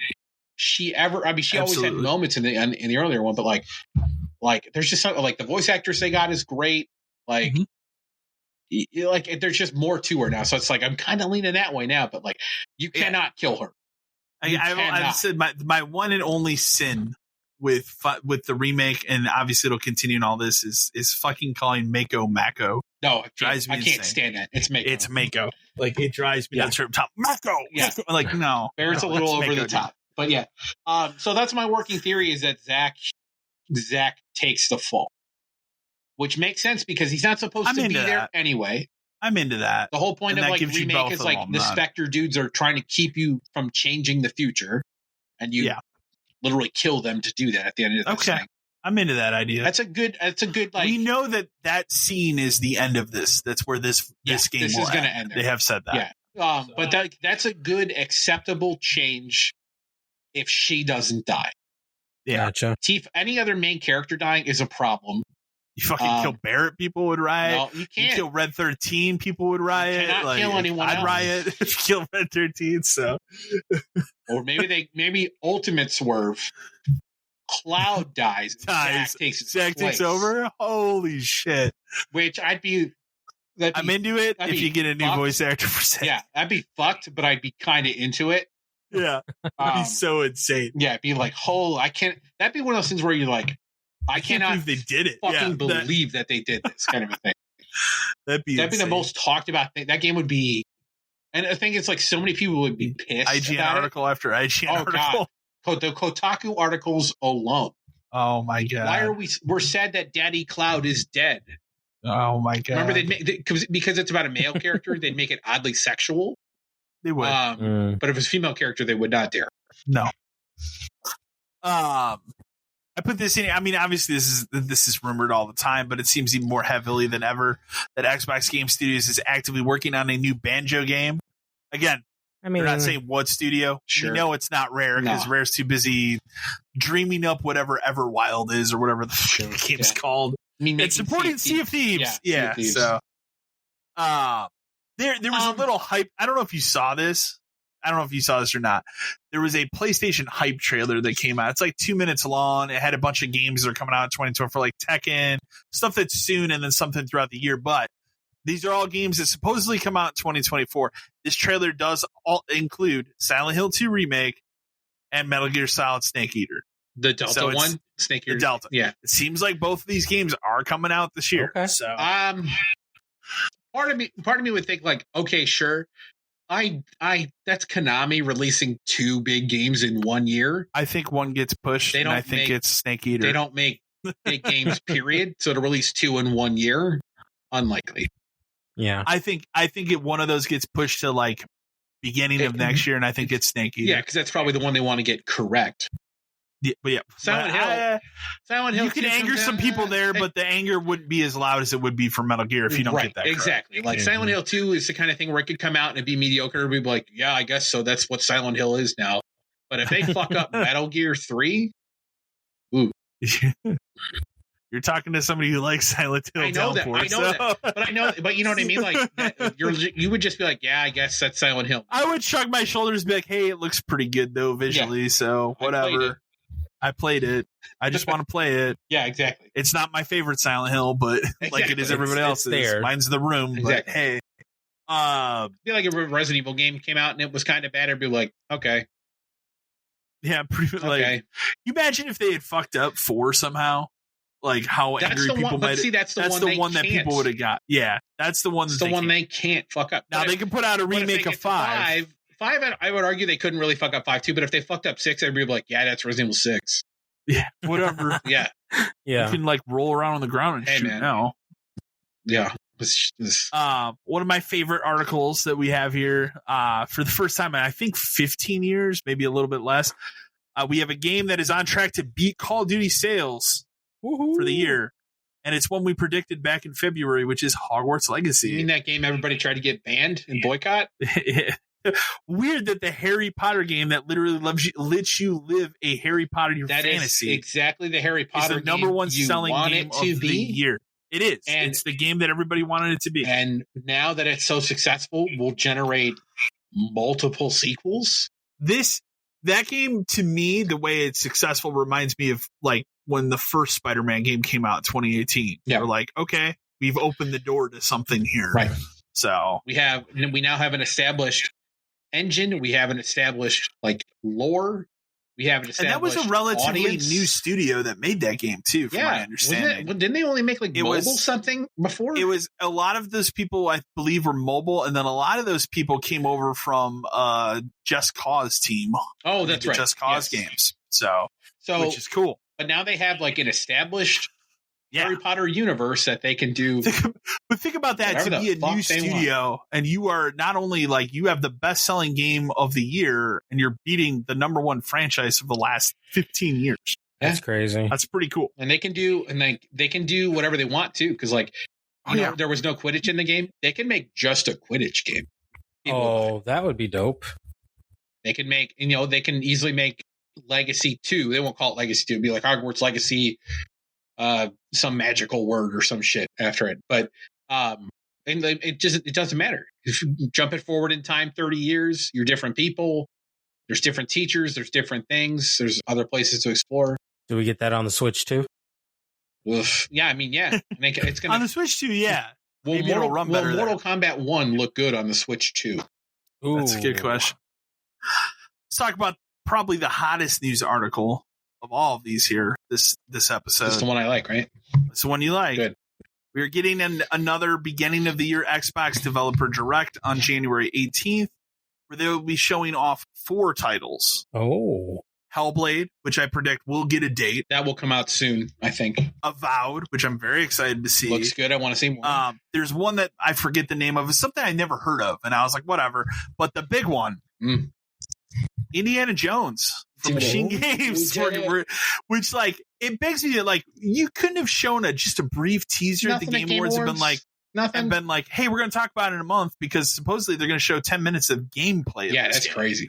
she ever. I mean, she always had moments in the earlier one, but like there's just something like the voice actress they got is great. Like, like there's just more to her now. So it's like I'm kind of leaning that way now. But like, you cannot kill her. I've said my one and only sin with the remake, and obviously it'll continue in all this is fucking calling Mako. No, I can't stand that. It's Mako. It's Mako. Like it drives me down the top. Mako. Yeah. Like no. It's a little over the top. But yeah. So that's my working theory is that Zack takes the fall. Which makes sense because he's not supposed to be there anyway. I'm into that. The whole point of like remake is like the Spectre dudes are trying to keep you from changing the future. And you literally kill them to do that at the end of this thing. I'm into that idea. That's a good like we know that scene is the end of this. That's where this game is going to end. They have said that. Yeah. But that's a good acceptable change if she doesn't die. Yeah. Gotcha. Any other main character dying is a problem. You fucking kill Barrett, people would riot. No, you can't. You kill Red 13, people would riot. You cannot kill anyone else. I'd riot if you kill Red 13. So, or maybe Ultimate Swerve. Cloud dies. Zack takes over. Holy shit! Which I'm into it if you get a new voice actor for Zack. Yeah, that'd be fucked, but I'd be kind of into it. Yeah, it'd be so insane. Yeah, it'd be like, I can't. That'd be one of those things where you're like, I cannot believe they did it. Fucking believe that they did this kind of a thing. That'd be the most talked about thing. That game would be, and I think it's like so many people would be pissed. IGN article after IGN article. God. The Kotaku articles alone. Oh my god! Why are we're sad that Daddy Cloud is dead? Oh my god! Remember because it's about a male character, they'd make it oddly sexual. They would, but if it's a female character, they would not dare. No. I put this in. I mean, obviously, this is rumored all the time, but it seems even more heavily than ever that Xbox Game Studios is actively working on a new Banjo game. Again. I mean, they're not saying what studio. Sure. You know it's not Rare because Rare's too busy dreaming up whatever Everwild is or whatever the game's called. I mean, it's supporting Sea of Thieves. Yeah. So, there was a little hype. I don't know if you saw this. Or not. There was a PlayStation hype trailer that came out. It's like 2 minutes long. It had a bunch of games that are coming out in 2020 for like Tekken, stuff that's soon, and then something throughout the year. But these are all games that supposedly come out in 2024. This trailer does include Silent Hill 2 Remake and Metal Gear Solid Snake Eater. The Delta one? Snake Eater? The Delta. Yeah. It seems like both of these games are coming out this year. Okay. So, part of me would think like, okay, sure. That's Konami releasing 2 big games in 1 year. I think one gets pushed, and I think it's Snake Eater. They don't make big games, period. So to release 2 in 1 year, unlikely. Yeah, I think one of those gets pushed to like beginning of next year, and I think it's Snake Eater. Yeah, because that's probably the one they want to get correct. Yeah, but yeah, Silent Hill. You can anger some people there, but the anger wouldn't be as loud as it would be for Metal Gear if you don't get that correct. Exactly. Like Silent Hill 2 is the kind of thing where it could come out and it'd be mediocre, and we'd be like, yeah, I guess so. That's what Silent Hill is now. But if they fuck up Metal Gear 3, ooh. You're talking to somebody who likes Silent Hill. I know that. But you know what I mean? Like, you would just be like, yeah, I guess that's Silent Hill. I would shrug my shoulders and be like, hey, it looks pretty good though visually, so whatever. I played it. I just want to play it. Yeah, exactly. It's not my favorite Silent Hill, but like it is everybody else's. There. Mine's The Room, exactly. But hey. I feel like if a Resident Evil game came out and it was kind of bad, I'd be like, okay. Yeah, pretty like. Okay. You imagine if they had fucked up 4 somehow? Like how angry people might. See, that's the one that people would have got. Yeah, that's the one. That's the one they can't fuck up. Now they can put out a remake of 5. 5, I would argue they couldn't really fuck up 5 too. But if they fucked up 6, I'd be like, yeah, that's Resident Evil 6. Yeah, whatever. Yeah. You can like roll around on the ground and shoot now. Yeah. One of my favorite articles that we have here, for the first time in I think 15 years, maybe a little bit less. We have a game that is on track to beat Call of Duty sales for the year, and it's one we predicted back in February, which is Hogwarts Legacy. You mean that game everybody tried to get banned and boycott? Weird that the Harry Potter game that literally lets you live a Harry Potter fantasy. Is exactly the Harry Potter game. It's the number one selling game of the year. It is. And it's the game that everybody wanted it to be. And now that it's so successful, will generate multiple sequels. That game, to me, the way it's successful reminds me of like when the first Spider-Man game came out in 2018. Yeah. We're like, okay, we've opened the door to something here. Right. So we now have an established engine. We have an established like lore. We have an established. And that was a relatively audience. New studio that made that game too, from my understanding. Didn't they only make like something before? It was a lot of those people, I believe, were mobile, and then a lot of those people came over from Just Cause team. Oh, that's right. Just Cause games. So which is cool. But now they have like an established Harry Potter universe that they can do. But think about that, to be a new studio, and you are not only like you have the best selling game of the year, and you're beating the number one franchise of the last 15 years. That's crazy. That's pretty cool. And they can do whatever they want to, because like there was no Quidditch in the game. They can make just a Quidditch game. That would be dope. They can make they can easily make Legacy 2. They won't call it Legacy 2. It'd be like Hogwarts Legacy, some magical word or some shit after it. But it doesn't matter. If you jump it forward in time 30 years, you're different people. There's different teachers. There's different things. There's other places to explore. Do we get that on the Switch too? Oof. Yeah, I mean, yeah. It's gonna on the Switch too. Yeah. Will Mortal Kombat 1 look good on the Switch 2? Ooh. That's a good question. Let's talk about probably the hottest news article of all of these here this episode. That's the one I like, right? It's the one you like. Good. We're getting another beginning of the year Xbox Developer Direct on January 18th, where they will be showing off 4 titles. Oh. Hellblade, which I predict will get a date. That will come out soon, I think. Avowed, which I'm very excited to see. Looks good. I want to see more. There's one that I forget the name of. It's something I never heard of, and I was like, whatever. But the big one, Indiana Jones from Machine Games, which like it begs me to like you couldn't have shown just a brief teaser at the Game Awards and been like nothing and been like, hey, we're going to talk about it in a month because supposedly they're going to show 10 minutes of gameplay. Yeah, that's crazy.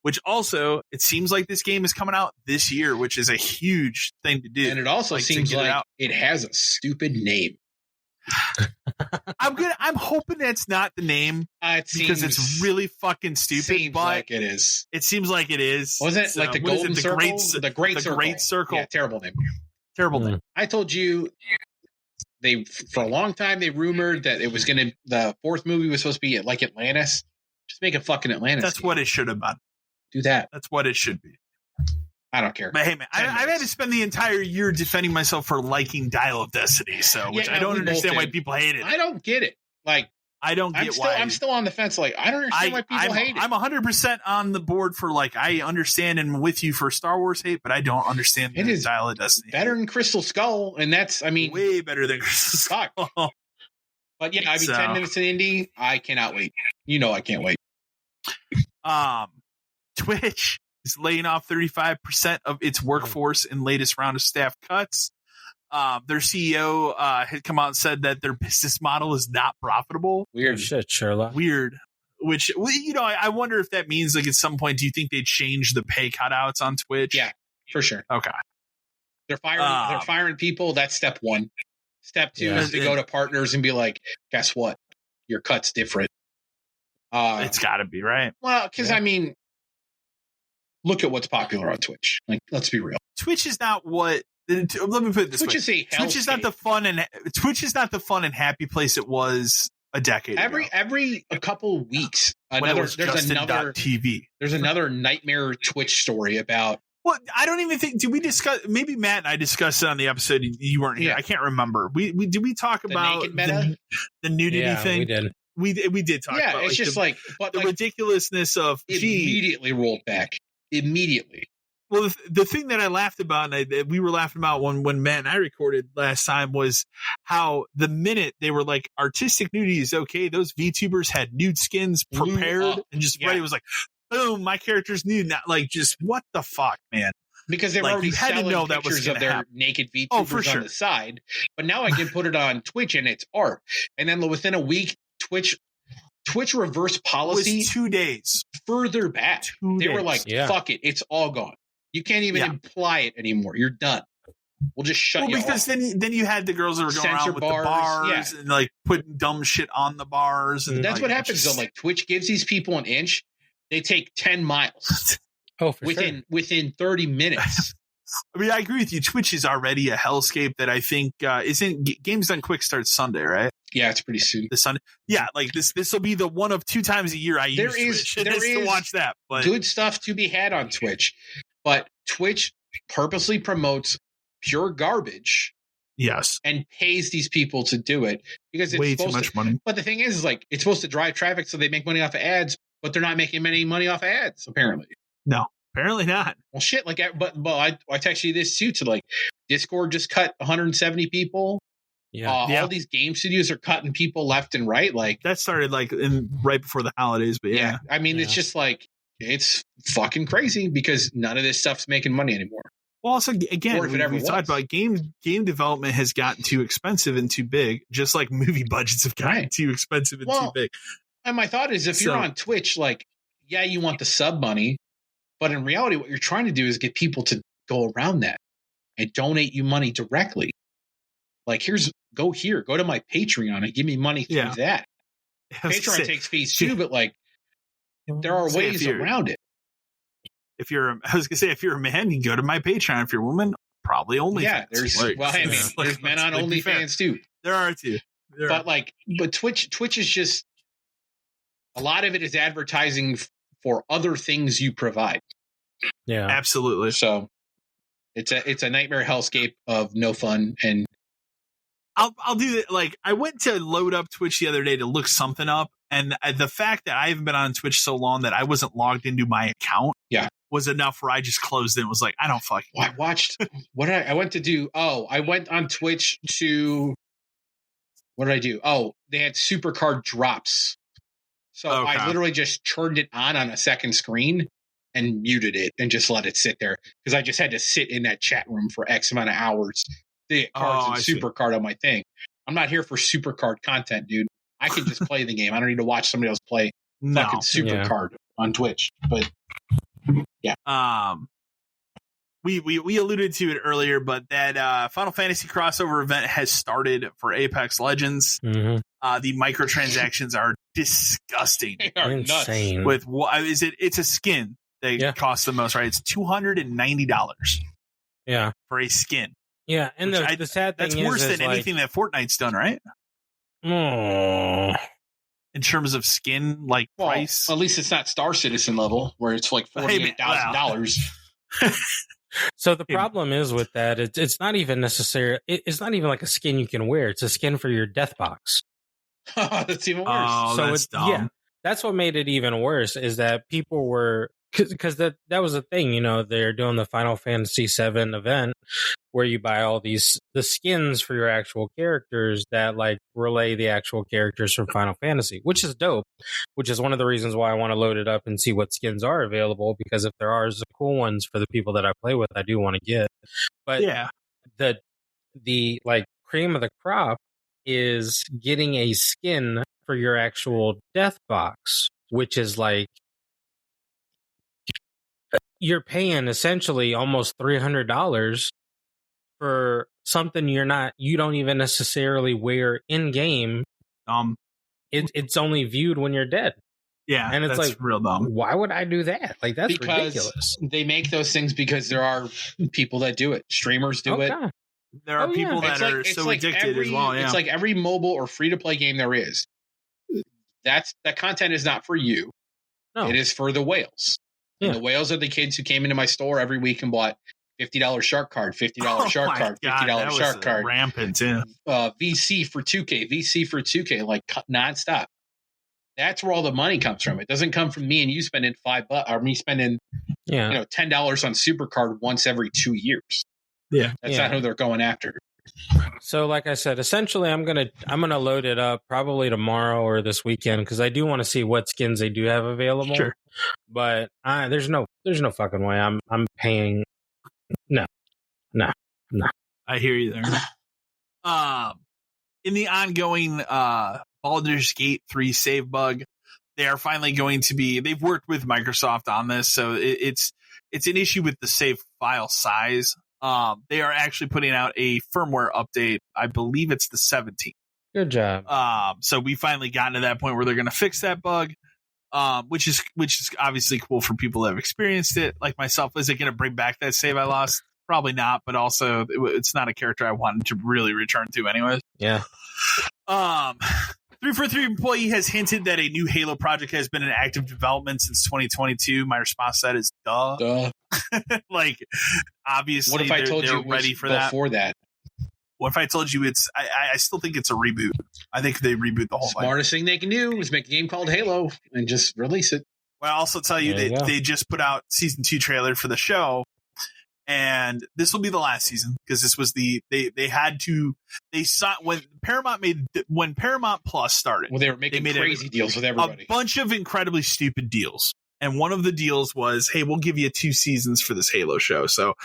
Which also, it seems like this game is coming out this year, which is a huge thing to do. And it also seems like it has a stupid name. I'm hoping that's not the name because it's really fucking stupid. But like it is. It seems like it is. Wasn't it like the Golden Circle? The Great Circle. Yeah, terrible name. I told you for a long time they rumored that it was the 4th movie was supposed to be like Atlantis. Just make a fucking Atlantis. That's what it should have been. Do that. That's what it should be. I don't care. But hey, man, I've had to spend the entire year defending myself for liking Dial of Destiny, which I don't understand why people hate it. I don't get it. Like, I don't get why. I'm still on the fence. Like, I don't understand why people hate it. I'm 100% on the board for, like, I understand and with you for Star Wars hate, but I don't understand the style of Destiny. Better than Crystal Skull, and that's, I mean, way better than Crystal Skull. But yeah, 10 minutes in Indy, I cannot wait. You know, I can't wait. Twitch is laying off 35% of its workforce in latest round of staff cuts. Their CEO had come out and said that their business model is not profitable. Weird shit, Sherlock. Weird. Which, you know, I wonder if that means, like, at some point, do you think they change the pay cutouts on Twitch? Yeah, for sure. Okay. They're firing people. That's step one. Step two is to go to partners and be like, guess what? Your cut's different. It's got to be, right? Well, because, I mean, look at what's popular on Twitch. Like, let's be real. Twitch is not what. Let me put it this way. Twitch is not the fun and happy place it was a decade ago. Every a couple weeks, there's another nightmare Twitch story about. Well, I don't even think. Did we discuss? Maybe Matt and I discussed it on the episode. You weren't here. I can't remember. Did we talk about the nudity thing? We did. We did talk. Yeah, about, it's just the ridiculousness of immediately rolled back. Immediately. Well, the thing that I laughed about, and we were laughing about when Matt and I recorded last time, was how the minute they were like, artistic nudity is okay, those VTubers had nude skins prepared and just ready. It was like, boom, my character's nude. Now, like, just what the fuck, man? Because they were already selling pictures of their naked VTubers on the side. But now I can put it on Twitch and it's art. And then within a week, Twitch reverse policy. It was 2 days. Further back. They were like, fuck it. It's all gone. You can't even imply it anymore. You're done. We'll just shut you off. Because then you had the girls that were going around with the bars and like putting dumb shit on the bars. And that's what happens though. Like Twitch gives these people an inch. They take 10 miles. Within 30 minutes. I mean, I agree with you. Twitch is already a hellscape that I think isn't Games Done Quick starts Sunday, right? Yeah, it's pretty soon. This Sunday. Yeah, like this will be the one of 2 times a year I use Twitch. There is to watch that. But good stuff to be had on Twitch. But Twitch purposely promotes pure garbage. Yes. And pays these people to do it because it's way too much money. But the thing is like, it's supposed to drive traffic so they make money off of ads, but they're not making any money off of ads, apparently. No, apparently not. Well, shit. Like, but I texted you this too, to like, Discord just cut 170 people. Yeah. All these game studios are cutting people left and right. Like, that started like right before the holidays, but yeah. I mean, it's just like, it's fucking crazy because none of this stuff's making money anymore. Well, also, again, we've talked about game development has gotten too expensive and too big, just like movie budgets have gotten too expensive and too big. And my thought is, if you're on Twitch, like, yeah, you want the sub money, but in reality, what you're trying to do is get people to go around that and donate you money directly. Like, go to my Patreon and give me money through that. Patreon takes fees too, but like, there are ways around it. If you're a man, you can go to my Patreon. If you're a woman, probably OnlyFans. Yeah, there's men on OnlyFans too. There are too. But Twitch is just, a lot of it is advertising for other things you provide. Yeah, absolutely. So it's a nightmare hellscape of no fun. And I'll do that. Like, I went to load up Twitch the other day to look something up, and the fact that I haven't been on Twitch so long that I wasn't logged into my account was enough where I just closed it and was like, I don't fucking I watched what did I went to do. I went on Twitch to, what did I do? They had Supercard drops. So I literally just turned it on a second screen and muted it and just let it sit there because I just had to sit in that chat room for X amount of hours to get cards and Supercard on my thing. I'm not here for Supercard content, dude. I can just play the game. I don't need to watch somebody else play fucking Supercard on Twitch. But yeah. We alluded to it earlier, but that Final Fantasy crossover event has started for Apex Legends. Mm-hmm. The microtransactions are disgusting. They are insane. With what is it? It's a skin that costs the most, right? It's $290. Yeah, for a skin. Yeah, and the sad thing that's worse than anything that Fortnite's done, right? Oh. In terms of skin, price. At least it's not Star Citizen level where it's like $48,000. So the problem is with that, it's not even necessary. It's not even like a skin you can wear. It's a skin for your death box. That's even worse. Oh, So that's dumb. that's what made it even worse, is that people were, because that was the thing, you know, they're doing the Final Fantasy VII event where you buy all the skins for your actual characters that like relay the actual characters from Final Fantasy, which is dope, which is one of the reasons why I want to load it up and see what skins are available, because if there are cool ones for the people that I play with, I do want to get. But yeah, the like cream of the crop is getting a skin for your actual death box, which is like you're paying essentially almost $300 for something you don't even necessarily wear in game. It's only viewed when you're dead. Yeah, and it's that's like real dumb. Why would I do that? Like, that's ridiculous. They make those things because there are people that do it. Streamers do it. There are people that are so addicted as well. Yeah. It's like every mobile or free to play game there is. That content is not for you. No. It is for the whales. And the whales are the kids who came into my store every week and bought $50 shark card, $50 shark card, $50 shark card. Rampant, yeah. VC for 2K, like nonstop. That's where all the money comes from. It doesn't come from me and you spending $5 or me spending $10 on Supercard once every 2 years. Yeah. That's not who they're going after. So like I said, essentially I'm gonna load it up probably tomorrow or this weekend, because I do want to see what skins they do have available. Sure. But there's no fucking way I'm paying. No. I hear you there. In the ongoing Baldur's Gate 3 save bug, they are finally going to be. They've worked with Microsoft on this, so it's an issue with the save file size. They are actually putting out a firmware update. I believe it's the 17th. Good job. So we finally gotten to that point where they're going to fix that bug, which is obviously cool for people that have experienced it, like myself. Is it going to bring back that save I lost? Probably not, but also it's not a character I wanted to really return to anyways. Yeah. 343 employee has hinted that a new Halo project has been in active development since 2022. My response to that is duh. Like, obviously, what if I told you ready for that? Before that, what if I told you it's? I still think it's a reboot. I think they reboot the whole. Smartest thing they can do is make a game called Halo and just release it. Well, I'll also tell you that they just put out season 2 trailer for the show. And this will be the last season, because this was they saw when Paramount Plus started. Well, they were making crazy deals with everybody. A bunch of incredibly stupid deals. And one of the deals was, hey, we'll give you 2 seasons for this Halo show. So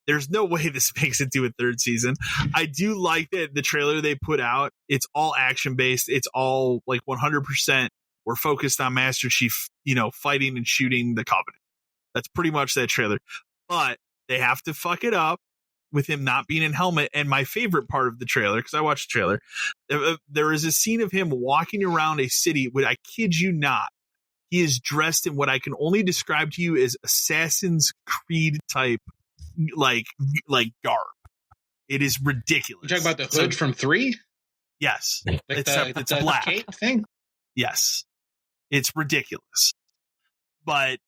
there's no way this makes it to a 3rd season. I do like that the trailer they put out. It's all action based. It's all like 100%. We're focused on Master Chief, fighting and shooting the Covenant. That's pretty much that trailer. But they have to fuck it up with him not being in helmet. And my favorite part of the trailer, because I watched the trailer, there is a scene of him walking around a city. But I kid you not, he is dressed in what I can only describe to you as Assassin's Creed type, like garb. It is ridiculous. You're talking about the hood from 3? Yes, like except it's black cape thing. Yes, it's ridiculous. But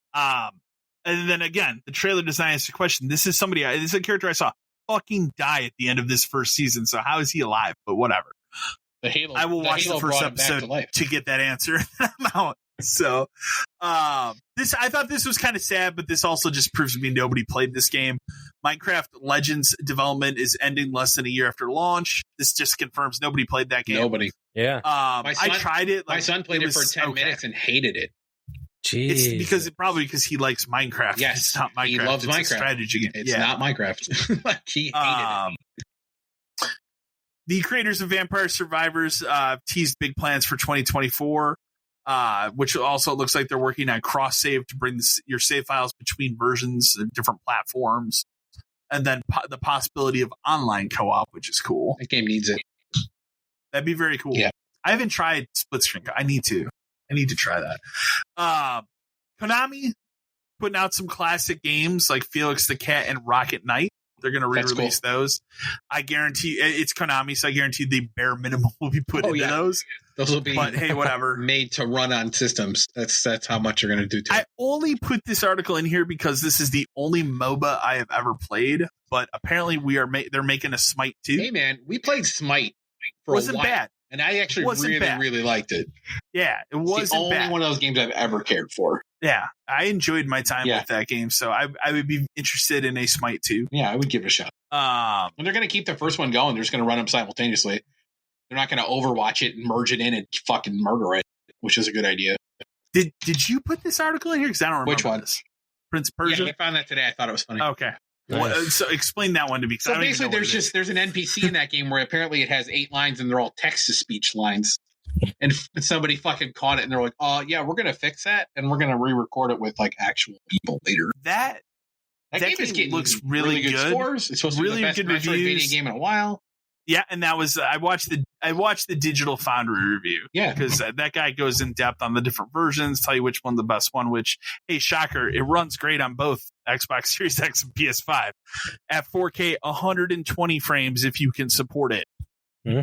and then again, the trailer does not answer the question. This is a character I saw fucking die at the end of this first season. So how is he alive? But whatever. I will watch the first episode to get that answer. I'm out. So I thought this was kind of sad, but this also just proves to me nobody played this game. Minecraft Legends development is ending less than a year after launch. This just confirms nobody played that game. Nobody. Yeah. I tried it. My son played it for 10 minutes and hated it. It's because he likes Minecraft. Yes, it's not Minecraft. He loves Minecraft. A strategy game. It's not Minecraft. He hated it. The creators of Vampire Survivors teased big plans for 2024, which also looks like they're working on cross save to bring your save files between versions and different platforms, and then the possibility of online co-op, which is cool. That game needs it. That'd be very cool. Yeah. I haven't tried split screen. I need to try that. Konami putting out some classic games like Felix the Cat and Rocket Knight. They're going to re-release those. I guarantee it's Konami, so I guarantee the bare minimum will be put into those. Those will be, but hey, whatever. Made to run on systems. That's how much you're going to do to it. I only put this article in here because this is the only MOBA I have ever played. But apparently they're making a Smite too. Hey man, we played Smite for Wasn't a while. bad. And I actually really liked it. Yeah, it wasn't the only bad. one of those games I've ever cared for. Yeah, I enjoyed my time with that game, so I would be interested in a Smite 2. Yeah, I would give it a shot. And they're going to keep the first one going. They're just going to run them simultaneously. They're not going to overwatch it and merge it in and fucking murder it, which is a good idea. Did you put this article in here? Because I don't remember Which one? This. Prince Persia? Yeah, I found that today. I thought it was funny. Okay. Nice. So explain that one to me. So basically, there's an NPC in that game where apparently it has 8 lines and they're all text-to-speech lines. And somebody fucking caught it and they're like, "Oh yeah, we're gonna fix that and we're gonna re-record it with like actual people later." That game looks really good. Scores. It's supposed to be the best Metroidvania game in a while. Yeah, and that was I watched the Digital Foundry review. Yeah, because that guy goes in depth on the different versions, tell you which one the best one. Which, hey, shocker, it runs great on both Xbox Series X and PS5 at 4K, 120 frames if you can support it. Mm-hmm.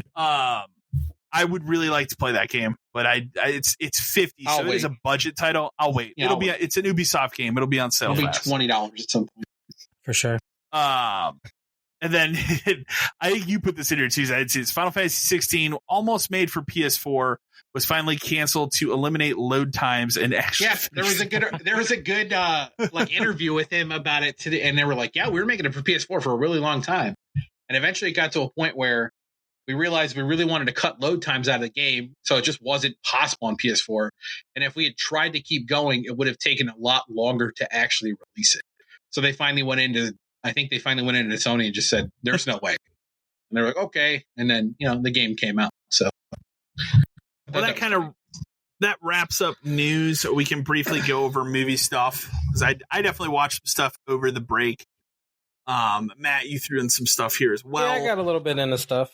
I would really like to play that game, but it's 50, so it is a budget title. I'll wait. Yeah, it's an Ubisoft game. It'll be on sale. It'll be $20 at some point for sure. And then I think you put this in here too. I'd say it's Final Fantasy 16, almost made for PS4, was finally canceled to eliminate load times and actually. Yeah, there was a good like interview with him about it today, and they were like, "Yeah, we were making it for PS4 for a really long time," and eventually it got to a point where we realized we really wanted to cut load times out of the game, so it just wasn't possible on PS4. And if we had tried to keep going, it would have taken a lot longer to actually release it. So they finally went into Sony and just said, "There's no way." And they're like, "Okay." And then, the game came out. So, well, that wraps up news. We can briefly go over movie stuff, because I definitely watched some stuff over the break. Matt, you threw in some stuff here as well. Yeah, I got a little bit into stuff.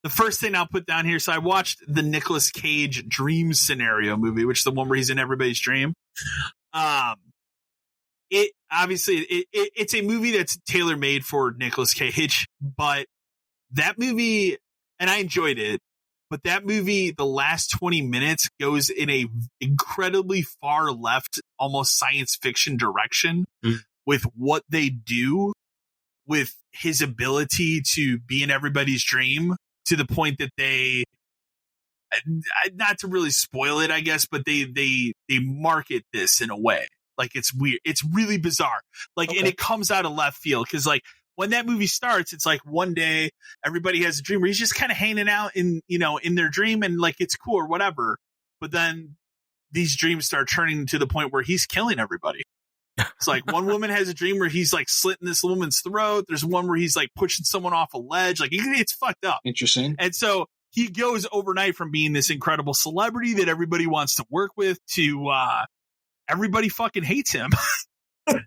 The first thing I'll put down here, so I watched the Nicolas Cage Dream Scenario movie, which is the one where he's in everybody's dream. It's a movie that's tailor-made for Nicolas Cage, but that movie, and I enjoyed it, but that movie, the last 20 minutes goes in a incredibly far left, almost science fiction direction with what they do with his ability to be in everybody's dream, to the point that they, not to really spoil it, I guess, but they market this in a way. Like, it's weird. It's really bizarre. Like, okay. And it comes out of left field. Cause like when that movie starts, it's like one day everybody has a dream where he's just kind of hanging out in their dream, and like, it's cool or whatever. But then these dreams start turning to the point where he's killing everybody. It's like one woman has a dream where he's like slitting this woman's throat. There's one where he's like pushing someone off a ledge. Like, it's fucked up. Interesting. And so he goes overnight from being this incredible celebrity that everybody wants to work with to, everybody fucking hates him. And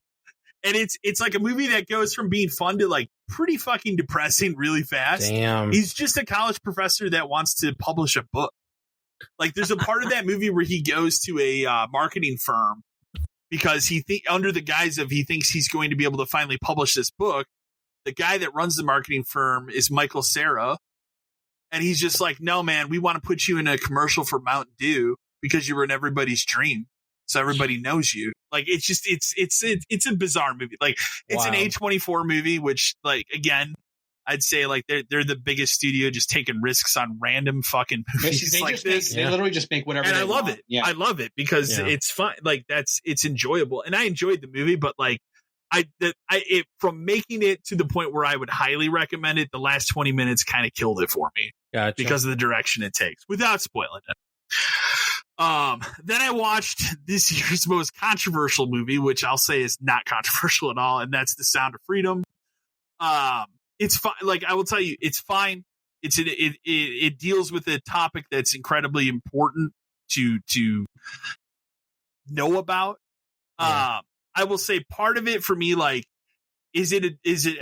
it's like a movie that goes from being fun to like pretty fucking depressing really fast. Damn. He's just a college professor that wants to publish a book. Like, there's a part of that movie where he goes to a marketing firm because under the guise of he thinks he's going to be able to finally publish this book. The guy that runs the marketing firm is Michael Cera. And he's just like, "No, man, we want to put you in a commercial for Mountain Dew because you were in everybody's dream. So everybody knows you." Like, it's just, it's a bizarre movie. Like, it's an A24 movie, which, like, again, I'd say like they're the biggest studio just taking risks on random fucking movies this. They literally just make whatever. And I love it. Yeah. I love it because it's fun. Like, it's enjoyable, and I enjoyed the movie. But like, from making it to the point where I would highly recommend it, the last 20 minutes kind of killed it for me. Gotcha. Because of the direction it takes, without spoiling it. Then I watched this year's most controversial movie, which I'll say is not controversial at all, and that's The Sound of Freedom. It's fine. Like, I will tell you, it's fine. It deals with a topic that's incredibly important to know about. Yeah. I will say part of it for me, like, is it,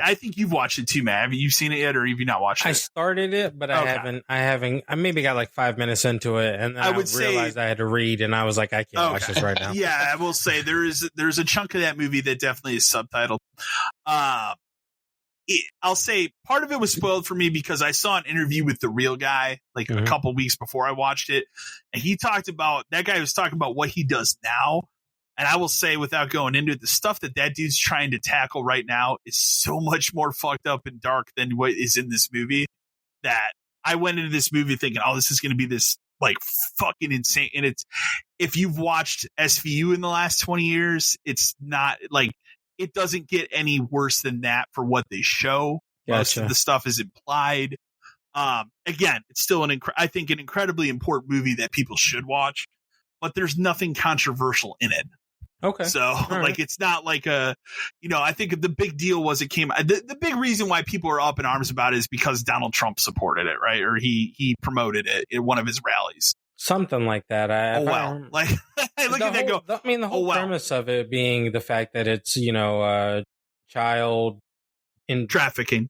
I think you've watched it too, Matt. Have you seen it yet, or have you not watched it? I started it, but I haven't, I maybe got like 5 minutes into it, and then I realized I had to read, and I was like, I can't watch this right now. Yeah, I will say there's a chunk of that movie that definitely is subtitled. I'll say part of it was spoiled for me because I saw an interview with the real guy like a couple weeks before I watched it. And that guy was talking about what he does now. And I will say, without going into it, the stuff that dude's trying to tackle right now is so much more fucked up and dark than what is in this movie that I went into this movie thinking, oh, this is going to be this like fucking insane. And it's, if you've watched SVU in the last 20 years, it's not like, it doesn't get any worse than that for what they show. Gotcha. Most of the stuff is implied. Again, it's still I think an incredibly important movie that people should watch, but there's nothing controversial in it. Okay. So like, it's not like I think the big deal was it came, the big reason why people are up in arms about it is because Donald Trump supported it, right? Or he promoted it in one of his rallies. Something like that. Like, I look at that go. The whole premise of it being the fact that it's, child in trafficking.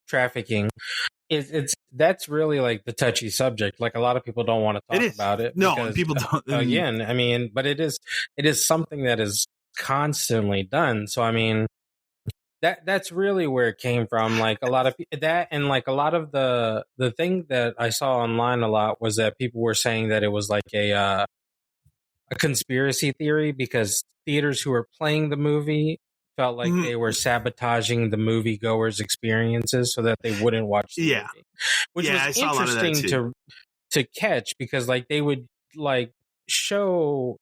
That's really like the touchy subject. Like a lot of people don't want to talk about it. No, because, people don't. Again, I mean, but it is something that is constantly done. So I mean, that's really where it came from. Like a lot of that, and like a lot of the thing that I saw online a lot was that people were saying that it was like a conspiracy theory because theaters who were playing the movie felt like they were sabotaging the moviegoers' experiences so that they wouldn't watch the movie. Which was interesting to catch because like they would like show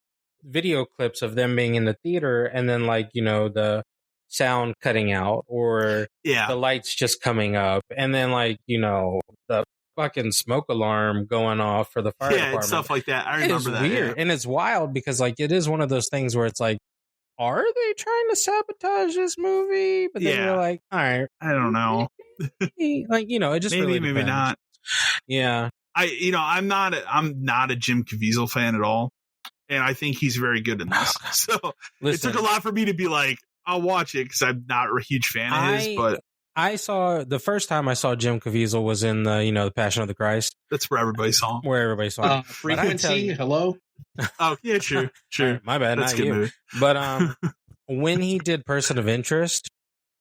video clips of them being in the theater and then like, the sound cutting out or the lights just coming up and then like, the fucking smoke alarm going off for the fire department. And stuff like that. I remember that. Weird. And it's wild because like it is one of those things where it's like, are they trying to sabotage this movie? But then you're like, all right, I don't know. Like, it just maybe, really maybe not. Yeah. I'm not a Jim Caviezel fan at all. And I think he's very good in this. So it took a lot for me to be like, I'll watch it because I'm not a huge fan of his, but I saw the first time I saw Jim Caviezel was in the Passion of the Christ. That's where everybody saw him. Frequency. Hello. Oh yeah, true. My bad, that's not you. Movie. But when he did Person of Interest,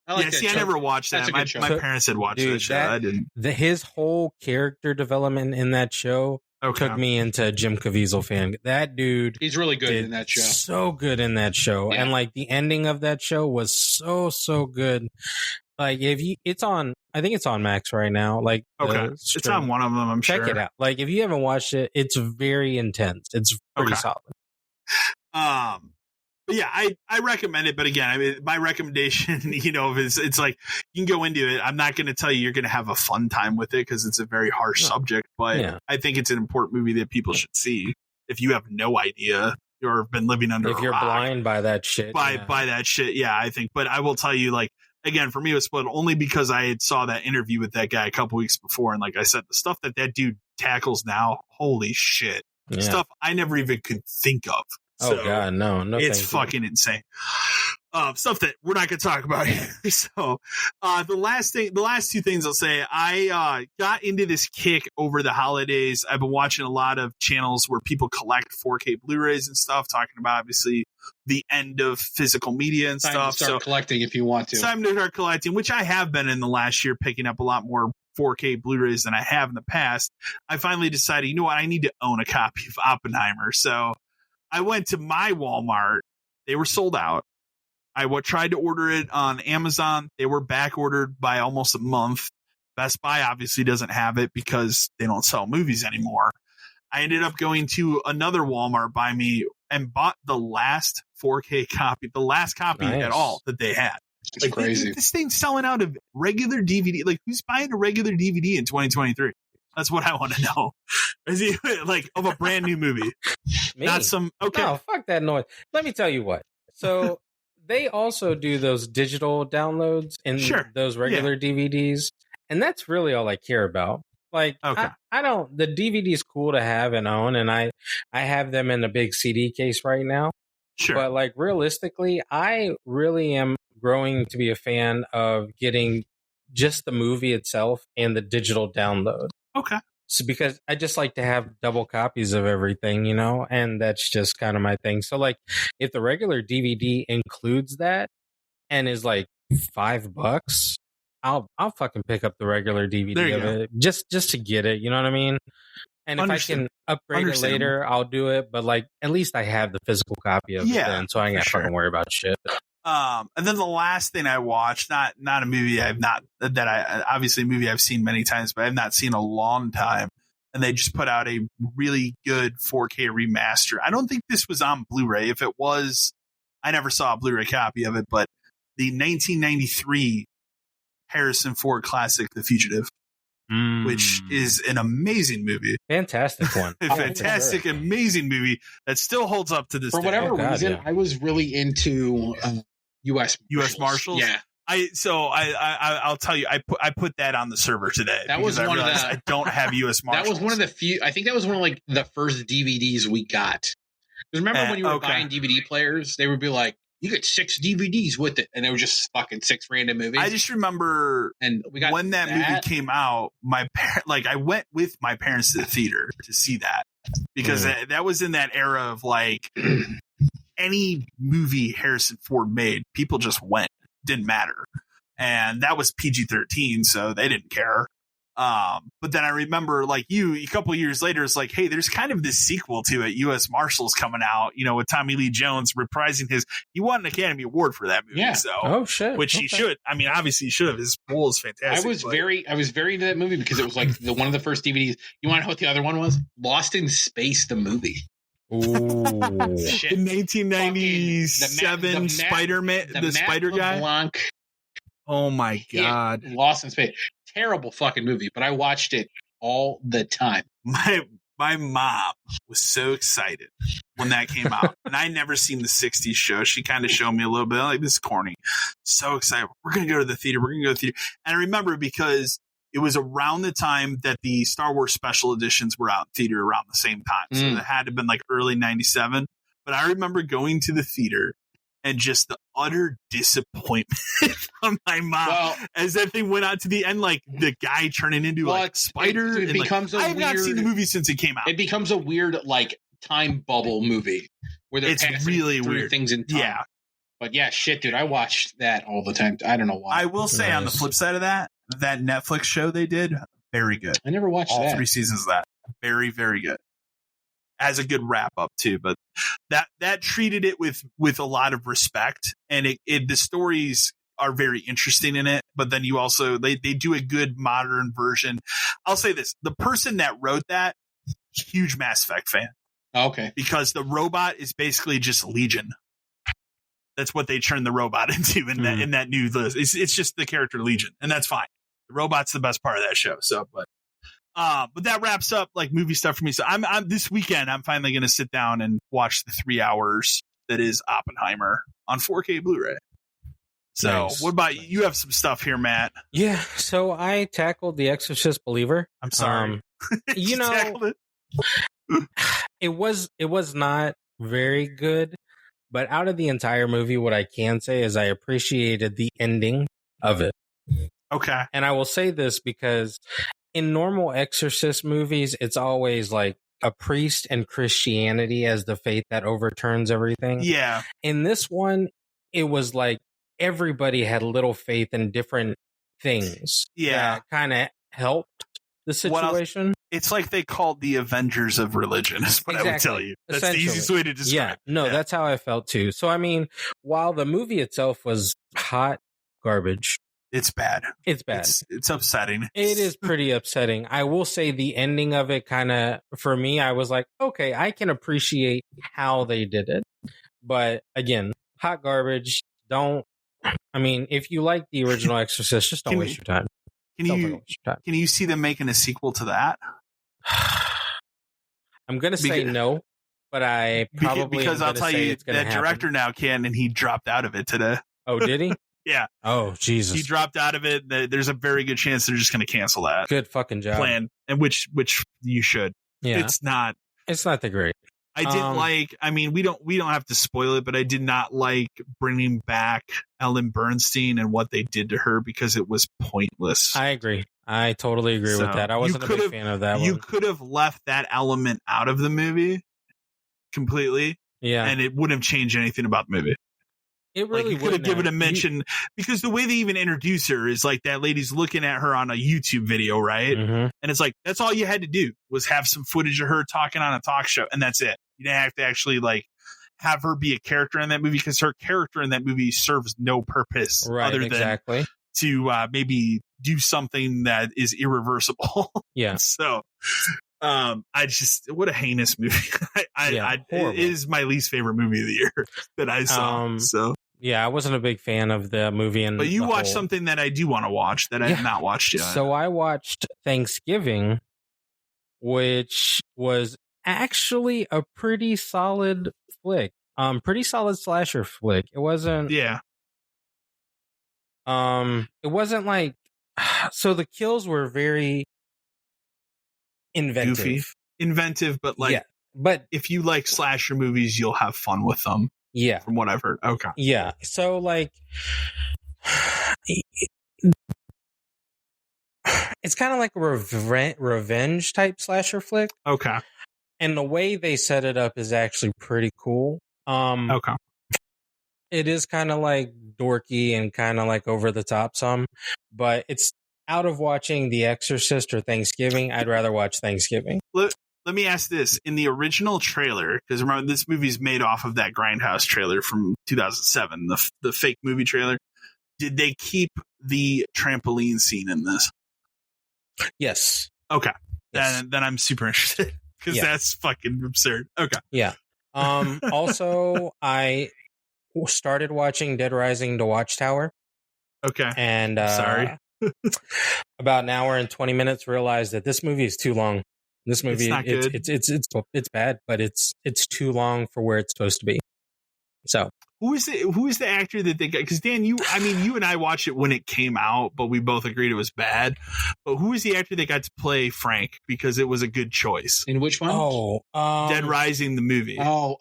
I never watched that. My parents had watched that show. I didn't. His whole character development in that show took me into a Jim Caviezel fan. That dude, he's really good in that show. So good in that show, and like the ending of that show was so good. Like it's on, I think it's on Max right now. Like it's on one of them. I'm sure. Check it out. Like if you haven't watched it, it's very intense. It's pretty solid. But yeah, I recommend it. But again, I mean, my recommendation, it's like you can go into it. I'm not going to tell you you're going to have a fun time with it because it's a very harsh subject. But I think it's an important movie that people should see. If you have no idea or have been living under a rock, if you're blind by that shit, by that shit, I think. But I will tell you, like. Again, for me, it was split only because I had saw that interview with that guy a couple weeks before. And like I said, the stuff that dude tackles now, holy shit. Yeah. Stuff I never even could think of. So God, no. It's fucking insane. Stuff that we're not going to talk about here. So the last two things I'll say, I got into this kick over the holidays. I've been watching a lot of channels where people collect 4K Blu-rays and stuff, talking about obviously the end of physical media and stuff. To start collecting if you want to. It's time to start collecting, which I have been in the last year, picking up a lot more 4K Blu-rays than I have in the past. I finally decided, you know what, I need to own a copy of Oppenheimer. So I went to my Walmart. They were sold out. I tried to order it on Amazon. They were back ordered by almost a month. Best Buy obviously doesn't have it because they don't sell movies anymore. I ended up going to another Walmart by me and bought the last 4K copy, the last copy at all that they had. It's crazy. This thing's selling out of regular DVD. Like, who's buying a regular DVD in 2023? That's what I want to know. Is he like of a brand new movie? Me? Not some. Okay. No, fuck that noise. Let me tell you what. So they also do those digital downloads in those regular DVDs. And that's really all I care about. Like, I don't, the DVD is cool to have and own. And I have them in a big CD case right now. Sure. But like realistically, I really am growing to be a fan of getting just the movie itself and the digital download. Okay. So because I just like to have double copies of everything, and that's just kind of my thing. So like if the regular DVD includes that and is like $5, I'll fucking pick up the regular DVD of it just to get it. You know what I mean? And if I can upgrade it later, I'll do it. But like, at least I have the physical copy of it then, so I ain't got to fucking worry about shit. And then the last thing I watched, not a movie obviously a movie I've seen many times, but I've not seen a long time. and they just put out a really good 4K remaster. I don't think this was on Blu-ray. If it was, I never saw a Blu-ray copy of it, but the 1993 Harrison Ford classic, The Fugitive, which is an amazing movie. Fantastic one. Fantastic, amazing movie that still holds up to this day. For whatever reason, I was really into U.S. Marshals. Yeah. I'll tell you, I put that on the server today. That was one of the. I don't have U.S. Marshals. That was one of the few. I think that was one of like the first DVDs we got. Because remember when you were buying DVD players, they would be like, "You get 6 DVDs with it," and they were just fucking 6 random movies. I just remember, and we got when that movie came out. I went with my parents to the theater to see that because that was in that era of like any movie Harrison Ford made, people just went. Didn't matter, and that was PG-13, so they didn't care. But then I remember, like a couple years later, it's like, hey, there's kind of this sequel to it, U.S. Marshals, coming out, with Tommy Lee Jones reprising he won an Academy Award for that movie. Yeah. So, oh shit, which he should. I mean, obviously he should have. His role is fantastic. I was very into that movie because it was like one of the first DVDs. You want to know what the other one was? Lost in Space, the movie. Ooh. The 1997 Spider-Man, the Spider guy. Blanc. Oh my god, Lost in Space, terrible fucking movie. But I watched it all the time. My mom was so excited when that came out, and I never seen the 60s show. She kind of showed me a little bit, like, this is corny. So excited, we're gonna go to the theater. And I remember because it was around the time that the Star Wars special editions were out in theater around the same time. So it had to have been like early 97. But I remember going to the theater and just the utter disappointment from my mom as that thing went out to the end, like the guy turning into like Spider. It becomes I have not seen the movie since it came out. It becomes a weird like time bubble movie where they're passing really through weird things in time. Yeah. But yeah, shit, dude, I watched that all the time. I don't know why. I will say on the flip side of that Netflix show they did, very good. I never watched all 3 seasons of that. Very, very good. As a good wrap up too, but that treated it with a lot of respect, and the stories are very interesting in it. But then you also they do a good modern version. I'll say this: the person that wrote that, huge Mass Effect fan. Okay, because the robot is basically just Legion. That's what they turned the robot into in that new list. It's just the character Legion, and that's fine. The robot's the best part of that show. So, but that wraps up like movie stuff for me. So I'm this weekend I'm finally going to sit down and watch the 3 hours that is Oppenheimer on 4K Blu-ray. So nice. What about you? You have some stuff here, Matt. Yeah. So I tackled The Exorcist Believer. I'm sorry. It was not very good. But out of the entire movie, what I can say is I appreciated the ending of it. Okay. And I will say this because in normal Exorcist movies, it's always like a priest and Christianity as the faith that overturns everything. Yeah. In this one, it was like everybody had little faith in different things. Yeah. That kind of helped the situation. It's like they called the Avengers of religion, is what I would tell you. That's the easiest way to describe it. No, that's how I felt too. So, I mean, while the movie itself was hot garbage. It's bad. It's bad. It's upsetting. It is pretty upsetting. I will say the ending of it kind of, for me, I was like, okay, I can appreciate how they did it. But again, hot garbage. If you like the original Exorcist, just don't waste your time. Can you see them making a sequel to that? I'm going to say no, but I probably because I'll tell you that director now can, and he dropped out of it today. Oh, did he? Yeah. Oh, Jesus. He dropped out of it. There's a very good chance they're just going to cancel that. Good fucking job. Plan, and which you should. Yeah. It's not that great. I didn't we don't have to spoil it, but I did not like bringing back Ellen Bernstein and what they did to her because it was pointless. I agree. I totally agree with that. I wasn't a big fan of that one. You could have left that element out of the movie completely. Yeah. And it wouldn't have changed anything about the movie. It really you could have given a mention because the way they even introduce her is like that lady's looking at her on a YouTube video, right? Mm-hmm. And it's like, that's all you had to do was have some footage of her talking on a talk show. And that's it. You didn't have to actually like have her be a character in that movie because her character in that movie serves no purpose other than to maybe do something that is irreversible. Yeah. So I just, what a heinous movie. It is my least favorite movie of the year that I saw. So yeah, I wasn't a big fan of the movie. But you watched something that I do want to watch that I have not watched yet. So I watched Thanksgiving, which was actually a pretty solid flick. Pretty solid slasher flick. It wasn't. Yeah. It wasn't like. So the kills were very inventive. Goofy. Inventive, but like. Yeah. But if you like slasher movies, you'll have fun with them. Yeah. From what I've heard. Okay. Yeah. So like. It's kind of like a revenge type slasher flick. Okay. And the way they set it up is actually pretty cool. Okay. It is kind of like dorky and kind of like over the top some, but it's out of watching The Exorcist or Thanksgiving. I'd rather watch Thanksgiving. Let me ask this. In the original trailer, because remember, this movie's made off of that Grindhouse trailer from 2007, the fake movie trailer. Did they keep the trampoline scene in this? Yes. Okay. Yes. Then I'm super interested because that's fucking absurd. Okay. Yeah. Also, I started watching Dead Rising: The Watchtower. Okay. And sorry. About an hour and 20 minutes, realized that this movie is too long. This movie, it's bad, but it's too long for where it's supposed to be. So. Who is the actor that they got? Because Dan, you and I watched it when it came out, but we both agreed it was bad. But who is the actor that got to play Frank? Because it was a good choice. In which one? Oh, Dead Rising, the movie. Oh,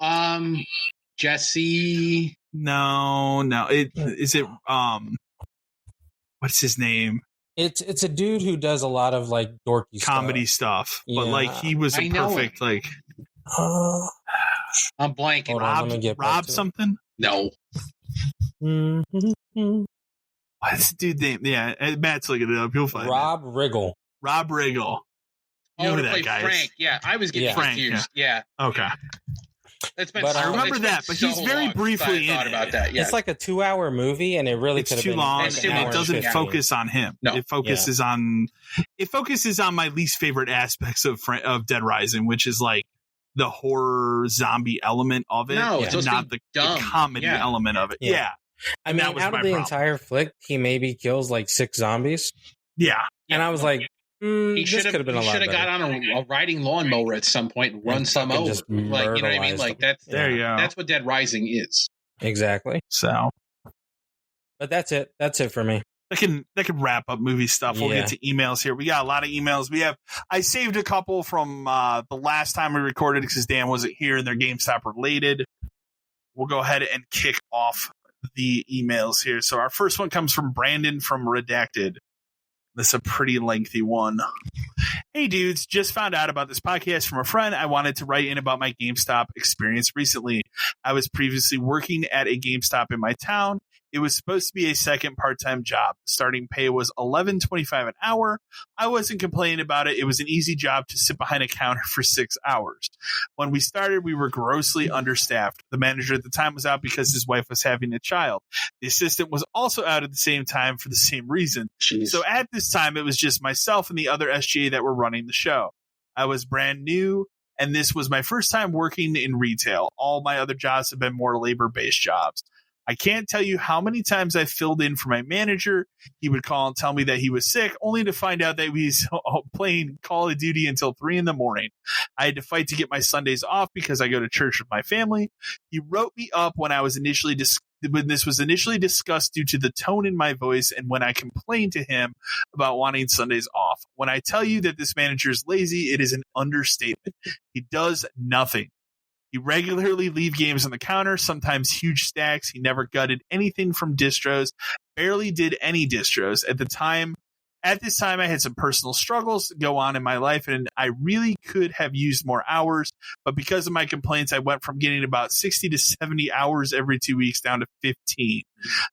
Jesse. No. Is it what's his name? It's a dude who does a lot of like dorky comedy stuff. But like he was a perfect like. I'm blanking. Rob something. No. What's the dude name? Yeah, Matt's looking it up. You'll find Rob Riggle. Rob Riggle. You know who that guy Frank. Is? Yeah, I was getting confused. Yeah. Okay. I remember that, but he's very briefly in it. About that. Yeah. It's like a 2-hour movie, and it really could have been too long. Like and it doesn't focus on him. No. It focuses on my least favorite aspects of Dead Rising, which is like the horror zombie element of it, and not the comedy element of it. Yeah. I mean, out of the entire flick, he maybe kills like 6 zombies. Yeah. And I was like, he should have got on a riding lawnmower at some point and run some over. Like, you know what I mean? Like that's what Dead Rising is. Exactly. So, but that's it. That's it for me. That can wrap up movie stuff. We'll get to emails here. We got a lot of emails. I saved a couple from the last time we recorded because Dan wasn't here and they're GameStop related. We'll go ahead and kick off the emails here. So our first one comes from Brandon from Redacted. This is a pretty lengthy one. Hey dudes, just found out about this podcast from a friend. I wanted to write in about my GameStop experience recently. I was previously working at a GameStop in my town. It was supposed to be a second part-time job. Starting pay was $11.25 an hour. I wasn't complaining about it. It was an easy job to sit behind a counter for 6 hours. When we started, we were grossly understaffed. The manager at the time was out because his wife was having a child. The assistant was also out at the same time for the same reason. Jeez. So at this time, it was just myself and the other SGA that were running the show. I was brand new, and this was my first time working in retail. All my other jobs have been more labor-based jobs. I can't tell you how many times I filled in for my manager. He would call and tell me that he was sick, only to find out that he was playing Call of Duty until 3 a.m. I had to fight to get my Sundays off because I go to church with my family. He wrote me up when this was initially discussed due to the tone in my voice and when I complained to him about wanting Sundays off. When I tell you that this manager is lazy, it is an understatement. He does nothing. He regularly leave games on the counter, sometimes huge stacks. He never gutted anything from distros, barely did any distros. At this time, I had some personal struggles go on in my life, and I really could have used more hours. But because of my complaints, I went from getting about 60 to 70 hours every 2 weeks down to 15.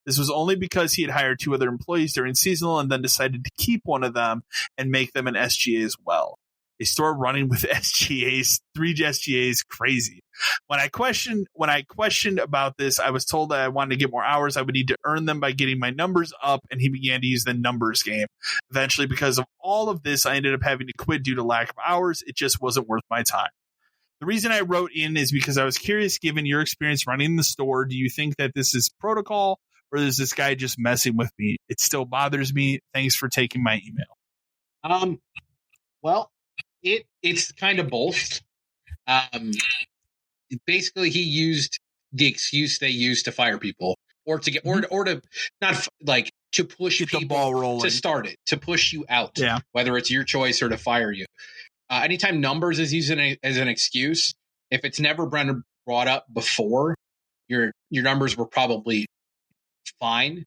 This was only because he had hired 2 other employees during seasonal and then decided to keep one of them and make them an SGA as well. A store running with SGAs, 3 SGAs, crazy. When I questioned about this, I was told that I wanted to get more hours. I would need to earn them by getting my numbers up, and he began to use the numbers game. Eventually, because of all of this, I ended up having to quit due to lack of hours. It just wasn't worth my time. The reason I wrote in is because I was curious, given your experience running the store, do you think that this is protocol, or is this guy just messing with me? It still bothers me. Thanks for taking my email. Well, it's kind of both. Basically, he used the excuse they use to fire people, or to get, or to not like to push get people the ball rolling, to start it, to push you out. Yeah. Whether it's your choice or to fire you. Anytime numbers is used as an excuse, if it's never been brought up before, your numbers were probably fine.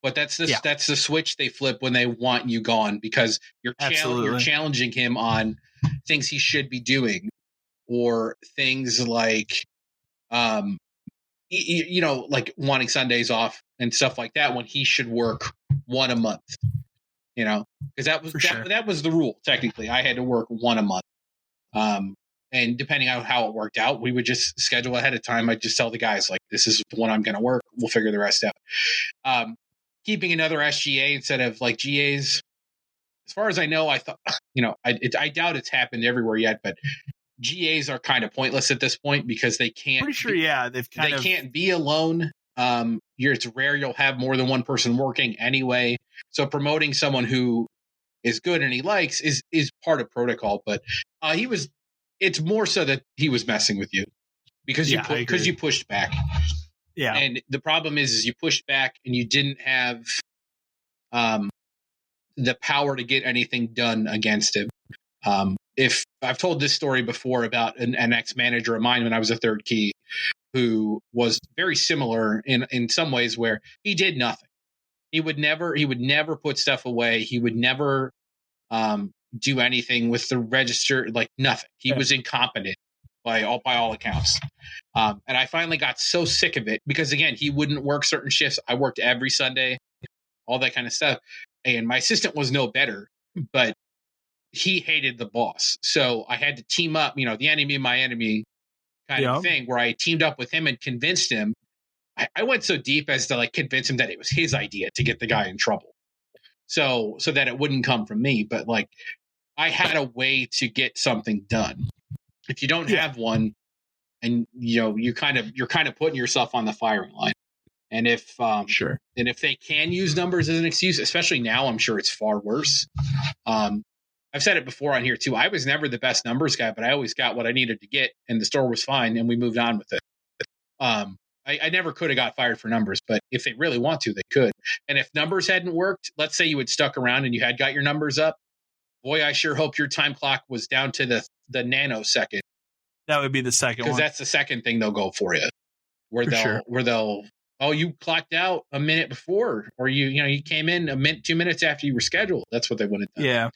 But that's the switch they flip when they want you gone, because you're challenging him on things he should be doing, or things like, like wanting Sundays off and stuff like that, when he should work one a month. Because that was the rule. Technically, I had to work one a month. And depending on how it worked out, we would just schedule ahead of time. I'd just tell the guys, like, this is the one I'm going to work. We'll figure the rest out. Keeping another SGA instead of like GAs, as far as I know, I thought, I doubt it's happened everywhere yet, but GAs are kind of pointless at this point, because they can't. Pretty sure, yeah, they can't be alone. It's rare you'll have more than one person working anyway. So promoting someone who is good and he likes is part of protocol. But it's more so that he was messing with you because you pushed back. Yeah. And the problem is you pushed back and you didn't have the power to get anything done against him. If I've told this story before about an ex-manager of mine when I was a third key, who was very similar in some ways, where he did nothing. He would never put stuff away. He would never do anything with the register, like nothing. He was incompetent by all accounts. And I finally got so sick of it, because again, he wouldn't work certain shifts. I worked every Sunday, all that kind of stuff. And my assistant was no better, but he hated the boss. So I had to team up, the enemy of my enemy kind of thing, where I teamed up with him and convinced him. I went so deep as to like convince him that it was his idea to get the guy in trouble. So that it wouldn't come from me. But like, I had a way to get something done. If you don't have one, and you're kind of putting yourself on the firing line. And if and if they can use numbers as an excuse, especially now, I'm sure it's far worse. I've said it before on here too. I was never the best numbers guy, but I always got what I needed to get, and the store was fine, and we moved on with it. I never could have got fired for numbers, but if they really want to, they could. And if numbers hadn't worked, let's say you had stuck around and you had got your numbers up, boy, I sure hope your time clock was down to the nanosecond. That would be the second one. Because that's the second thing they'll go for you. Where they'll, oh, you clocked out a minute before, or you came in 2 minutes after you were scheduled. That's what they would have done. Yeah.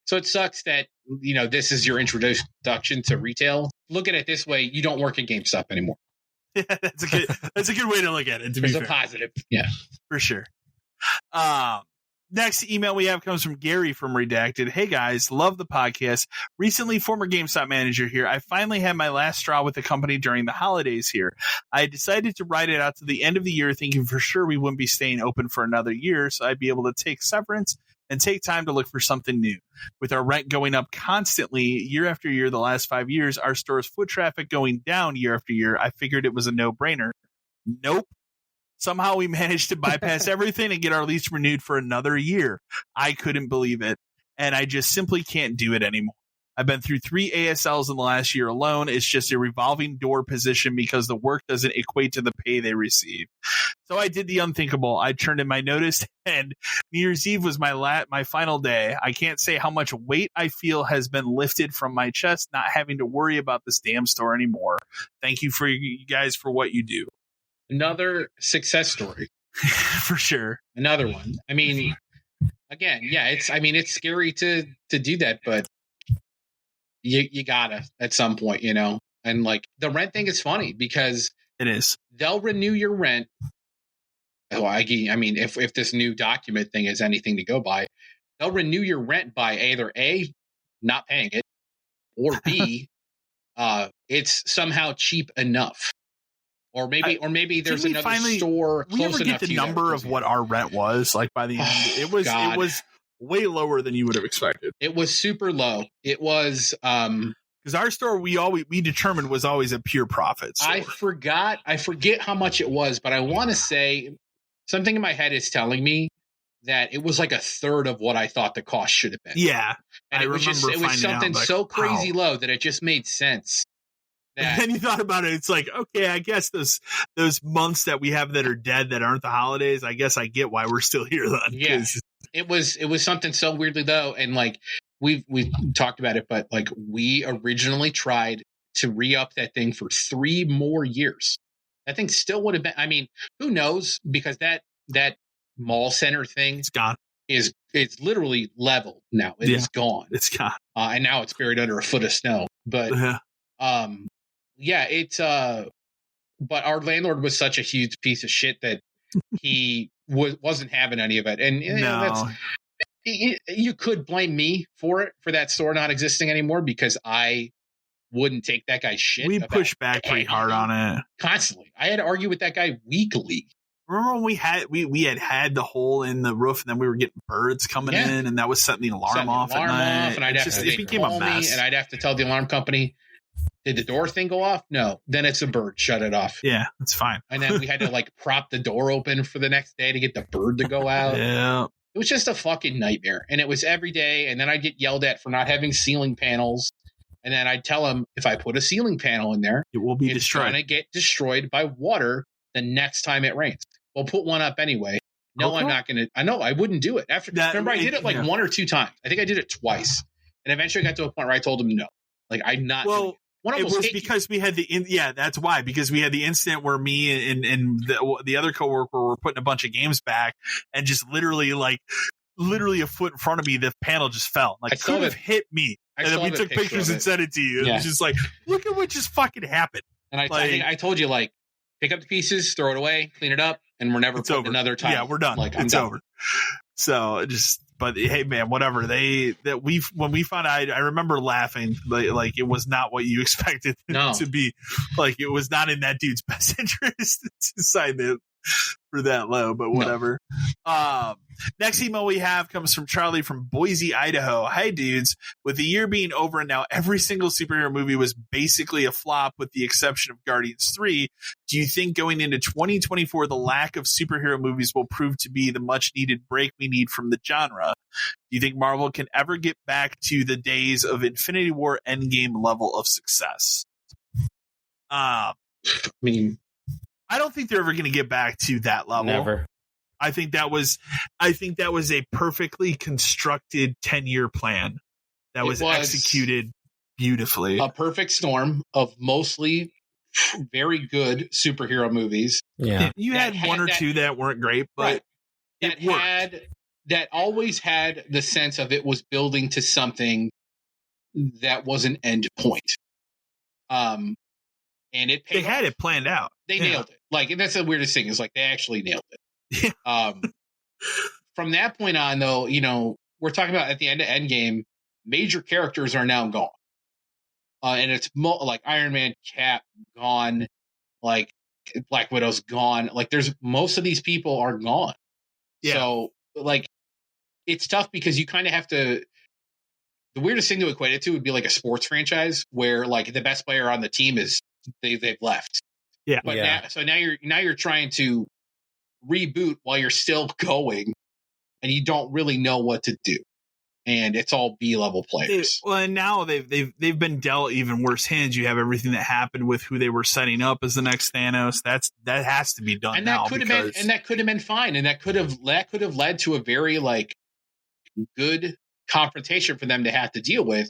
So it sucks that, this is your introduction to retail. Look at it this way. You don't work at GameStop anymore. Yeah, that's a good way to look at it. To be fair. A positive. Yeah, for sure. Next email we have comes from Gary from Redacted. Hey guys, love the podcast. Recently former GameStop manager here. I finally had my last straw with the company during the holidays here. I decided to ride it out to the end of the year, thinking for sure we wouldn't be staying open for another year, so I'd be able to take severance and take time to look for something new. With our rent going up constantly year after year the last 5 years, our store's foot traffic going down year after year, I figured it was a no-brainer. Nope. Somehow we managed to bypass everything and get our lease renewed for another year. I couldn't believe it, and I just simply can't do it anymore. I've been through 3 ASLs in the last year alone. It's just a revolving door position because the work doesn't equate to the pay they receive. So I did the unthinkable. I turned in my notice, and New Year's Eve was my final day. I can't say how much weight I feel has been lifted from my chest, not having to worry about this damn store anymore. Thank you for you guys for what you do. Another success story. For sure. Another one. I mean, again, yeah, it's scary to do that, but you gotta at some point, and like the rent thing is funny because it is. They'll renew your rent. Oh, I mean, if this new document thing is anything to go by, they'll renew your rent by either A, not paying it, or B, it's somehow cheap enough. Or maybe there's another store close enough. We ever get the number of what our rent was like by the end? It was way lower than you would have expected. It was super low. It was because our store we determined was always a pure profit store. I forget how much it was, but I want to say something in my head is telling me that it was like a third of what I thought the cost should have been. Yeah, and it was something so crazy low that it just made sense. And then you thought about it, it's like, okay, I guess those months that we have that are dead that aren't the holidays, I guess I get why we're still here then. Yeah, it was something so weirdly though, and like we've talked about it, but like we originally tried to re-up that thing for 3 more years. That thing still would have been. I mean, who knows? Because that mall center thing, it's gone. It's literally leveled now. It's gone. It's gone, and now it's buried under a foot of snow. But it's but our landlord was such a huge piece of shit that he wasn't having any of it. And you could blame me for that store not existing anymore because I wouldn't take that guy's shit. We pushed back pretty hard on it constantly. I had to argue with that guy weekly. Remember when we had the hole in the roof and then we were getting birds coming in and that was setting the alarm off at night. And it became a mess. And I'd have to tell the alarm company, did the door thing go off? No. Then it's a bird. Shut it off. Yeah, that's fine. And then we had to like prop the door open for the next day to get the bird to go out. Yeah. It was just a fucking nightmare. And it was every day. And then I'd get yelled at for not having ceiling panels. And then I'd tell them if I put a ceiling panel in there, it will be destroyed. It's going to get destroyed by water the next time it rains. We'll put one up anyway. No, okay. I'm not going to. I know I wouldn't do it. Remember, I did it like 1 or 2 times. I think I did it twice. And eventually I got to a point where I told him no. Like, I'm not. Well, it was because we had that's why, because we had the incident where me and the other coworker were putting a bunch of games back and just literally a foot in front of me, the panel just fell. Like, it could have hit me. And then we took pictures and sent it to you. It was just like, look at what just fucking happened. And I think I told you, like, pick up the pieces, throw it away, clean it up, and we're never putting another time. Yeah, we're done. Like, it's over. So but hey, man, whatever. When we found out, I remember laughing. Like it was not what you expected to be. Like, it was not in that dude's best interest to sign it for that low, but whatever. No. Next email we have comes from Charlie from Boise, Idaho. Hi, dudes. With the year being over and now every single superhero movie was basically a flop with the exception of Guardians 3, do you think going into 2024 the lack of superhero movies will prove to be the much needed break we need from the genre? Do you think Marvel can ever get back to the days of Infinity War Endgame level of success? I mean, I don't think they're ever going to get back to that level. Never. I think that was a perfectly constructed 10-year plan that was executed beautifully. A perfect storm of mostly very good superhero movies. Yeah. You had one or two that weren't great, but it worked. That always had the sense of it was building to something that was an end point. And it paid They had it planned out. They nailed it. Like, and that's the weirdest thing is like they actually nailed it. From that point on, though, you know, we're talking about at the end of Endgame, major characters are now gone. And it's like Iron Man, Cap gone, like Black Widow's gone. Like, there's most of these people are gone. Yeah. So, like, it's tough because you kind of have to. The weirdest thing to equate it to would be like a sports franchise where like the best player on the team is they've left. Yeah. But now you're trying to reboot while you're still going, and you don't really know what to do, and it's all B-level players. And now they've been dealt even worse hands. You have everything that happened with who they were setting up as the next Thanos. That has to be done. And that could have been fine, and that could have led to a very like good confrontation for them to have to deal with.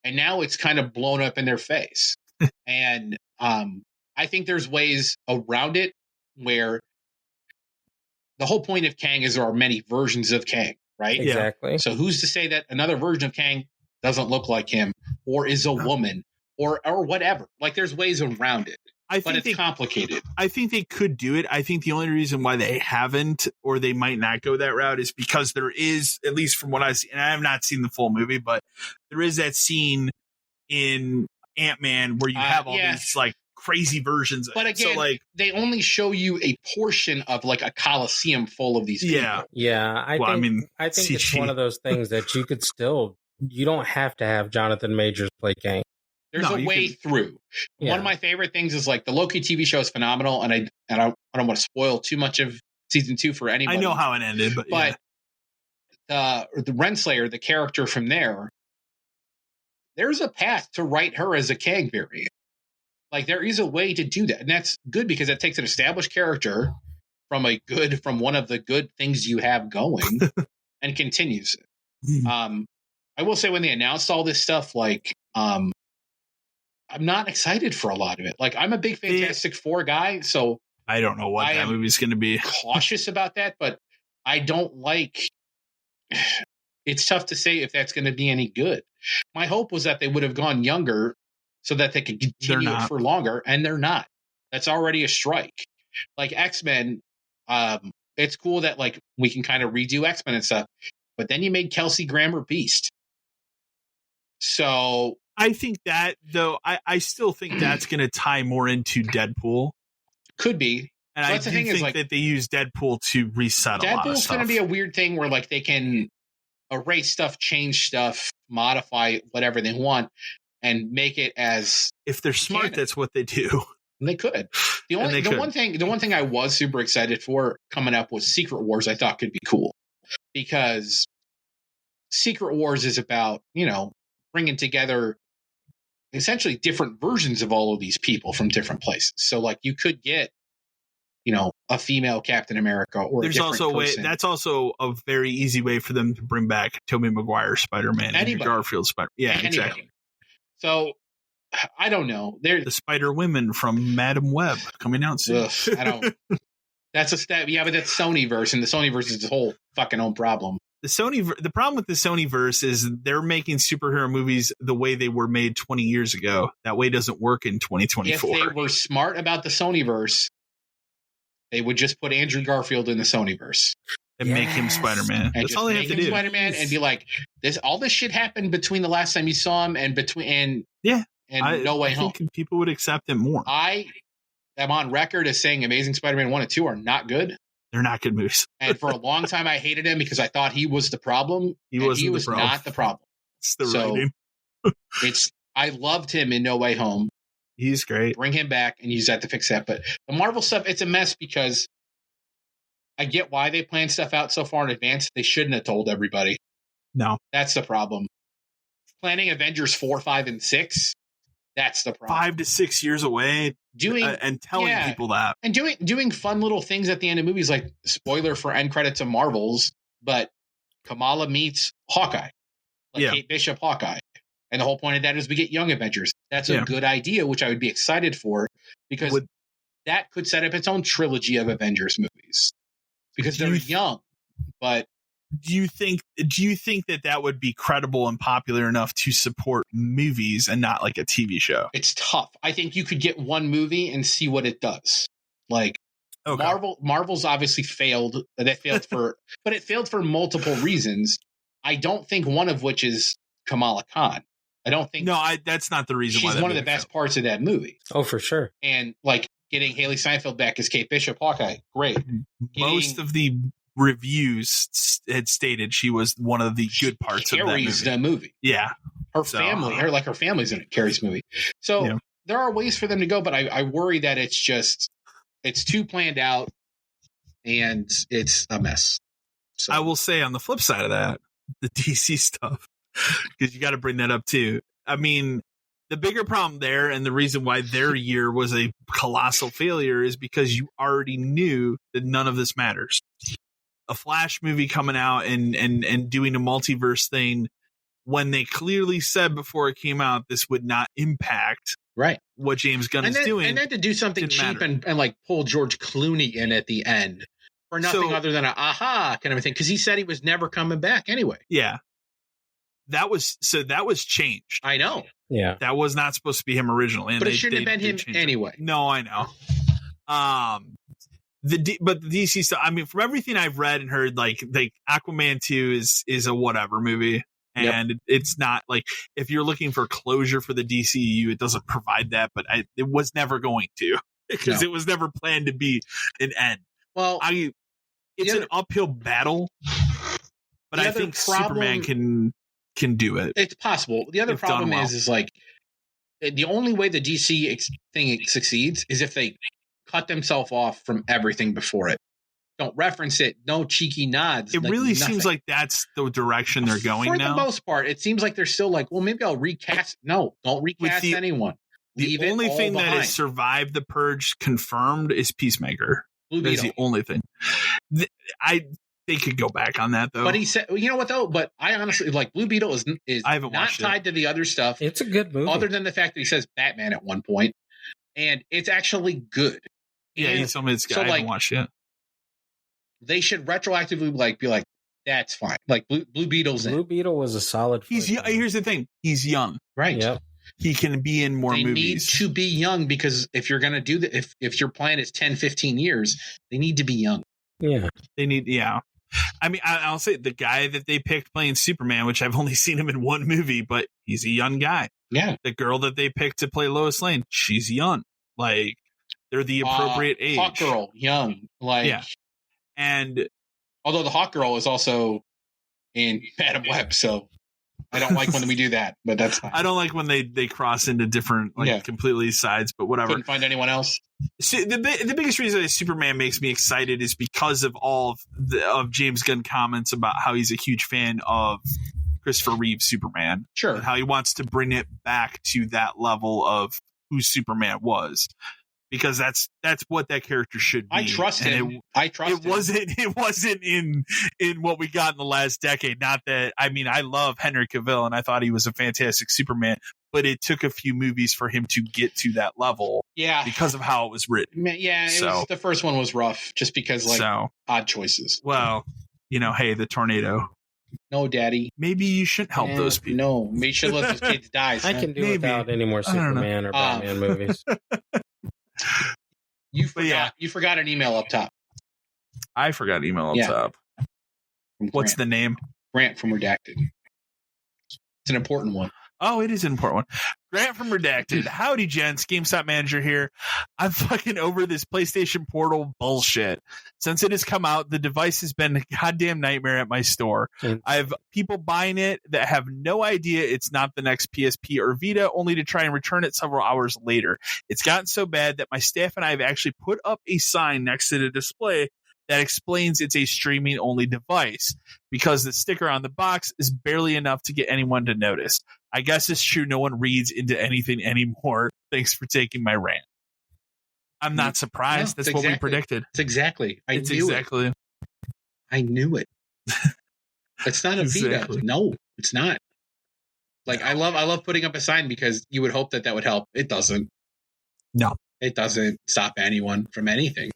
And now it's kind of blown up in their face. And I think there's ways around it where the whole point of Kang is there are many versions of Kang, right? Exactly. So who's to say that another version of Kang doesn't look like him or is a woman or whatever? Like, there's ways around it. But it's complicated. I think they could do it. I think the only reason why they haven't, or they might not go that route, is because there is, at least from what I've seen, and I have not seen the full movie, but there is that scene in Ant-Man where you have all these like crazy versions. But again, so, like, they only show you a portion of like a coliseum full of these people. Yeah. I think it's one of those things that you don't have to have Jonathan Majors play Kang. There's a way through. Yeah. One of my favorite things is like the Loki TV show is phenomenal, and I don't want to spoil too much of season 2 for anybody. I know how it ended, but the Renslayer, the character from there's a path to write her as a Kang variant. Like there is a way to do that, and that's good because it takes an established character from one of the good things you have going and continues it. I will say when they announced all this stuff, like I'm not excited for a lot of it. Like I'm a big Fantastic Four guy, so I don't know what that movie's going to be. Cautious about that, but I don't like. It's tough to say if that's going to be any good. My hope was that they would have gone younger so that they could continue it for longer, and they're not. That's already a strike. Like X-Men, it's cool that like we can kind of redo X-Men and stuff, but then you made Kelsey Grammer Beast. So I think that though, I still think that's going to tie more into Deadpool. Could be. And so I do think like, that they use Deadpool to reset a lot of stuff. Deadpool's going to be a weird thing where like they can erase stuff, change stuff, modify whatever they want, and make it as if they're smart, canon. That's what they do. And they could. The one thing I was super excited for coming up was Secret Wars. I thought could be cool because Secret Wars is about bringing together essentially different versions of all of these people from different places. So like you could get a female Captain America or there's a different also a way person. that's also a very easy way for them to bring back Tobey Maguire Spider-Man and Garfield Spider. Yeah, anybody. Exactly. So I don't know. The Spider Women from Madam Web coming out soon. Ugh, I don't. That's a step. Yeah, but that's Sony verse, and the Sony verse is the whole fucking own problem. The problem with the Sony verse is they're making superhero movies the way they were made 20 years ago. That way doesn't work in 2024. If they were smart about the Sony verse, they would just put Andrew Garfield in the Sony verse and make him Spider-Man. That's all they have to do. Spider-Man and be like, all this shit happened between the last time you saw him and No Way Home. I think people would accept it more. I am on record as saying Amazing Spider-Man 1 and 2 are not good. They're not good movies. And for a long time, I hated him because I thought he was the problem. He was not the problem. It's the writing. I loved him in No Way Home. He's great. Bring him back and use that to fix that. But the Marvel stuff, it's a mess because I get why they plan stuff out so far in advance. They shouldn't have told everybody. No. That's the problem. Planning Avengers 4, 5, and 6, that's the problem. 5 to 6 years away. And telling people that. And doing fun little things at the end of movies, like spoiler for end credits of Marvels, but Kamala meets Hawkeye. Kate Bishop Hawkeye. And the whole point of that is we get young Avengers. That's a good idea, which I would be excited for, because that could set up its own trilogy of Avengers movies. Because they're young, but do you think that would be credible and popular enough to support movies and not like a TV show? It's tough. I think you could get one movie and see what it does. Like Marvel's obviously failed. But it failed for multiple reasons. I don't think one of which is Kamala Khan. I don't think. No, that's not the reason. She's one of the best parts of that movie. Oh, for sure. And like getting Haley Steinfeld back as Kate Bishop Hawkeye, great. Most of the reviews had stated she was one of the good parts of that movie. Carries the movie. Yeah. Her family's in it, Carrie's movie. So there are ways for them to go, but I worry that it's too planned out and it's a mess. So I will say on the flip side of that, the DC stuff, because you got to bring that up too. I mean, the bigger problem there and the reason why their year was a colossal failure is because you already knew that none of this matters. A Flash movie coming out and doing a multiverse thing when they clearly said before it came out this would not impact what James Gunn is doing. And then to do something cheap and like pull George Clooney in at the end for nothing other than a aha kind of a thing, because he said he was never coming back anyway. Yeah. That was changed. I know. Yeah. That was not supposed to be him originally. But it shouldn't have been him anyway. No, I know. But the DC stuff, I mean, from everything I've read and heard, like Aquaman 2 is a whatever movie. And it's not like, if you're looking for closure for the DCU, it doesn't provide that, but it was never going to, because it was never planned to be an end. Well, it's an uphill battle, but I think Superman can do it. It's possible. The other problem is like, the only way the DC thing succeeds is if they cut themselves off from everything before it. Don't reference it. No cheeky nods. It really seems like that's the direction they're going now. For the most part, it seems like they're still like, well, maybe I'll recast. No, don't recast anyone. The only thing that has survived the purge confirmed is Peacemaker. Blue Beetle. That's the only thing. They could go back on that, though. But he said, you know what, though? But I honestly, like, Blue Beetle is not tied to the other stuff. It's a good movie. Other than the fact that he says Batman at one point. And it's actually good. Yeah, he's something that's good. I haven't watched it. They should retroactively be like, that's fine. Like, Blue Beetle's in. Blue Beetle was a solid. Here's the thing. He's young. Right. Yep. He can be in more movies. They need to be young, because if you're going to do that, if your plan is 10, 15 years, they need to be young. Yeah. They need, I mean, I'll say the guy that they picked playing Superman, which I've only seen him in one movie, but he's a young guy. Yeah. The girl that they picked to play Lois Lane, she's young. Like, they're the appropriate age. Hawk Girl, young. Like, yeah. And although the Hawk Girl is also in Madam Web, so I don't like when we do that, but that's fine. I don't like when they cross into different, completely sides, but whatever. Couldn't find anyone else. See, the biggest reason that Superman makes me excited is because of all of James Gunn comments about how he's a huge fan of Christopher Reeve's Superman. Sure. And how he wants to bring it back to that level of who Superman was. Because that's what that character should be. I trust him. It wasn't in what we got in the last decade. Not that, I mean, I love Henry Cavill and I thought he was a fantastic Superman, but it took a few movies for him to get to that level. Yeah. Because of how it was written. Yeah, the first one was rough just because odd choices. Well, hey, the tornado. No, Daddy. Maybe you shouldn't help those people. No, maybe you should let those kids die. I can do without any more Superman or Batman movies. You forgot an email up top. I forgot an email up top. What's the name? Grant from Redacted. It's an important one. Oh, it is an important one. Grant from Redacted. Howdy, gents. GameStop manager here. I'm fucking over this PlayStation Portal bullshit. Since it has come out, the device has been a goddamn nightmare at my store. I have people buying it that have no idea it's not the next PSP or Vita, only to try and return it several hours later. It's gotten so bad that my staff and I have actually put up a sign next to the display that explains it's a streaming-only device, because the sticker on the box is barely enough to get anyone to notice. I guess it's true no one reads into anything anymore. Thanks for taking my rant. I'm not surprised. That's what we predicted. It's exactly. I knew it. It's not a Vita. No, it's not. Like, I love putting up a sign because you would hope that would help. It doesn't. No. It doesn't stop anyone from anything.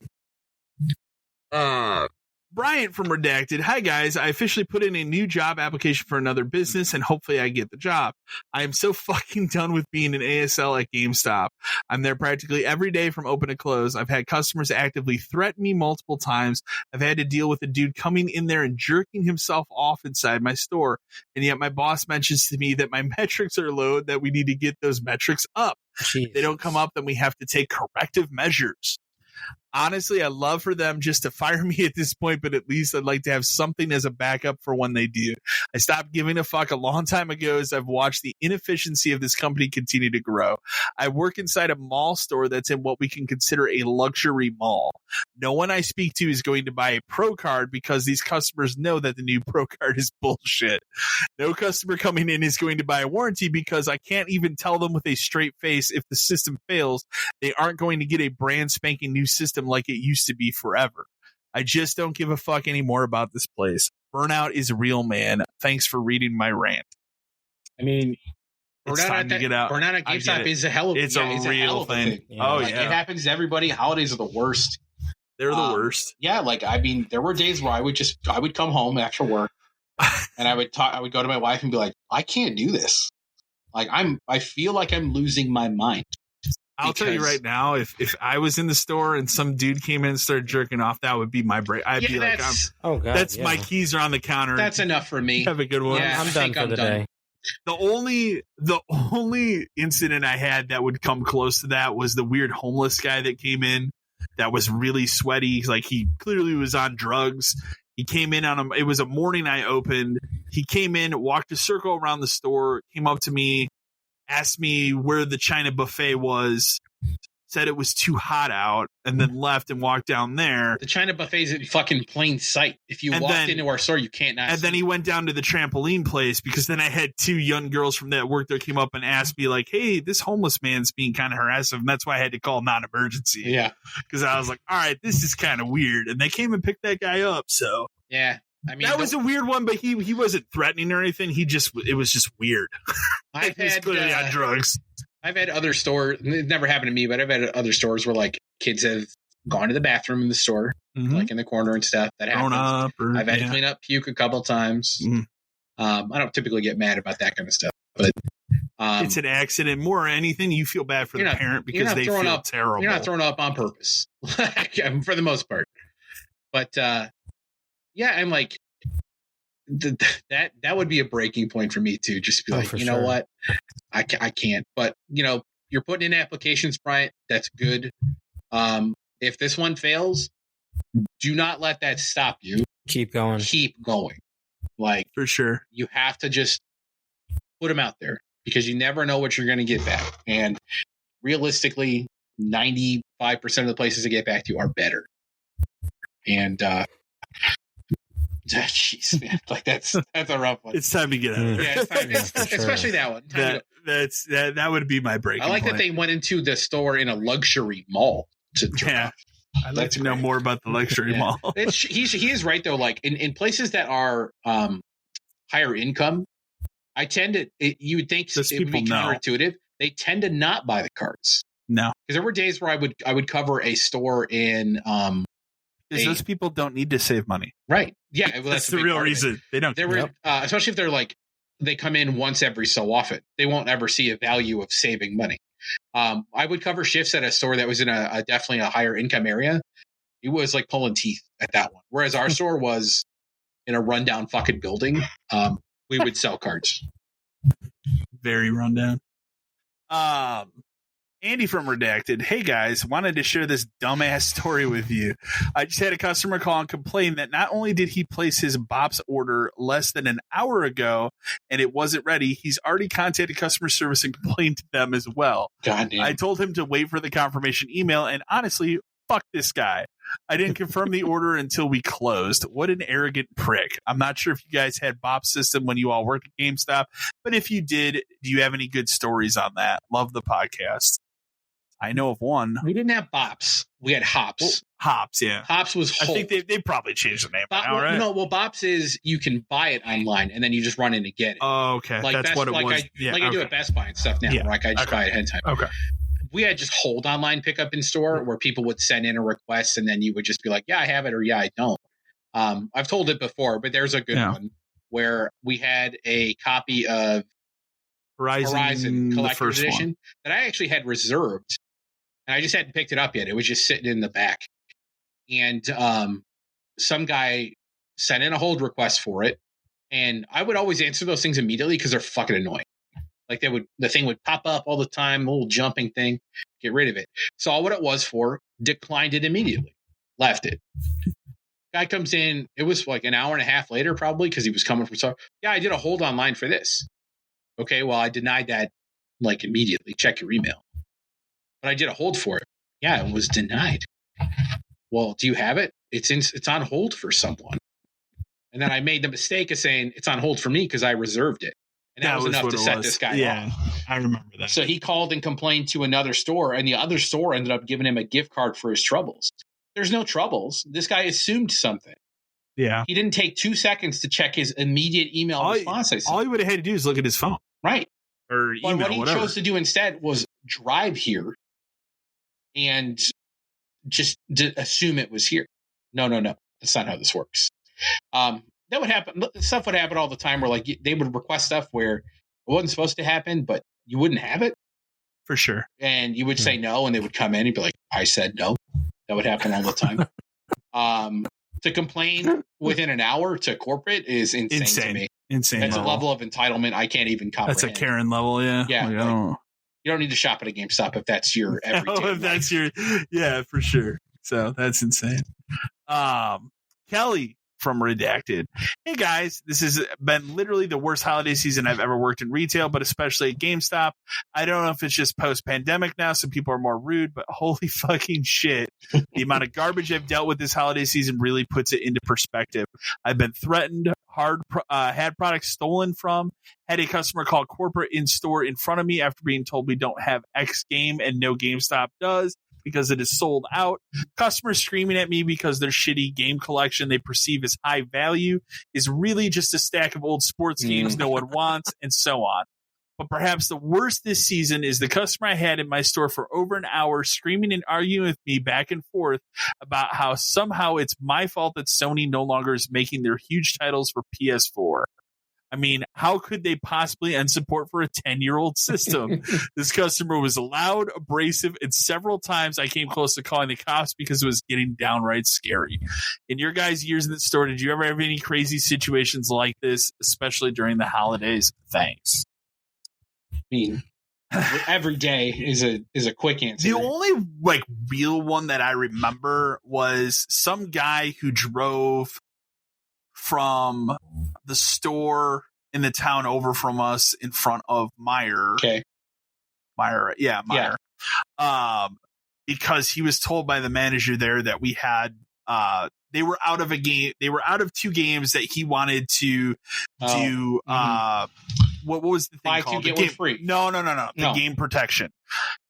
Bryant from Redacted. Hi, guys. I officially put in a new job application for another business, and hopefully I get the job. I am so fucking done with being an ASL at GameStop. I'm there practically every day from open to close. I've had customers actively threaten me multiple times. I've had to deal with a dude coming in there and jerking himself off inside my store. And yet my boss mentions to me that my metrics are low, that we need to get those metrics up. Jeez. They don't come up, then we have to take corrective measures. Honestly, I'd love for them just to fire me at this point, but at least I'd like to have something as a backup for when they do. I stopped giving a fuck a long time ago as I've watched the inefficiency of this company continue to grow. I work inside a mall store that's in what we can consider a luxury mall. No one I speak to is going to buy a Pro card because these customers know that the new Pro card is bullshit. No customer coming in is going to buy a warranty because I can't even tell them with a straight face if the system fails, they aren't going to get a brand spanking new system like it used to be forever. I just don't give a fuck anymore about this place. Burnout is real, man. Thanks for reading my rant. I mean, it's time to get out. Burnout at GameStop is a hell of it's a real thing. Yeah. It happens to everybody. Holidays are the worst. They're the worst. Yeah, like, I mean, there were days where I would come home after work and I would go to my wife and be like, I can't do this. Like, I feel like I'm losing my mind. I'll tell you right now, if I was in the store and some dude came in and started jerking off, that would be my break. I'd be like, my keys are on the counter. That's enough for me. Have a good one. Yeah, I'm done for the day. The only incident I had that would come close to that was the weird homeless guy that came in that was really sweaty. Like, he clearly was on drugs. He came in on him. It was a morning I opened. He came in, walked a circle around the store, came up to me, asked me where the China buffet was, said it was too hot out, and then left and walked down there. The China buffet is in fucking plain sight. If you walked into our store, you can't not. And then he went down to the trampoline place, because then I had two young girls from that work there came up and asked me, like, hey, this homeless man's being kind of harassive, and that's why I had to call non-emergency. Yeah. Because I was like, all right, this is kind of weird. And they came and picked that guy up, so. Yeah. I mean, that was a weird one, but he wasn't threatening or anything. It was just weird. I've he was clearly on drugs. I've had other stores. It never happened to me, but I've had other stores where like kids have gone to the bathroom in the store, like in the corner and stuff. That happens. I've had to clean up puke a couple times. I don't typically get mad about that kind of stuff, but it's an accident. More or anything, you feel bad for the parent because they feel terrible. You're not throwing up on purpose, for the most part. But I'm like, that would be a breaking point for me too. Just be like, know what, I can't. But you're putting in applications, Bryant. That's good. If this one fails, do not let that stop you. Keep going. Like, for sure, you have to just put them out there, because you never know what you're going to get back. And realistically, 95% of the places that get back to you are better. And jeez, man, like that's a rough one. It's time to get out of there. Yeah, it's time especially that one. That would be my breaking I like point. that they went into the store in a luxury mall to jerk. I'd like to know more about the luxury mall. He is right though. Like in places that are higher income, I tend to. You would think it would be counterintuitive. They tend to not buy the cards. No, because there were days where I would cover a store in. Because those people don't need to save money, right? Yeah, well, that's the real reason they don't. There were, especially if they're like they come in once every so often, they won't ever see a value of saving money. I would cover shifts at a store that was in a definitely a higher income area. It was like pulling teeth at that one, whereas our store was in a rundown fucking building. We would sell cards. Very rundown. Andy from Redacted. Hey guys, wanted to share this dumbass story with you. I just had a customer call and complain that not only did he place his Bops order less than an hour ago and it wasn't ready, he's already contacted customer service and complained to them as well. Goddamn. I told him to wait for the confirmation email, and honestly, fuck this guy. I didn't confirm the order until we closed. What an arrogant prick. I'm not sure if you guys had Bops system when you all worked at GameStop, but if you did, do you have any good stories on that? Love the podcast. I know of one. We didn't have Bops. We had Hops. Well, Hops, yeah. Hops was Holt. I think they probably changed the name now, right? No, well, Bops is you can buy it online and then you just run in to get it. Oh, okay. Like that's what it was. I do at Best Buy and stuff now. Yeah. Like I just buy it ahead of time. Okay. We had just hold online pickup in store where people would send in a request and then you would just be like, yeah, I have it, or yeah, I don't. I've told it before, but there's a good one where we had a copy of Horizon Collector's Edition that I actually had reserved. And I just hadn't picked it up yet. It was just sitting in the back. And some guy sent in a hold request for it. And I would always answer those things immediately because they're fucking annoying. Like the thing would pop up all the time, a little jumping thing, get rid of it. Saw what it was for, declined it immediately, left it. Guy comes in, it was like an hour and a half later probably because he was coming from somewhere. Yeah, I did a hold online for this. Okay, well, I denied that like immediately. Check your email. But I did a hold for it. Yeah, it was denied. Well, do you have it? It's on hold for someone. And then I made the mistake of saying it's on hold for me because I reserved it. And that was enough to set this guy off. I remember that. So he called and complained to another store, and the other store ended up giving him a gift card for his troubles. There's no troubles. This guy assumed something. Yeah. He didn't take 2 seconds to check his immediate email response. All he would have had to do is look at his phone. Right. Or email, what he whatever. chose to do instead was drive here and just assume it was here. No. That's not how this works. That would happen. Stuff would happen all the time where like they would request stuff where it wasn't supposed to happen, but you wouldn't have it. For sure. And you would say no, and they would come in and be like, I said no. That would happen all the time. To complain within an hour to corporate is insane to me. Insane. That's a level of entitlement I can't even comprehend. That's a Karen level, yeah. Yeah. Like, you don't need to shop at a GameStop if that's your everyday life. Yeah, for sure. So that's insane. Kelly from Redacted. Hey guys, this has been literally the worst holiday season I've ever worked in retail, but especially at GameStop. I don't know if it's just post-pandemic now, so people are more rude, but holy fucking shit. The amount of garbage I've dealt with this holiday season really puts it into perspective. I've been threatened, had products stolen from, had a customer call corporate in store in front of me after being told we don't have X game and no GameStop does, because it is sold out. Customers screaming at me because their shitty game collection they perceive as high value is really just a stack of old sports games no one wants, and so on. But perhaps the worst this season is the customer I had in my store for over an hour screaming and arguing with me back and forth about how somehow it's my fault that Sony no longer is making their huge titles for PS4. I mean, how could they possibly end support for a 10-year-old system? This customer was loud, abrasive, and several times I came close to calling the cops because it was getting downright scary. In your guys' years in the store, did you ever have any crazy situations like this, especially during the holidays? Thanks. I mean, every day is a quick answer. The only real one that I remember was some guy who drove from the store in the town over from us in front of Meijer. Okay. Meijer. Because he was told by the manager there that we had, they were out of a game. They were out of two games that he wanted to do. What was the thing Buy called? Two, get one free. No. The game protection.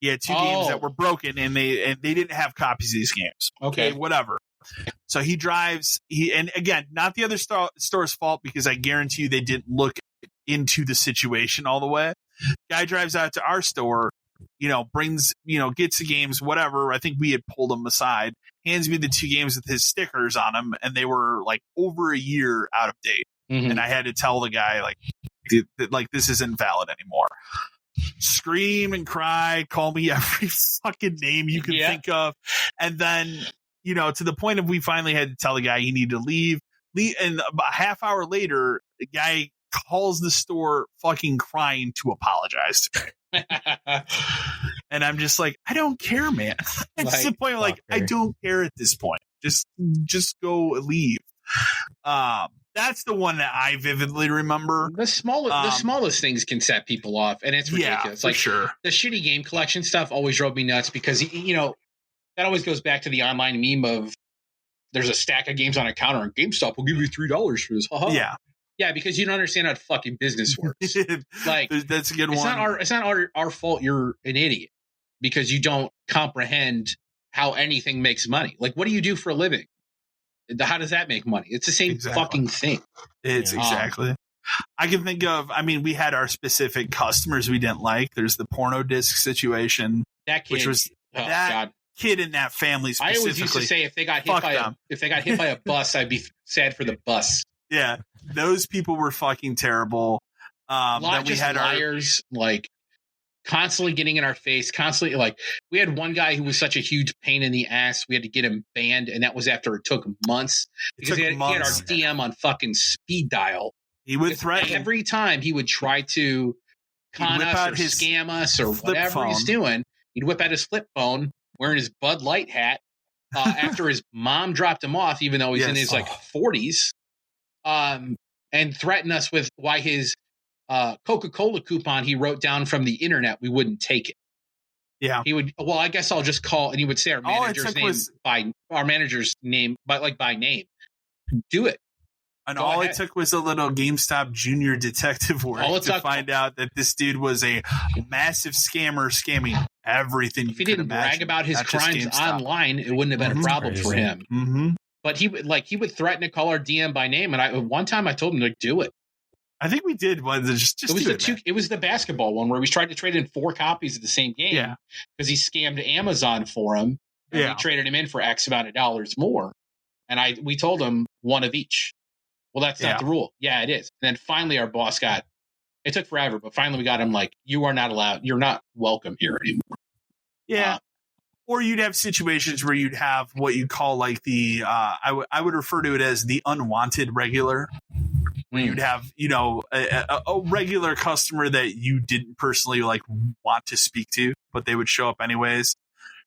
He had two games that were broken, and they didn't have copies of these games. Okay, whatever. So he drives. And again, not the other store's fault, because I guarantee you they didn't look into the situation all the way. Guy drives out to our store. Brings, gets the games, whatever. I think we had pulled them aside, hands me the two games with his stickers on them, and they were over a year out of date. And I had to tell the guy, this isn't valid anymore. Scream and cry, call me every fucking name you can think of. And then, to the point of we finally had to tell the guy he needed to leave. And about a half hour later, the guy calls the store fucking crying to apologize to me. And I'm just like, I don't care, man. It's the point I don't care at this point. Just go leave. That's the one that I vividly remember. The smallest things can set people off, and it's ridiculous. Yeah, for sure. The shitty game collection stuff always drove me nuts, because that always goes back to the online meme of there's a stack of games on a counter and GameStop will give you $3 for this. Yeah. Yeah, because you don't understand how fucking business works. That's a good one. It's not our fault you're an idiot, because you don't comprehend how anything makes money. What do you do for a living? How does that make money? It's the same fucking thing. It's exactly. I can think of, we had our specific customers we didn't like. There's the porno disc situation. That kid, which was kid in that family specifically. I always used to say if they got hit by a bus, I'd be sad for the bus. Yeah, those people were fucking terrible. Then we had liars, constantly getting in our face, constantly we had one guy who was such a huge pain in the ass. We had to get him banned, and that was after it took months, because he had our DM on fucking speed dial. He would threaten every time he would try to con us or scam us or whatever he's doing. He'd whip out his flip phone, wearing his Bud Light hat, after his mom dropped him off, even though he's in his 40s, and threaten us with why his Coca-Cola coupon he wrote down from the internet, we wouldn't take it. Yeah. He would, I guess I'll just call, and he would say our manager's name by name. Do it. And all it took was a little GameStop junior detective work to find out that this dude was a massive scammer, scamming everything. If he didn't brag about his crimes online, it wouldn't have been a problem for him. Mm-hmm. But he would threaten to call our DM by name, and one time I told him to do it. I think we did. It was the basketball one where we tried to trade in 4 copies of the same game because he scammed Amazon for him. And we traded him in for X amount of dollars more. And we told him one of each. Well, that's not the rule. Yeah, it is. And then finally our boss got It took forever, but finally we got him like, you are not allowed. You're not welcome here anymore. Yeah. Or you'd have situations where you'd have what you call like the I would refer to it as the unwanted regular, where you'd have, you know, a regular customer that you didn't personally like want to speak to, but they would show up anyways.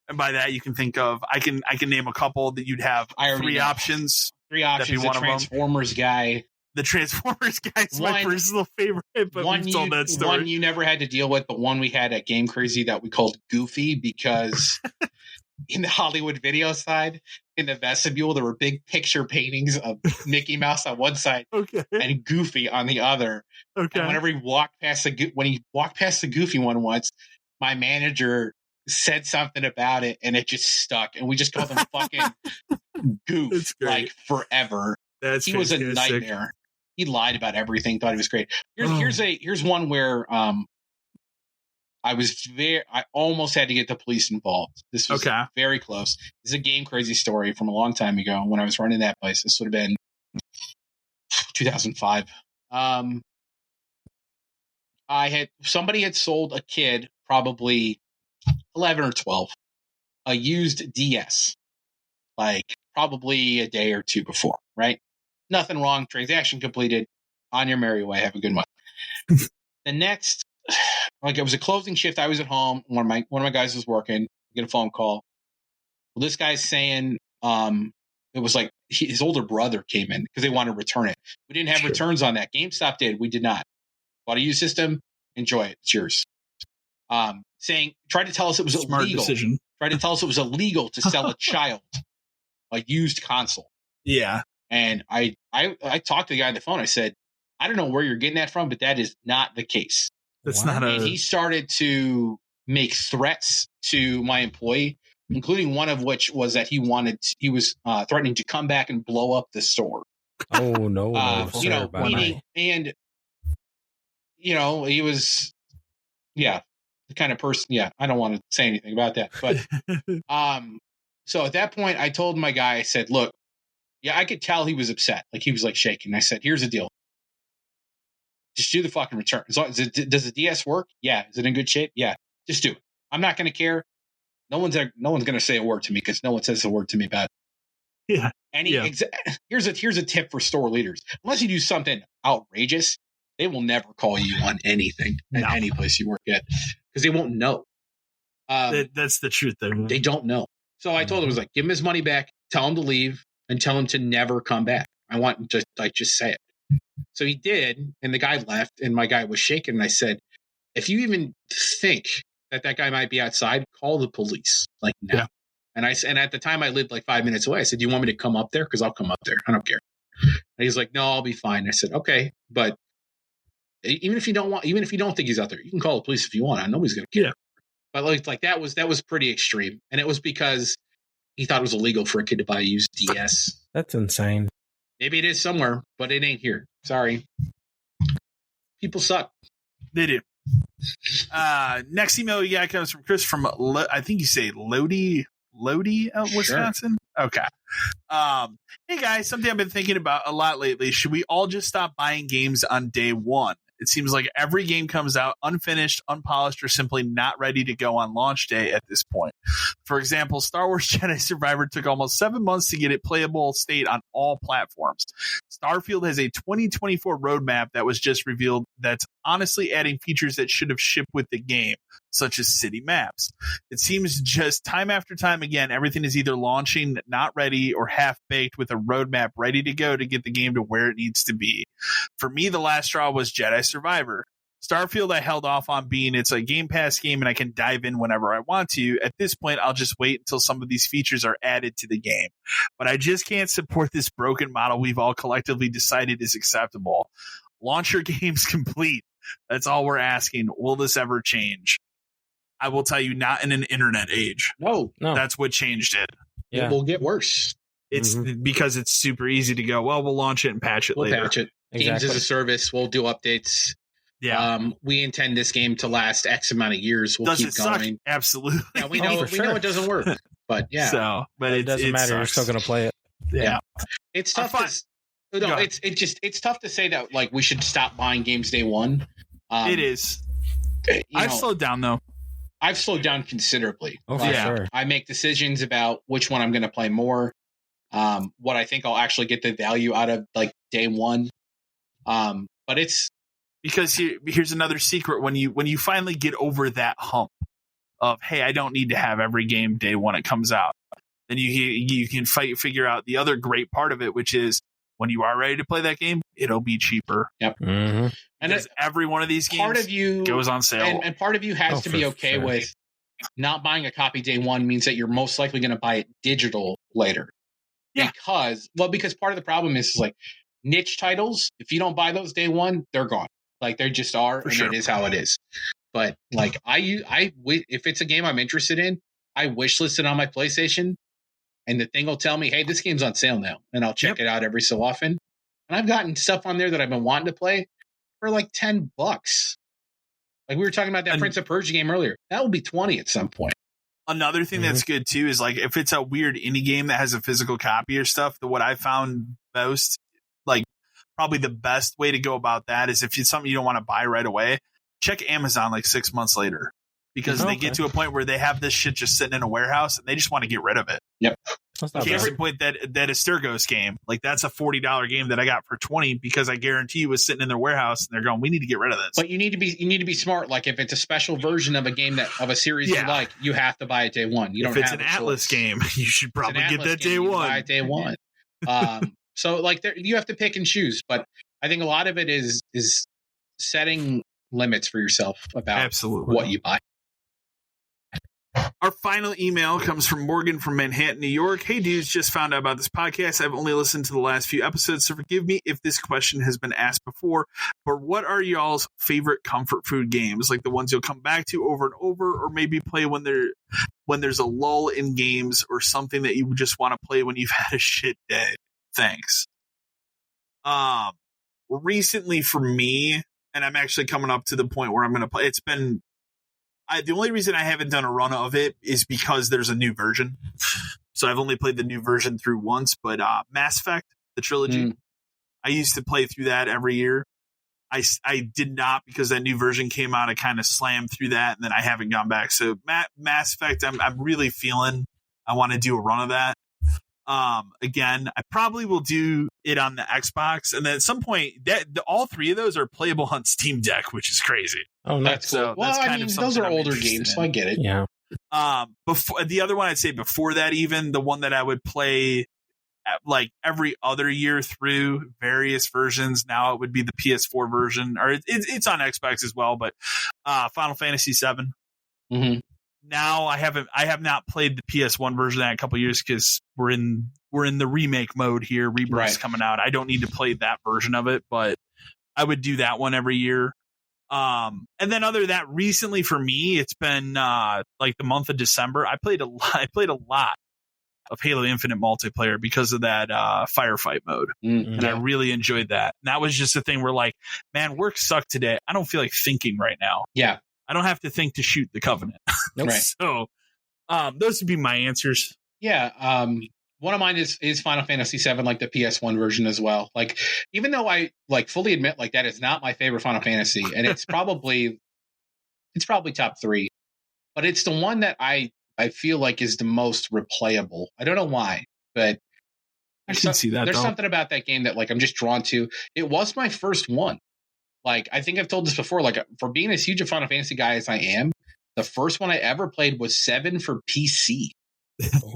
And by that you can think of I can name a couple that you'd have three options. Three options. The Transformers guy. The Transformers guy is my personal favorite, but we've told that story. One you never had to deal with, the one we had at Game Crazy that we called Goofy, because in the Hollywood video side, in the vestibule, there were big picture paintings of Mickey Mouse on one side and Goofy on the other. Okay. And whenever he walked past the Goofy one once, my manager said something about it and it just stuck. And we just called him fucking Goof like forever. He was a nightmare. He lied about everything, thought he was great. Here's one where I almost had to get the police involved. This was very close. This is a Game Crazy story from a long time ago when I was running that place. This would have been 2005. Somebody had sold a kid, probably 11 or 12, a used DS, like probably a day or two before, right? Nothing wrong. Transaction completed. On your merry way. Have a good one. The next, like, it was a closing shift. I was at home. One of my guys was working. I get a phone call. Well, this guy's saying it was like his older brother came in because they wanted to return it. We didn't have returns on that. GameStop did. We did not. Bought a used system. Enjoy it. It's yours. Tried to tell us it was illegal. Decision. Tried to tell us it was illegal to sell a child a used console. Yeah. And I talked to the guy on the phone. I said, I don't know where you're getting that from, but that is not the case. That's not. And he started to make threats to my employee, including one of which was that he was threatening to come back and blow up the store. Oh no! He was, the kind of person. Yeah, I don't want to say anything about that, but so at that point, I told my guy, I said, look. Yeah, I could tell he was upset. Like, he was like shaking. I said, here's the deal. Just do the fucking return. Does the DS work? Yeah. Is it in good shape? Yeah. Just do it. I'm not going to care. No one's going to say a word to me because no one says a word to me about it. Yeah. Here's a tip for store leaders. Unless you do something outrageous, they will never call you on anything at any place you work at because they won't know. That's the truth, though. They don't know. So I told him, I was like, give him his money back, tell him to leave, and tell him to never come back. I want to just say it. So he did, and the guy left, and my guy was shaking. And I said, if you even think that guy might be outside, call the police. Like, now. Yeah. And at the time I lived like 5 minutes away. I said, do you want me to come up there? Because I'll come up there. I don't care. And he's like, no, I'll be fine. I said, okay, but even if you don't think he's out there, you can call the police if you want. Nobody's going to care. Yeah. But like that was pretty extreme, and it was because he thought it was illegal for a kid to buy a used DS. That's insane. Maybe it is somewhere, but it ain't here. Sorry. People suck. They do. Next email you got comes from Chris from, I think you say Lodi, Wisconsin? Sure. Okay. Hey guys, something I've been thinking about a lot lately. Should we all just stop buying games on day one? It seems like every game comes out unfinished, unpolished, or simply not ready to go on launch day at this point. For example, Star Wars Jedi Survivor took almost 7 months to get it playable state on all platforms. Starfield has a 2024 roadmap that was just revealed that's honestly adding features that should have shipped with the game, such as city maps. It seems just time after time again, everything is either launching not ready or half-baked with a roadmap ready to go to get the game to where it needs to be. For me, the last straw was Jedi Survivor. Starfield I held off on being it's a Game Pass game and I can dive in whenever I want to. At this point, I'll just wait until some of these features are added to the game. But I just can't support this broken model we've all collectively decided is acceptable. Launch your games complete. That's all we're asking. Will this ever change? I will tell you, not in an internet age. No. That's what changed it. Yeah. It will get worse. It's because it's super easy to go, well, we'll launch it and patch it later. We'll patch it. Exactly. Games as a service. We'll do updates. Yeah. We intend this game to last X amount of years. We'll keep going. Suck? Absolutely. Yeah, we know it doesn't work. But yeah. But it doesn't matter. Sucks. You're still going to play it. Yeah. It's tough. It's tough to say that like we should stop buying games day one. It is. I've slowed down though. I've slowed down considerably. Oh, for sure. I make decisions about which one I'm going to play more. What I think I'll actually get the value out of like day one. But it's because here's another secret: when you finally get over that hump of, hey, I don't need to have every game day one it comes out, then you can figure out the other great part of it, which is when you are ready to play that game, it'll be cheaper. Yep. Mm-hmm. And every one of these games part of you goes on sale. And part of you has to be okay with not buying a copy day one means that you're most likely going to buy it digital later. Yeah. Because part of the problem is like niche titles, if you don't buy those day one, they're gone. Like they just are, and it is how it is. But like if it's a game I'm interested in, I wish list it on my PlayStation, and the thing will tell me, hey, this game's on sale now, and I'll check it out every so often. And I've gotten stuff on there that I've been wanting to play for like $10. Like we were talking about that Prince of Persia game earlier. That will be 20 at some point. Another thing that's good too is like if it's a weird indie game that has a physical copy or stuff, what I found most, like probably the best way to go about that is if it's something you don't want to buy right away, check Amazon like 6 months later, because they get to a point where they have this shit just sitting in a warehouse and they just want to get rid of it. Yep. Case in point, that Astergos game, like that's a $40 game that I got for 20 because I guarantee you was sitting in their warehouse and they're going, we need to get rid of this. But you need to be smart. Like if it's a special version of a game of a series you like, you have to buy it day one. You don't. If it's an Atlas game, you should probably get that day one. Buy it day one. So like you have to pick and choose. But I think a lot of it is setting limits for yourself about what you buy. Our final email comes from Morgan from Manhattan, New York. Hey, dudes, just found out about this podcast. I've only listened to the last few episodes, so forgive me if this question has been asked before, but what are y'all's favorite comfort food games? Like the ones you'll come back to over and over, or maybe play when there's a lull in games, or something that you just want to play when you've had a shit day? Thanks. Recently for me, and I'm actually coming up to the point where I'm going to play, it's been... the only reason I haven't done a run of it is because there's a new version. So I've only played the new version through once, but Mass Effect, the trilogy, I used to play through that every year. I did not, because that new version came out. I kind of slammed through that, and then I haven't gone back. So Mass Effect, I'm really feeling I want to do a run of that. Again, I probably will do it on the Xbox, and then at some point, all three of those are playable on Steam Deck, which is crazy. Oh, that's cool. Well, that's kind of those are older games, so I get it. Yeah. Before the other one, I'd say before that, even the one that I would play like every other year through various versions. Now it would be the PS4 version, or it's on Xbox as well. But Final Fantasy VII. Mm-hmm. Now I have not played the PS1 version of that in a couple of years because we're in the remake mode here. Rebirth's coming out. I don't need to play that version of it, but I would do that one every year. And then other than that, recently for me, it's been like the month of December. I played a lot of Halo Infinite multiplayer because of that firefight mode, and I really enjoyed that. And that was just a thing where, like, man, work sucked today. I don't feel like thinking right now. Yeah. I don't have to think to shoot the Covenant. Right. So those would be my answers. Yeah. One of mine is Final Fantasy VII, like the PS1 version as well. Like, even though I like fully admit like that is not my favorite Final Fantasy, and it's probably top 3, but it's the one that I feel like is the most replayable. I don't know why, but I can see that. There's something about that game that like I'm just drawn to. It was my first one. Like, I think I've told this before, like, for being as huge a Final Fantasy guy as I am, the first one I ever played was 7 for PC.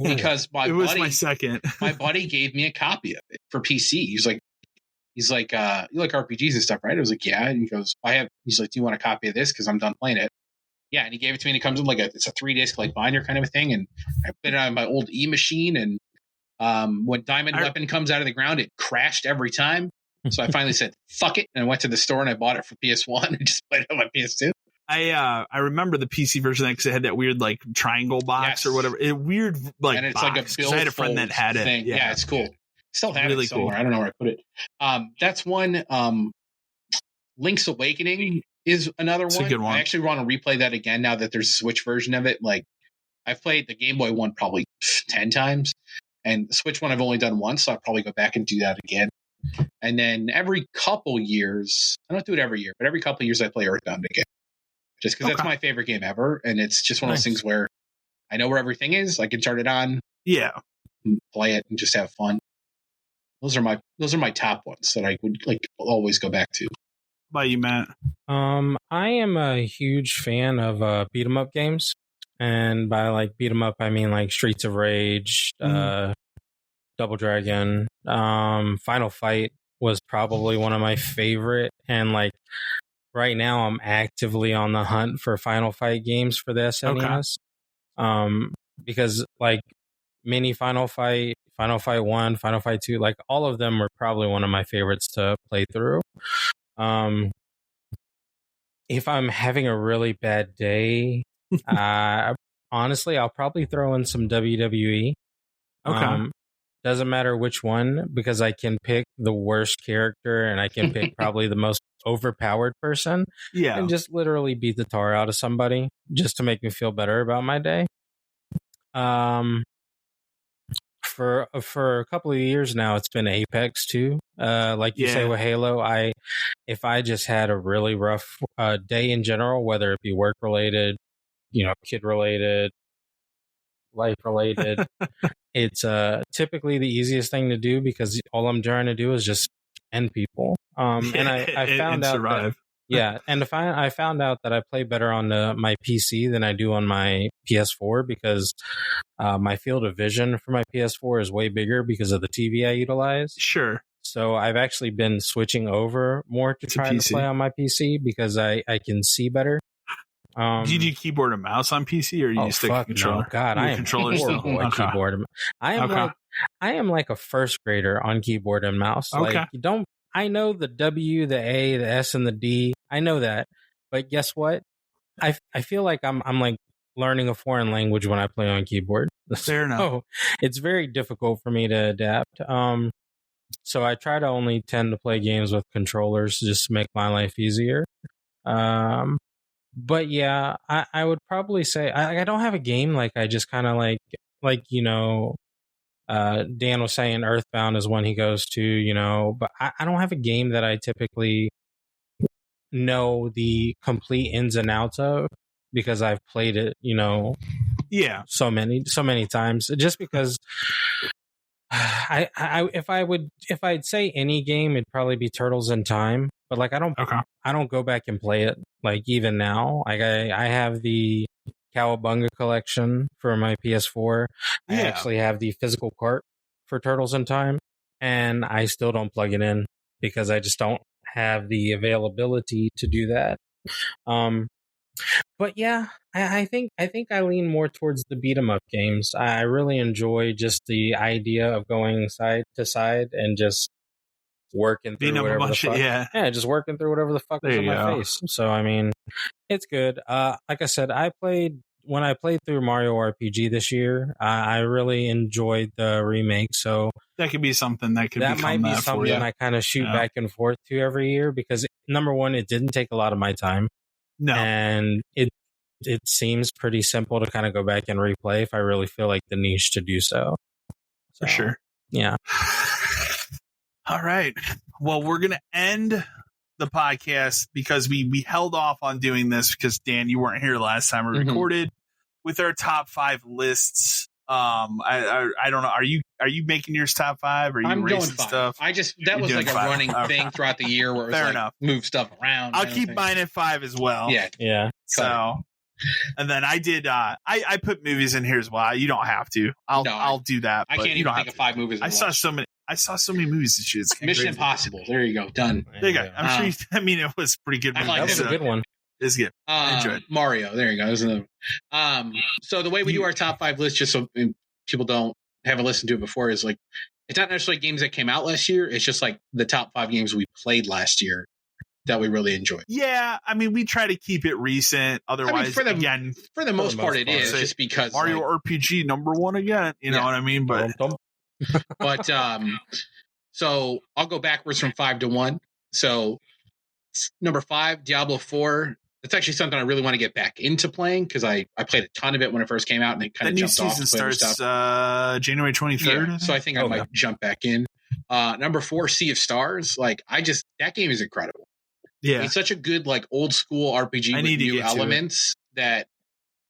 Because my second. My buddy gave me a copy of it for PC. He's like, you like RPGs and stuff, right? I was like, yeah. And he goes, he's like, do you want a copy of this? Because I'm done playing it. Yeah. And he gave it to me, and it comes in like it's a 3-disc like binder kind of a thing. And I put it on my old E-machine, and when Diamond Weapon comes out of the ground, it crashed every time. So I finally said, fuck it. And I went to the store and I bought it for PS1 and just played it on my PS2. I remember the PC version because it had that weird like triangle box or whatever. Weird like, and it's box, like a build. I had a friend that had thing. It. Yeah, it's cool. Still have really it somewhere. Cool. I don't know where I put it. That's one. Link's Awakening is another one. A good one. I actually want to replay that again now that there's a Switch version of it. Like, I've played the Game Boy one probably 10 times, and the Switch one I've only done once, so I'll probably go back and do that again. And then every couple years, I don't do it every year, but every couple years I play Earthbound again. Just because that's my favorite game ever. And it's just one of those things where I know where everything is. I can turn it on. Yeah. Play it and just have fun. Those are my top ones that I would always go back to. By you, Matt? I am a huge fan of beat 'em up games. And by beat 'em up, I mean Streets of Rage, Double Dragon, Final Fight was probably one of my favorite. And right now I'm actively on the hunt for Final Fight games for the SNES. Because mini Final Fight 1, Final Fight 2, all of them were probably one of my favorites to play through. If I'm having a really bad day, honestly, I'll probably throw in some WWE. Doesn't matter which one, because I can pick the worst character and I can pick probably the most overpowered person. Yeah. And just literally beat the tar out of somebody just to make me feel better about my day. For a couple of years now, it's been Apex too. You say with Halo, if I just had a really rough day in general, whether it be work related, kid related, life related, it's typically the easiest thing to do because all I'm trying to do is just end people. And I found out survive. I found out that I play better on my PC than I do on my PS4 because my field of vision for my PS4 is way bigger because of the TV I utilize. Sure. So I've actually been switching over more to try to play on my PC because I can see be do you do keyboard and mouse on PC, or you stick controller? No. God, I am horrible at keyboard. I am like a first grader on keyboard and mouse. I know the W, the A, the S, and the D. I know that, but guess what? I feel like I'm learning a foreign language when I play on keyboard. Fair enough. So it's very difficult for me to adapt. So I try to only tend to play games with controllers just to make my life easier. But yeah, I would probably say I don't have a game I just kind of Dan was saying Earthbound is one he goes to, but I don't have a game that I typically know the complete ins and outs of because I've played it, so many times. Just because if I'd say any game, it'd probably be Turtles in Time. But I don't go back and play it even now. I have the Cowabunga collection for my PS4. I actually have the physical cart for Turtles in Time, and I still don't plug it in because I just don't have the availability to do that. But yeah, I think I lean more towards the beat 'em up games. I really enjoy just the idea of going side to side and just working through whatever the fuck. Just working through whatever the fuck is on my face. So I mean, it's good. Like I said, when I played through Mario RPG this year, I really enjoyed the remake. So that could be something that might be something I kind of shoot back and forth to every year because number one, it didn't take a lot of my time. No, and it seems pretty simple to kind of go back and replay if I really feel like the niche to do so. For sure. Yeah. All right. Well, we're going to end the podcast because we held off on doing this because Dan, you weren't here last time we recorded with our top 5 lists. I don't know. Are you making yours top 5? Or are you I'm racing going stuff? That was a running thing throughout the year where it was Fair enough. Move stuff around. I'll keep mine at 5 as well. Yeah. So, and then I did. I put movies in here as well. You don't have to. I'll do that. I can't even think of 5 movies. I saw so many movies this year. Mission Impossible. There you go. Done. There you go. I'm sure. It was a pretty good. That was a good one. It's good. I enjoyed it. Mario. There you go. There's another. So the way we do our top 5 list, just so people haven't listened to it before, is it's not necessarily games that came out last year. It's just the top 5 games we played last year that we really enjoyed. Yeah, I mean, we try to keep it recent. Otherwise, for the most part, it is just because Mario RPG number 1 again. You know what I mean? But so I'll go backwards from 5 to 1. So number 5, Diablo 4. It's actually something I really want to get back into playing because I played a ton of it when it first came out and it kind of jumped off. The new season starts January 23rd. Yeah, so I think I might jump back in. Number 4, Sea of Stars. Like, that game is incredible. Yeah. It's such a good, like, old school RPG with new elements that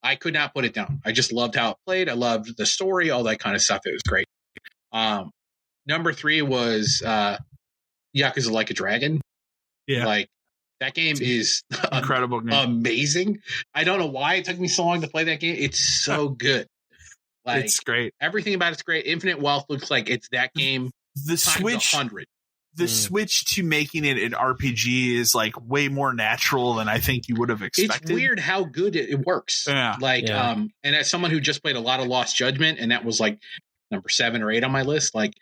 I could not put it down. I just loved how it played. I loved the story, all that kind of stuff. It was great. Number 3 was Yakuza Like a Dragon. Yeah. Like, that game is incredible game. Amazing. I don't know why it took me so long to play that game. It's so good. Like, it's great. Everything about it's great. Infinite Wealth looks like it's that game. The switch 100. The switch to making it an RPG is like way more natural than I think you would have expected. It's weird how good it works. Yeah. Like, and as someone who just played a lot of Lost Judgment, and that was like number 7 or 8 on my list, like,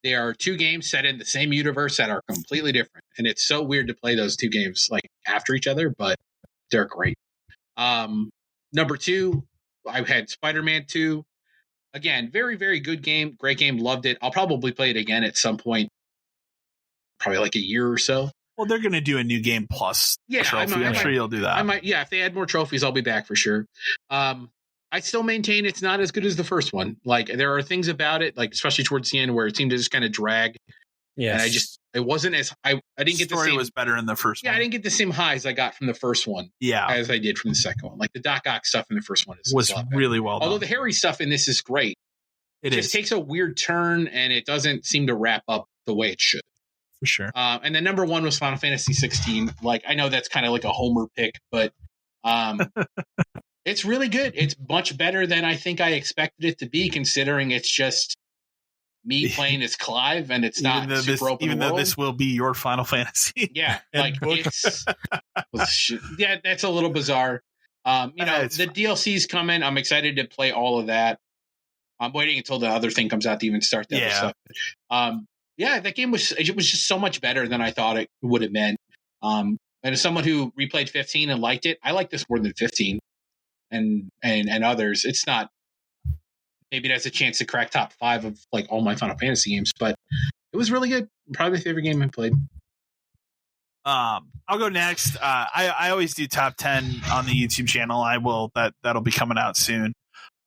they are 2 games set in the same universe that are completely different. And it's so weird to play those 2 games like after each other, but they're great. Number 2, I had Spider-Man 2. Again, very, very good game. Great game. Loved it. I'll probably play it again at some point. Probably like a year or so. Well, they're going to do a new game plus trophy. I'm sure you'll do that. I might. Yeah, if they add more trophies, I'll be back for sure. I still maintain it's not as good as the first one. Like, there are things about it, like especially towards the end, where it seemed to just kind of drag. Yeah, and it wasn't as I didn't get the same. Was better in the first one. Yeah, I didn't get the same highs I got from the first one. Yeah, as I did from the second one. Like, the .ox stuff in the first one was really well done. Although the Harry stuff in this is great. It just takes a weird turn, and it doesn't seem to wrap up the way it should. For sure. And then number 1 was Final Fantasy 16. Like, I know that's kind of like a homer pick, but it's really good. It's much better than I think I expected it to be, considering it's just me playing as Clive, and it's not super open even world. Though this will be your Final Fantasy. Yeah, like it's that's a little bizarre. The DLC's coming. I'm excited to play all of that. I'm waiting until the other thing comes out to even start that stuff. That game was just so much better than I thought it would have been. And as someone who replayed 15 and liked it, I like this more than 15 and others. It's not, maybe it has a chance to crack top 5 of like all my Final Fantasy games, but it was really good. Probably my favorite game I played. I'll go next. I always do top 10 on the YouTube channel. That'll be coming out soon.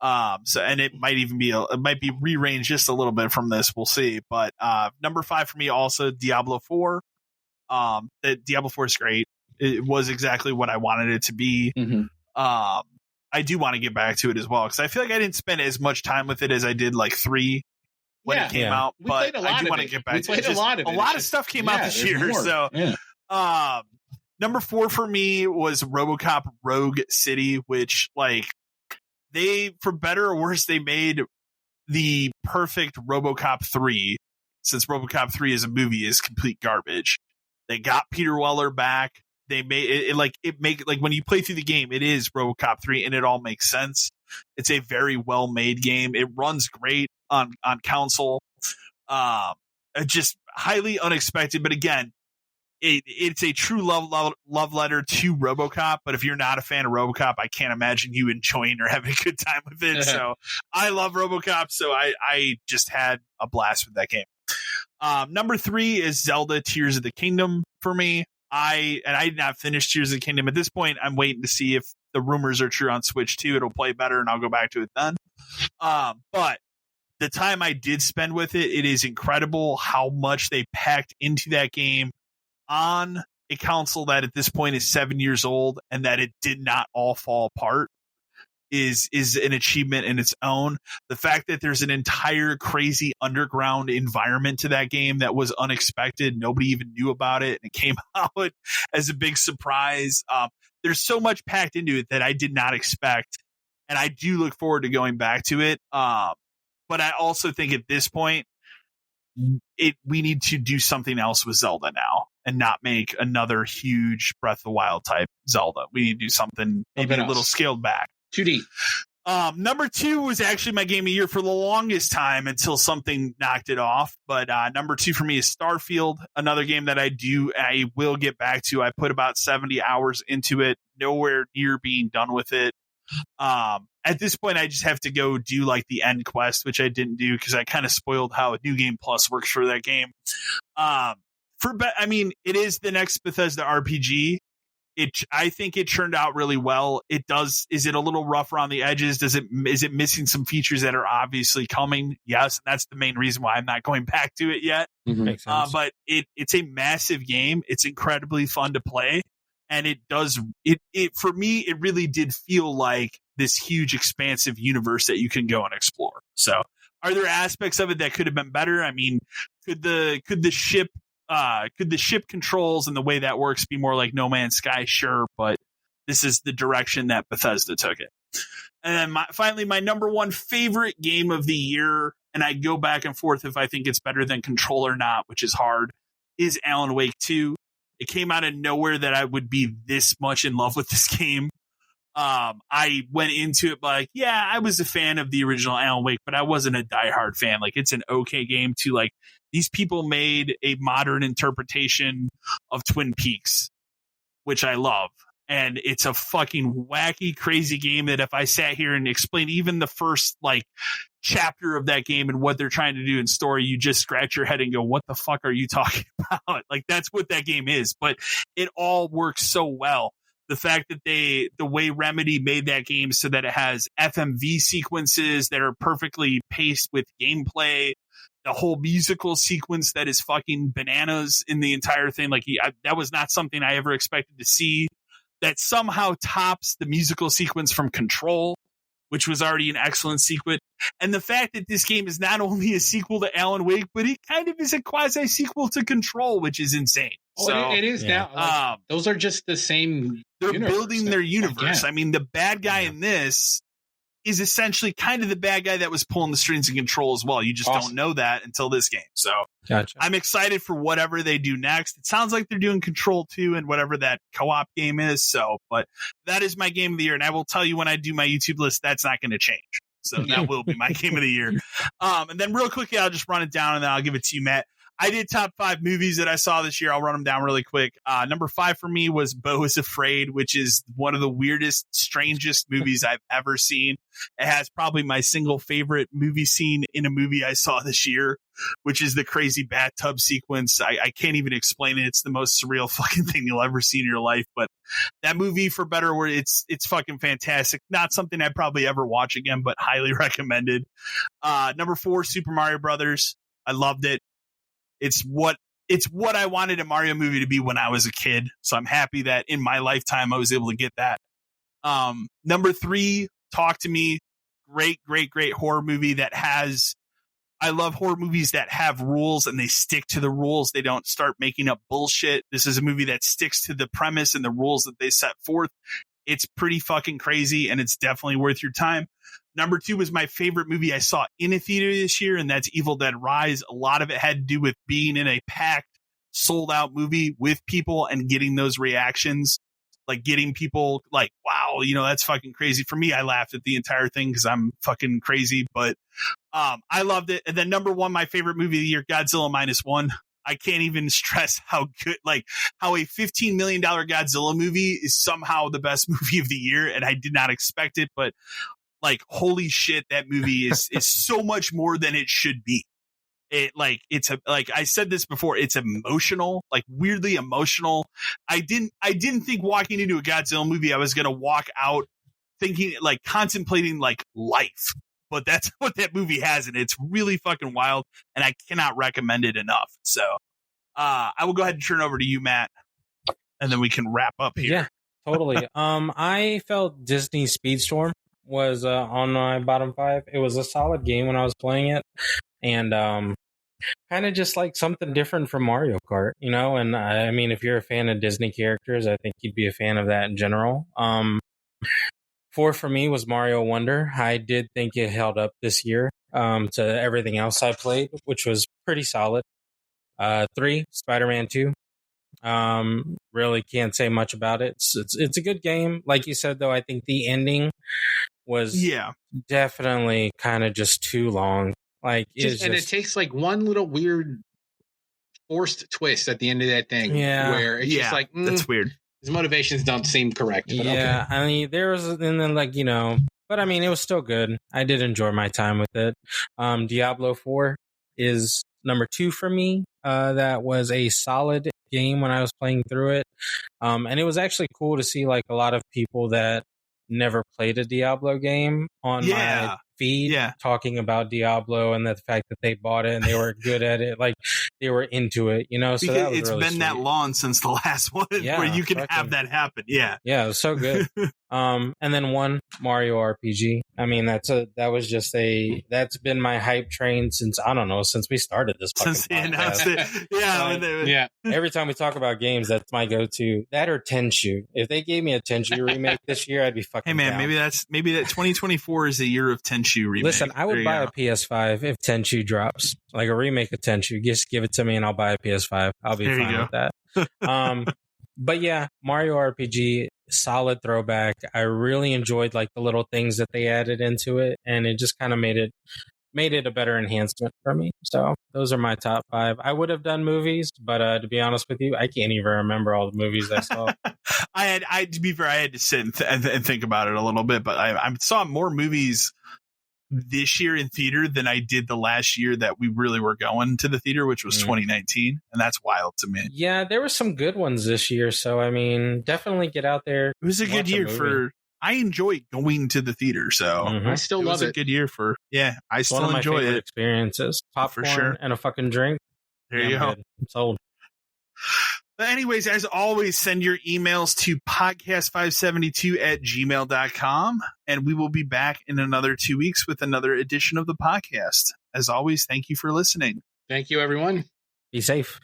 And it might even be rearranged just a little bit from this. We'll see. But number 5 for me, also Diablo 4. Diablo 4 is great. It was exactly what I wanted it to be. Mm-hmm. I do want to get back to it as well, because I feel like I didn't spend as much time with it as I did like 3 when it came out. But I do want to get back to it. A lot of stuff came out this year. More. So, number 4 for me was RoboCop Rogue City, which, like, they, for better or worse, they made the perfect RoboCop 3, since RoboCop 3 as a movie is complete garbage. They got Peter Weller back. They made it when you play through the game, it is RoboCop 3, and it all makes sense. It's a very well made game. It runs great on console. Just highly unexpected, but again, it's a true love letter to RoboCop. But if you're not a fan of RoboCop, I can't imagine you enjoying or having a good time with it. So I love RoboCop, so I just had a blast with that game. Number 3 is Zelda Tears of the Kingdom for me. I did not finish Tears of the Kingdom. At this point, I'm waiting to see if the rumors are true on Switch 2. It'll play better, and I'll go back to it then. But the time I did spend with it, it is incredible how much they packed into that game on a console that at this point is 7 years old, and that it did not all fall apart is an achievement in its own. The fact that there's an entire crazy underground environment to that game that was unexpected. Nobody even knew about it, and it came out as a big surprise. There's so much packed into it that I did not expect, and I do look forward to going back to it. But I also think at this point, we need to do something else with Zelda now and not make another huge Breath of the Wild type Zelda. We need to do something maybe a little scaled back. 2D. Number 2 was actually my game of the year for the longest time until something knocked it off. But number 2 for me is Starfield, another game that I will get back to. I put about 70 hours into it, nowhere near being done with it. At this point, I just have to go do like the end quest, which I didn't do because I kind of spoiled how New Game Plus works for that game. It is the next Bethesda RPG. I think it turned out really well. Is it a little rough around the edges? Is it missing some features that are obviously coming? Yes. And that's the main reason why I'm not going back to it yet. Mm-hmm. Makes sense. But it's a massive game. It's incredibly fun to play. And it for me, it really did feel like this huge expansive universe that you can go and explore. So are there aspects of it that could have been better? I mean, could the ship controls and the way that works be more like No Man's Sky? Sure, but this is the direction that Bethesda took it. And then finally, my number one favorite game of the year, and I go back and forth if I think it's better than Control or not, which is hard, is Alan Wake 2. It came out of nowhere that I would be this much in love with this game. I went into it like, yeah, I was a fan of the original Alan Wake, but I wasn't a diehard fan. Like, it's an okay game too. Like, these people made a modern interpretation of Twin Peaks, which I love. And it's a fucking wacky, crazy game that if I sat here and explained even the first like chapter of that game and what they're trying to do in story, you just scratch your head and go, what the fuck are you talking about? Like, that's what that game is. But it all works so well. The fact that the way Remedy made that game so that it has FMV sequences that are perfectly paced with gameplay, the whole musical sequence that is fucking bananas in the entire thing. Like, that was not something I ever expected to see. That somehow tops the musical sequence from Control, which was already an excellent sequence. And the fact that this game is not only a sequel to Alan Wake, but it kind of is a quasi sequel to Control, which is insane. So it is now. Like, those are just the same. They're building their universe. I mean, the bad guy in this is essentially kind of the bad guy that was pulling the strings in Control as well. You just don't know that until this game. So gotcha. I'm excited for whatever they do next. It sounds like they're doing Control 2 and whatever that co-op game is. So, but that is my game of the year. And I will tell you when I do my YouTube list, that's not going to change. So that will be my game of the year. And then real quickly, I'll just run it down and then I'll give it to you, Matt. I did top 5 movies that I saw this year. I'll run them down really quick. Number 5 for me was Beau is Afraid, which is one of the weirdest, strangest movies I've ever seen. It has probably my single favorite movie scene in a movie I saw this year, which is the crazy bathtub sequence. I can't even explain it. It's the most surreal fucking thing you'll ever see in your life. But that movie, for better word, it's fucking fantastic. Not something I'd probably ever watch again, but highly recommended. Number 4, Super Mario Brothers. I loved it. It's what I wanted a Mario movie to be when I was a kid. So I'm happy that in my lifetime I was able to get that. Number 3, Talk to Me. Great horror movie that has. I love horror movies that have rules and they stick to the rules. They don't start making up bullshit. This is a movie that sticks to the premise and the rules that they set forth. It's pretty fucking crazy and it's definitely worth your time. Number 2 was my favorite movie I saw in a theater this year, and that's Evil Dead Rise. A lot of it had to do with being in a packed, sold-out movie with people and getting those reactions. Like, getting people like, wow, that's fucking crazy. For me, I laughed at the entire thing because I'm fucking crazy. But I loved it. And then number 1, my favorite movie of the year, Godzilla -1. I can't even stress how good, like, how a $15 million Godzilla movie is somehow the best movie of the year. And I did not expect it, but like, holy shit, that movie is so much more than it should be. Like I said this before, it's emotional, like weirdly emotional. I didn't think walking into a Godzilla movie I was going to walk out thinking, like, contemplating like life, but that's what that movie has. And it's really fucking wild and I cannot recommend it enough. So, I will go ahead and turn over to you, Matt, and then we can wrap up here. Yeah, totally. I felt Disney Speedstorm was on my bottom 5. It was a solid game when I was playing it, and kind of just like something different from Mario Kart, and I mean, if you're a fan of Disney characters, I think you'd be a fan of that in general. 4 for me was Mario Wonder. I did think it held up this year to everything else I played, which was pretty solid. 3, Spider-Man 2. Really can't say much about it. It's a good game. Like you said, though, I think the ending was definitely kind of just too long. Like, it takes like one little weird forced twist at the end of that thing. Yeah, where it's just like, that's weird. His motivations don't seem correct. But yeah, okay. I mean, there was, and then like, but I mean, it was still good. I did enjoy my time with it. Diablo 4 is number 2 for me. That was a solid game when I was playing through it. And it was actually cool to see like a lot of people that never played a Diablo game on my feed talking about Diablo and the fact that they bought it and they were good at it, like they were into it, you know. So that was it's really been sweet. that long since the last one where you can have that happen. Yeah, it was so good. And then one Mario RPG. I mean, that's been my hype train since I don't know, since we started this fucking since they announced it. Every time we talk about games, that's my go-to. That or Tenchu. If they gave me a Tenchu remake this year, I'd be fucking. Hey man, down. maybe that 2024 is the year of Tenchu remake. Listen, I would buy a PS5 if Tenchu drops, like a remake of Tenchu. Just give it to me and I'll buy a PS5. I'll be fine with that. But yeah, Mario RPG, solid throwback. I really enjoyed like the little things that they added into it, and it just kind of made it a better enhancement for me. So those are my top 5. I would have done movies, but to be honest with you, I can't even remember all the movies I saw. To be fair, I had to sit and think about it a little bit, but I saw more movies this year in theater than I did the last year that we really were going to the theater, which was 2019. And that's wild to me. Yeah, there were some good ones this year. So, I mean, definitely get out there. It was a good year I enjoy going to the theater. So I still love it. It was a good year I still one of enjoy my favorite it. Experiences. Popcorn for sure. And a fucking drink. There you go. I'm sold. But anyways, as always, send your emails to podcast572@gmail.com, and we will be back in another 2 weeks with another edition of the podcast. As always, thank you for listening. Thank you, everyone. Be safe.